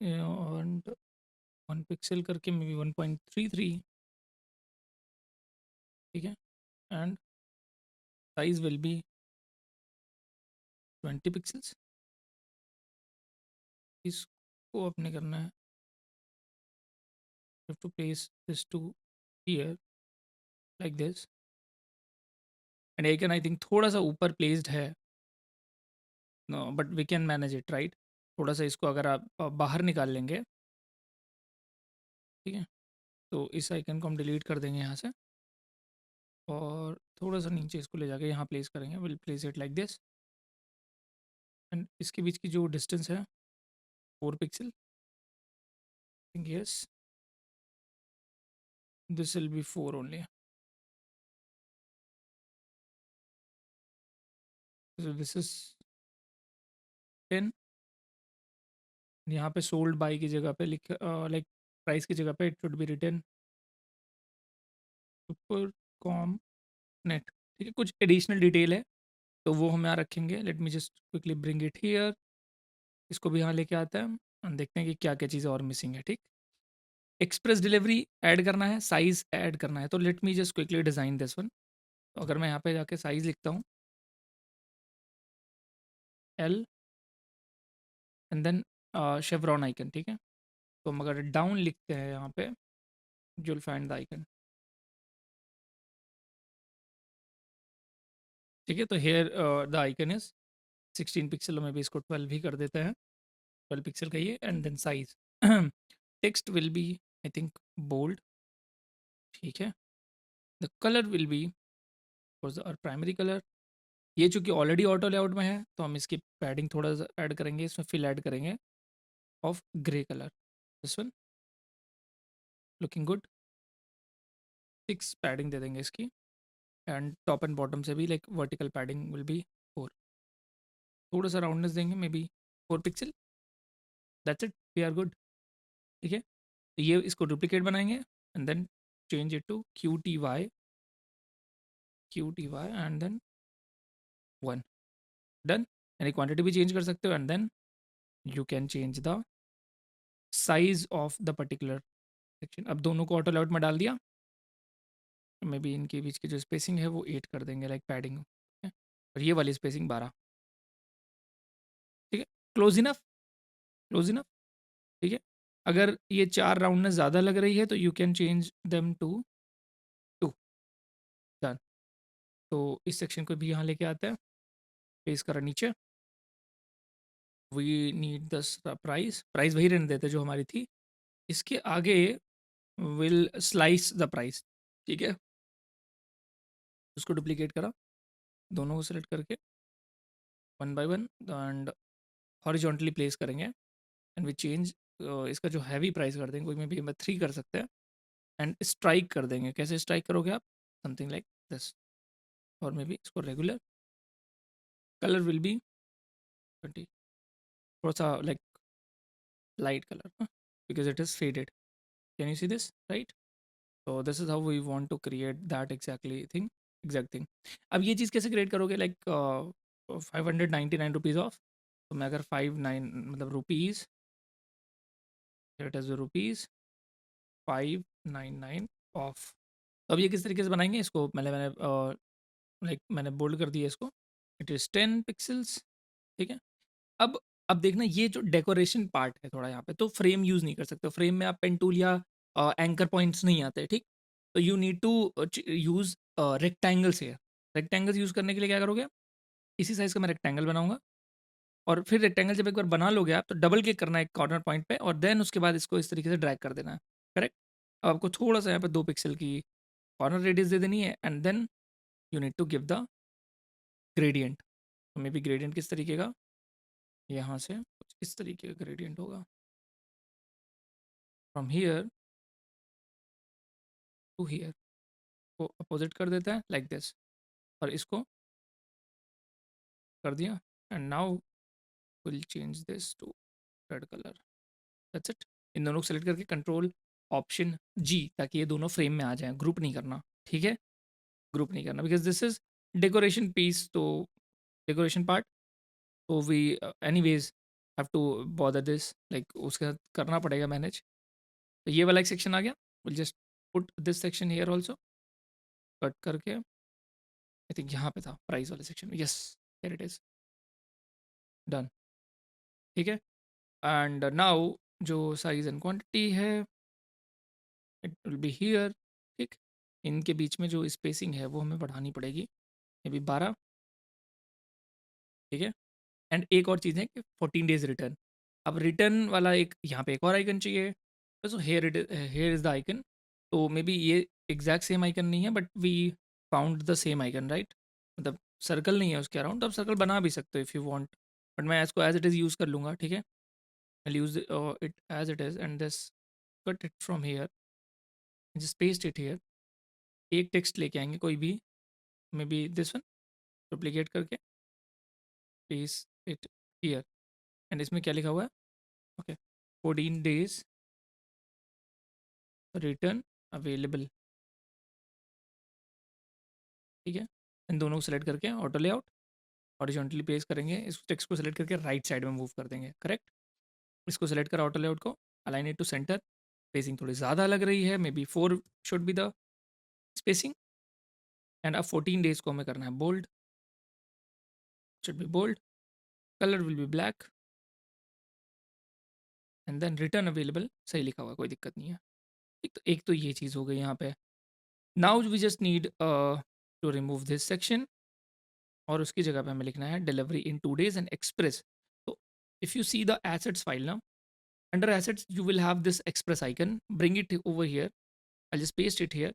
and 1 pixel करके मे बी 1.33, ठीक है। And size will be 20 pixels. इसको अपने करना है, have to place this to here like this, and icon I think थोड़ा सा ऊपर प्लेस्ड है, no but we can manage it, right. थोड़ा सा इसको अगर आप बाहर निकाल लेंगे, ठीक है, तो इस आइकन को हम डिलीट कर देंगे यहाँ से, और थोड़ा सा नीचे इसको ले जाके यहाँ प्लेस करेंगे। Will place it like this, and इसके बीच की जो डिस्टेंस है 4 pixel, think yes, this will be 4 only, so this is 10। यहाँ पे सोल्ड बाई की जगह पे लिख, लाइक प्राइस की जगह पे it should be written super com net, ठीक है। कुछ एडिशनल डिटेल है तो वो हम यहाँ रखेंगे। Late me just quickly bring it here, इसको भी यहाँ लेके आता है, हम देखते हैं कि क्या क्या चीज़ें और मिसिंग है, ठीक। एक्सप्रेस डिलीवरी ऐड करना है, साइज़ ऐड करना है, तो let me just quickly design this one. तो अगर मैं यहाँ पे जाके साइज़ लिखता हूँ L, and then chevron icon, ठीक है। तो हम अगर डाउन लिखते हैं यहाँ पे, you will find the icon, ठीक है। तो here the icon is 16 pixel, में भी इसको 12 ही कर देते हैं, 12 पिक्सल का ये, and then size text will be I think bold, ठीक है। द कलर विल बी और प्राइमरी कलर, ये चूंकि ऑलरेडी ऑटो लेआउट में है तो हम इसकी पैडिंग थोड़ा सा ऐड करेंगे, इसमें फिल ऐड करेंगे of grey colour, this one looking good. 6 padding दे देंगे इसकी, एंड टॉप एंड बॉटम से भी like vertical padding will be 4, थोड़ा सा राउंडनेस देंगे, maybe 4 pixel, that's it, we are good, ठीक है। तो ये इसको डुप्लीकेट बनाएंगे and then change it to QTY and then 1, done. यानी क्वांटिटी भी चेंज कर सकते हो, and then you can change the size of the particular section. अब दोनों को ऑटो लेआउट में डाल दिया, मे बी इनके बीच की जो स्पेसिंग है वो 8 कर देंगे, लाइक पैडिंग, ठीक है। और ये वाली स्पेसिंग 12, ठीक है। क्लोज इनफ, क्लोज इनफ, ठीक है। अगर ये 4 राउंडनेस ज़्यादा लग रही है तो you can change them to 2, done. तो इस सेक्शन को भी यहाँ लेके आते हैं, पेस्ट करा नीचे, we need the price, price वही रहने देते जो हमारी थी, इसके आगे विल स्लाइस द प्राइस, ठीक है। उसको डुप्लीकेट करा, दोनों को सेलेक्ट करके 1 बाय 1 एंड हॉरिजॉन्टली प्लेस करेंगे, एंड वी चेंज, इसका जो हैवी प्राइस कर देंगे, कोई में भी हम 3 कर सकते हैं, एंड स्ट्राइक कर देंगे। कैसे स्ट्राइक करोगे आप, समथिंग लाइक दिस, और मे बी इसको रेगुलर, कलर विल बी 20, थोड़ा सा like light colour, because it is faded, can you see this, right. तो this is how we want to create that exact thing. अब ये चीज़ कैसे क्रिएट करोगे, लाइक 599 रुपीज़ ऑफ, तो मैं अगर 59 मतलब rupees, it is rupees 599 of, तो अब ये किस तरीके से बनाएंगे इसको, मैंने लाइक मैंने बोल्ड कर दिया इसको, इट इज़ 10 पिक्सल्स, ठीक है। अब देखना ये जो डेकोरेशन पार्ट है थोड़ा यहाँ पे, तो फ्रेम यूज़ नहीं कर सकते, फ्रेम में आप पेन टूल या एंकर पॉइंट्स नहीं आते, ठीक। तो you need to use rectangles है। रेक्टेंगल्स यूज़ करने के लिए क्या करोगे, इसी साइज़ का मैं रेक्टेंगल बनाऊंगा, और फिर रेक्टेंगल जब एक बार बना लोगे आप तो डबल क्लिक करना है एक कॉर्नर पॉइंट पे, और देन उसके बाद इसको इस तरीके से ड्रैग कर देना है, करेक्ट। अब आपको थोड़ा सा यहाँ पे 2 पिक्सल की कॉर्नर रेडियस दे देनी है, and then you need to give the gradient. तो मे बी ग्रेडियंट किस तरीके का, यहाँ से कुछ इस तरीके का ग्रेडियंट होगा, फ्रॉम हियर टू हियर, को अपोजिट कर देता है लाइक दिस, और इसको कर दिया, and now will change this to red colour. That's it. इन दोनों को सेलेक्ट करके कंट्रोल ऑप्शन जी, ताकि ये दोनों फ्रेम में आ जाएं, ग्रुप नहीं करना, ठीक है, ग्रुप नहीं करना, because this is decoration piece, तो डेकोरेशन पार्ट, तो we anyways have to bother this, like उसके साथ करना पड़ेगा मैनेज। तो ये वाला एक सेक्शन आ गया, will just put this section here also, cut करके आई थिंक यहाँ पे था प्राइस वाले सेक्शन में, yes here it is, done, ठीक है। एंड नाउ जो साइज एंड क्वांटिटी है, इट विल बी हियर, ठीक। इनके बीच में जो स्पेसिंग है वो हमें बढ़ानी पड़ेगी, मे बी 12, ठीक है। एंड एक और चीज़ है कि 14 डेज रिटर्न। अब रिटर्न वाला एक यहाँ पे एक और आइकन चाहिए, so here it, here is the icon. तो मे बी ये एग्जैक्ट सेम आइकन नहीं है, but we found the same icon, right. मतलब सर्कल नहीं है उसके अराउंड, तो आप सर्कल बना भी सकते हो इफ़ यू वांट, बट मैं इसको एज इट इज़ यूज़ कर लूँगा, ठीक है। I use it as it is and this, cut it from here, just paste it here. एक टेक्स्ट लेके आएंगे कोई भी, may be this one, duplicate करके पेस्ट इट हियर, एंड इसमें क्या लिखा हुआ है, ओके, 14 डेज रिटर्न अवेलेबल, ठीक है। इन दोनों को सेलेक्ट करके ऑटो लेआउट हॉरिजॉन्टली प्लेस करेंगे, इस टेक्स्ट को सेलेक्ट करके राइट साइड में मूव कर देंगे, करेक्ट। इसको सेलेक्ट कर ऑटो लेआउट को align it to centre, spacing थोड़ी ज़्यादा लग रही है, may be 4 should be the spacing. And अब 14 डेज को हमें करना है bold, should be bold, colour will be black, and then return available सही लिखा हुआ है, कोई दिक्कत नहीं है। एक तो ये चीज़ हो गई यहाँ पे। Now we just need to remove this section, और उसकी जगह पे हमें लिखना है delivery in 2 days and express. तो if you see the assets file ना, under assets you will have this express icon, bring it over here, I just paste it here,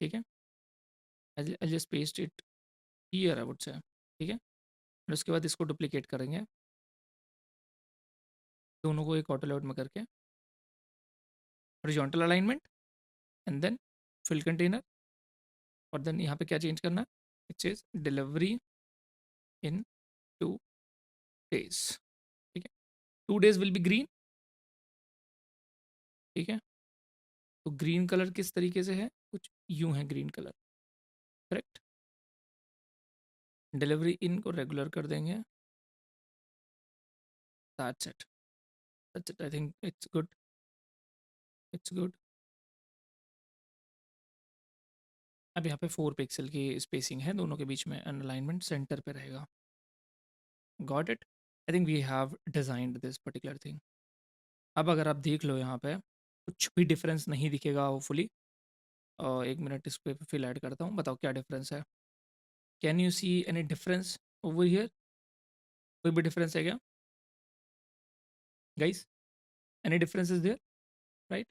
ठीक है, I just paste it here I would say, ठीक है। और उसके बाद इसको डुप्लीकेट करेंगे, दोनों को एक ऑटो लेआउट में करके horizontal alignment, and then fill container, और देन यहाँ पे क्या चेंज करना है, it is delivery in 2 days, ठीक है। 2 days विल बी ग्रीन, ठीक है। तो ग्रीन कलर किस तरीके से है, कुछ यूं है ग्रीन कलर, करेक्ट। डिलीवरी इन को रेगुलर कर देंगे, that's it, that's it, I think it's good, it's good. अब यहाँ पे 4 पिक्सल की स्पेसिंग है दोनों के बीच में, एंड अलाइनमेंट सेंटर पे रहेगा, got it. I think we have designed this particular thing. अब अगर आप देख लो यहाँ पे कुछ भी डिफरेंस नहीं दिखेगा होपफुली, 1 मिनट इस पे फिल ऐड करता हूँ, बताओ क्या डिफरेंस है, can you see any difference over here, कोई भी डिफरेंस है क्या guys, any difference is there, right.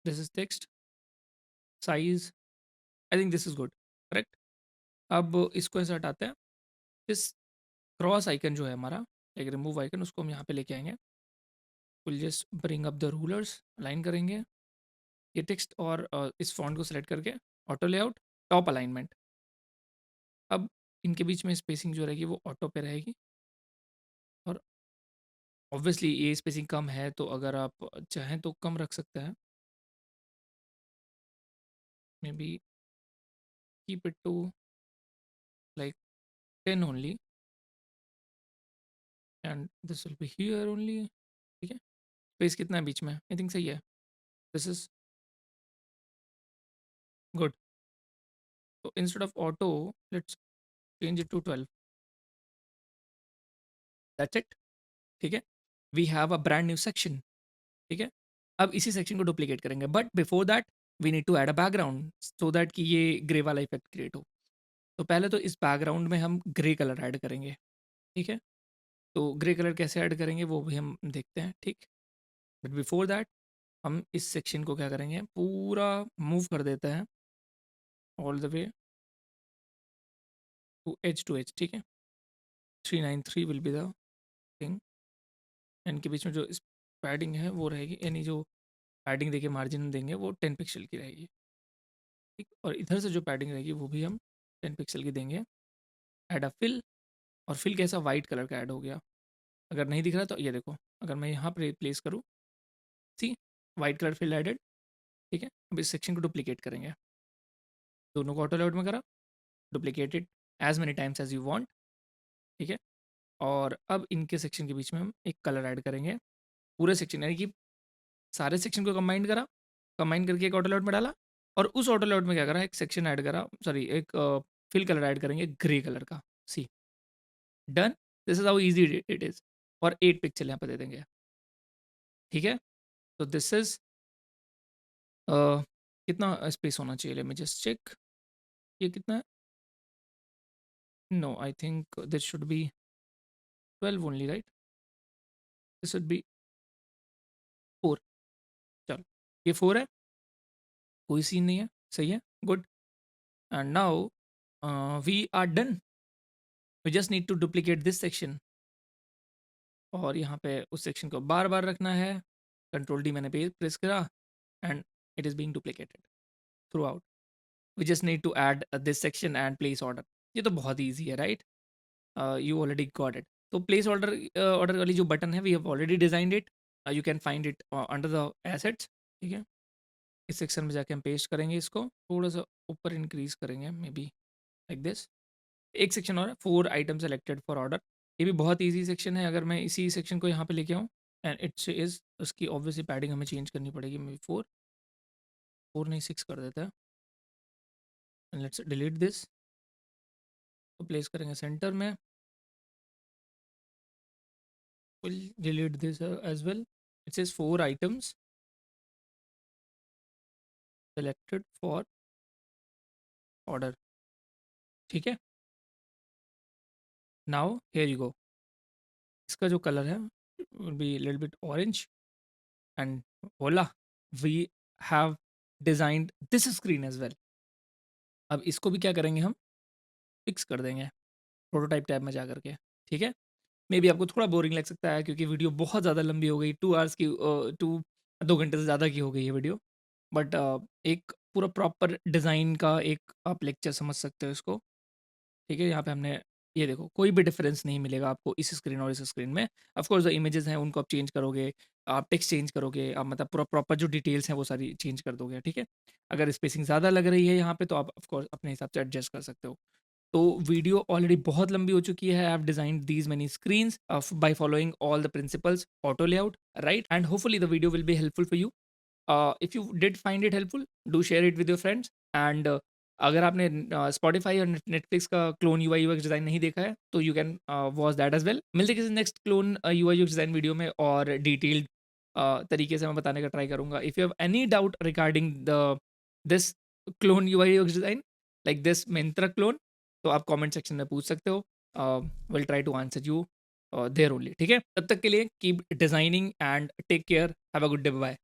This is text size, I think this is good, correct. अब इसको ऐसे हटाते हैं, इस क्रॉस आइकन जो है हमारा, एक रिमूव आइकन, उसको हम यहाँ पे लेके आएंगे, will just bring up the rulers, align करेंगे ये टेक्स्ट, और इस फॉन्ट को सेलेक्ट करके ऑटो लेआउट टॉप अलाइनमेंट। अब इनके बीच में स्पेसिंग जो रहेगी वो ऑटो पे रहेगी, और ऑब्वियसली ये स्पेसिंग कम है, तो अगर आप चाहें तो कम रख सकते हैं, may be keep it to like 10 only, and this will be here only, ठीक है। स्पेस कितना है बीच में, आई थिंक सही है, दिस इज गुड। तो instead of auto let's change it to 12, that's it, ठीक है। We have a brand new section, ठीक है। अब इसी सेक्शन को डुप्लीकेट करेंगे, but before that we need to add a background, so that कि ये ग्रे वाला इफेक्ट क्रिएट हो। तो पहले तो इस बैकग्राउंड में हम ग्रे कलर ऐड करेंगे, ठीक है। तो ग्रे कलर कैसे ऐड करेंगे वो भी हम देखते हैं, ठीक। बट बिफोर दैट हम इस सेक्शन को क्या करेंगे, पूरा मूव कर देते हैं all the way to edge, ठीक है। 393 विल बी द थिंग। इनके बीच में जो पैडिंग है वो रहेगी, यानी जो पैडिंग देखिए मार्जिन देंगे वो 10 पिक्सल की रहेगी, ठीक। और इधर से जो पैडिंग रहेगी वो भी हम 10 पिक्सल की देंगे। ऐड अ फिल, और फिल कैसा, वाइट कलर का ऐड हो गया। अगर नहीं दिख रहा तो ये देखो, अगर मैं यहाँ पर प्लेस करूँ, सी वाइट कलर फिल एडेड, ठीक है। अब इस सेक्शन को डुप्लीकेट करेंगे, दोनों को ऑटो लेआउट में करा, duplicated as many times as you want, ठीक है। और अब इनके सेक्शन के बीच में हम एक कलर ऐड करेंगे, पूरे सेक्शन, यानी कि सारे सेक्शन को कंबाइन करा, कंबाइन करके एक ऑटो लेआउट में डाला, और उस ऑटो लेआउट में क्या करा, एक सेक्शन ऐड करा, सॉरी एक फिल कलर ऐड करेंगे ग्रे कलर का, see done. This is how easy it is. और 8 पिक्सल यहाँ पे दे देंगे, ठीक है। तो दिस इज कितना स्पेस होना चाहिए, लेट मी जस्ट चेक, ये कितना है, no I think this should be 12 only, right, this should be 4, चलो ये 4 है, कोई सीन नहीं है, सही है, good. And now we are done, we just need to duplicate this section, और यहाँ पे उस सेक्शन को बार बार रखना है, कंट्रोल डी मैंने प्रेस करा, and it is being duplicated throughout. We just need to add this section and place order. ये तो बहुत ही ईजी है, right, you already got it. तो प्लेस ऑर्डर ऑर्डर वाली जो बटन है, we have already designed it, you can find it under the assets, ठीक है। इस सेक्शन में जाके हम पेस्ट करेंगे, इसको थोड़ा सा ऊपर इंक्रीज करेंगे, मे बी लाइक दिस। एक सेक्शन और है, 4 आइटम सेलेक्टेड फॉर ऑर्डर, ये भी बहुत ईजी सेक्शन है। अगर मैं इसी सेक्शन को यहाँ पे लेके आऊँ, एंड इट्स इज उसकी ऑब्वियसली पैडिंग हमें चेंज करनी पड़ेगी, मे बी 4 नहीं 6 कर देता है, एंड लेट्स डिलीट दिस, तो प्लेस करेंगे सेंटर में, will delete this as well. It is 4 items selected for order, ठीक है। नाउ हियर यू गो, इसका जो कलर है will be little bit orange, and voila, we have designed this screen as well. अब इसको भी क्या करेंगे, हम फिक्स कर देंगे प्रोटोटाइप टैब में जा करके, ठीक है। मे बी आपको थोड़ा बोरिंग लग सकता है क्योंकि वीडियो बहुत ज़्यादा लंबी हो गई, 2 आवर्स की, 2 घंटे से ज़्यादा की हो गई है वीडियो, बट एक पूरा प्रॉपर डिज़ाइन का एक आप लेक्चर समझ सकते हो इसको, ठीक है। यहाँ पे हमने, ये देखो कोई भी डिफरेंस नहीं मिलेगा आपको इस स्क्रीन और इस स्क्रीन में। ऑफ कोर्स जो इमेजेस हैं उनको आप चेंज करोगे, आप टेक्स्ट चेंज करोगे, आप मतलब पूरा प्रॉपर जो डिटेल्स हैं वो सारी चेंज कर दोगे, ठीक है। अगर स्पेसिंग ज़्यादा लग रही है यहाँ पे तो आप ऑफ कोर्स अपने हिसाब से एडजस्ट कर सकते हो। तो वीडियो ऑलरेडी बहुत लंबी हो चुकी है, I have designed these many screens by following all the principles auto layout, right, and hopefully the video will be helpful for you. If you did find it helpful, do share it with your friends, and अगर आपने स्पॉटिफाई और नेटफ्लिक्स का क्लोन यूआई यूएक्स डिजाइन नहीं देखा है तो you can watch that as well. मिलते किसी next clone UI UX design video में, और डिटेल्ड तरीके से मैं बताने का ट्राई करूंगा। If you have any doubt regarding the this clone UI UX design, like this Myntra clone, तो आप कमेंट सेक्शन में पूछ सकते हो, will try to answer you there only, ठीक है। तब तक के लिए keep designing and take care, have a good day, bye.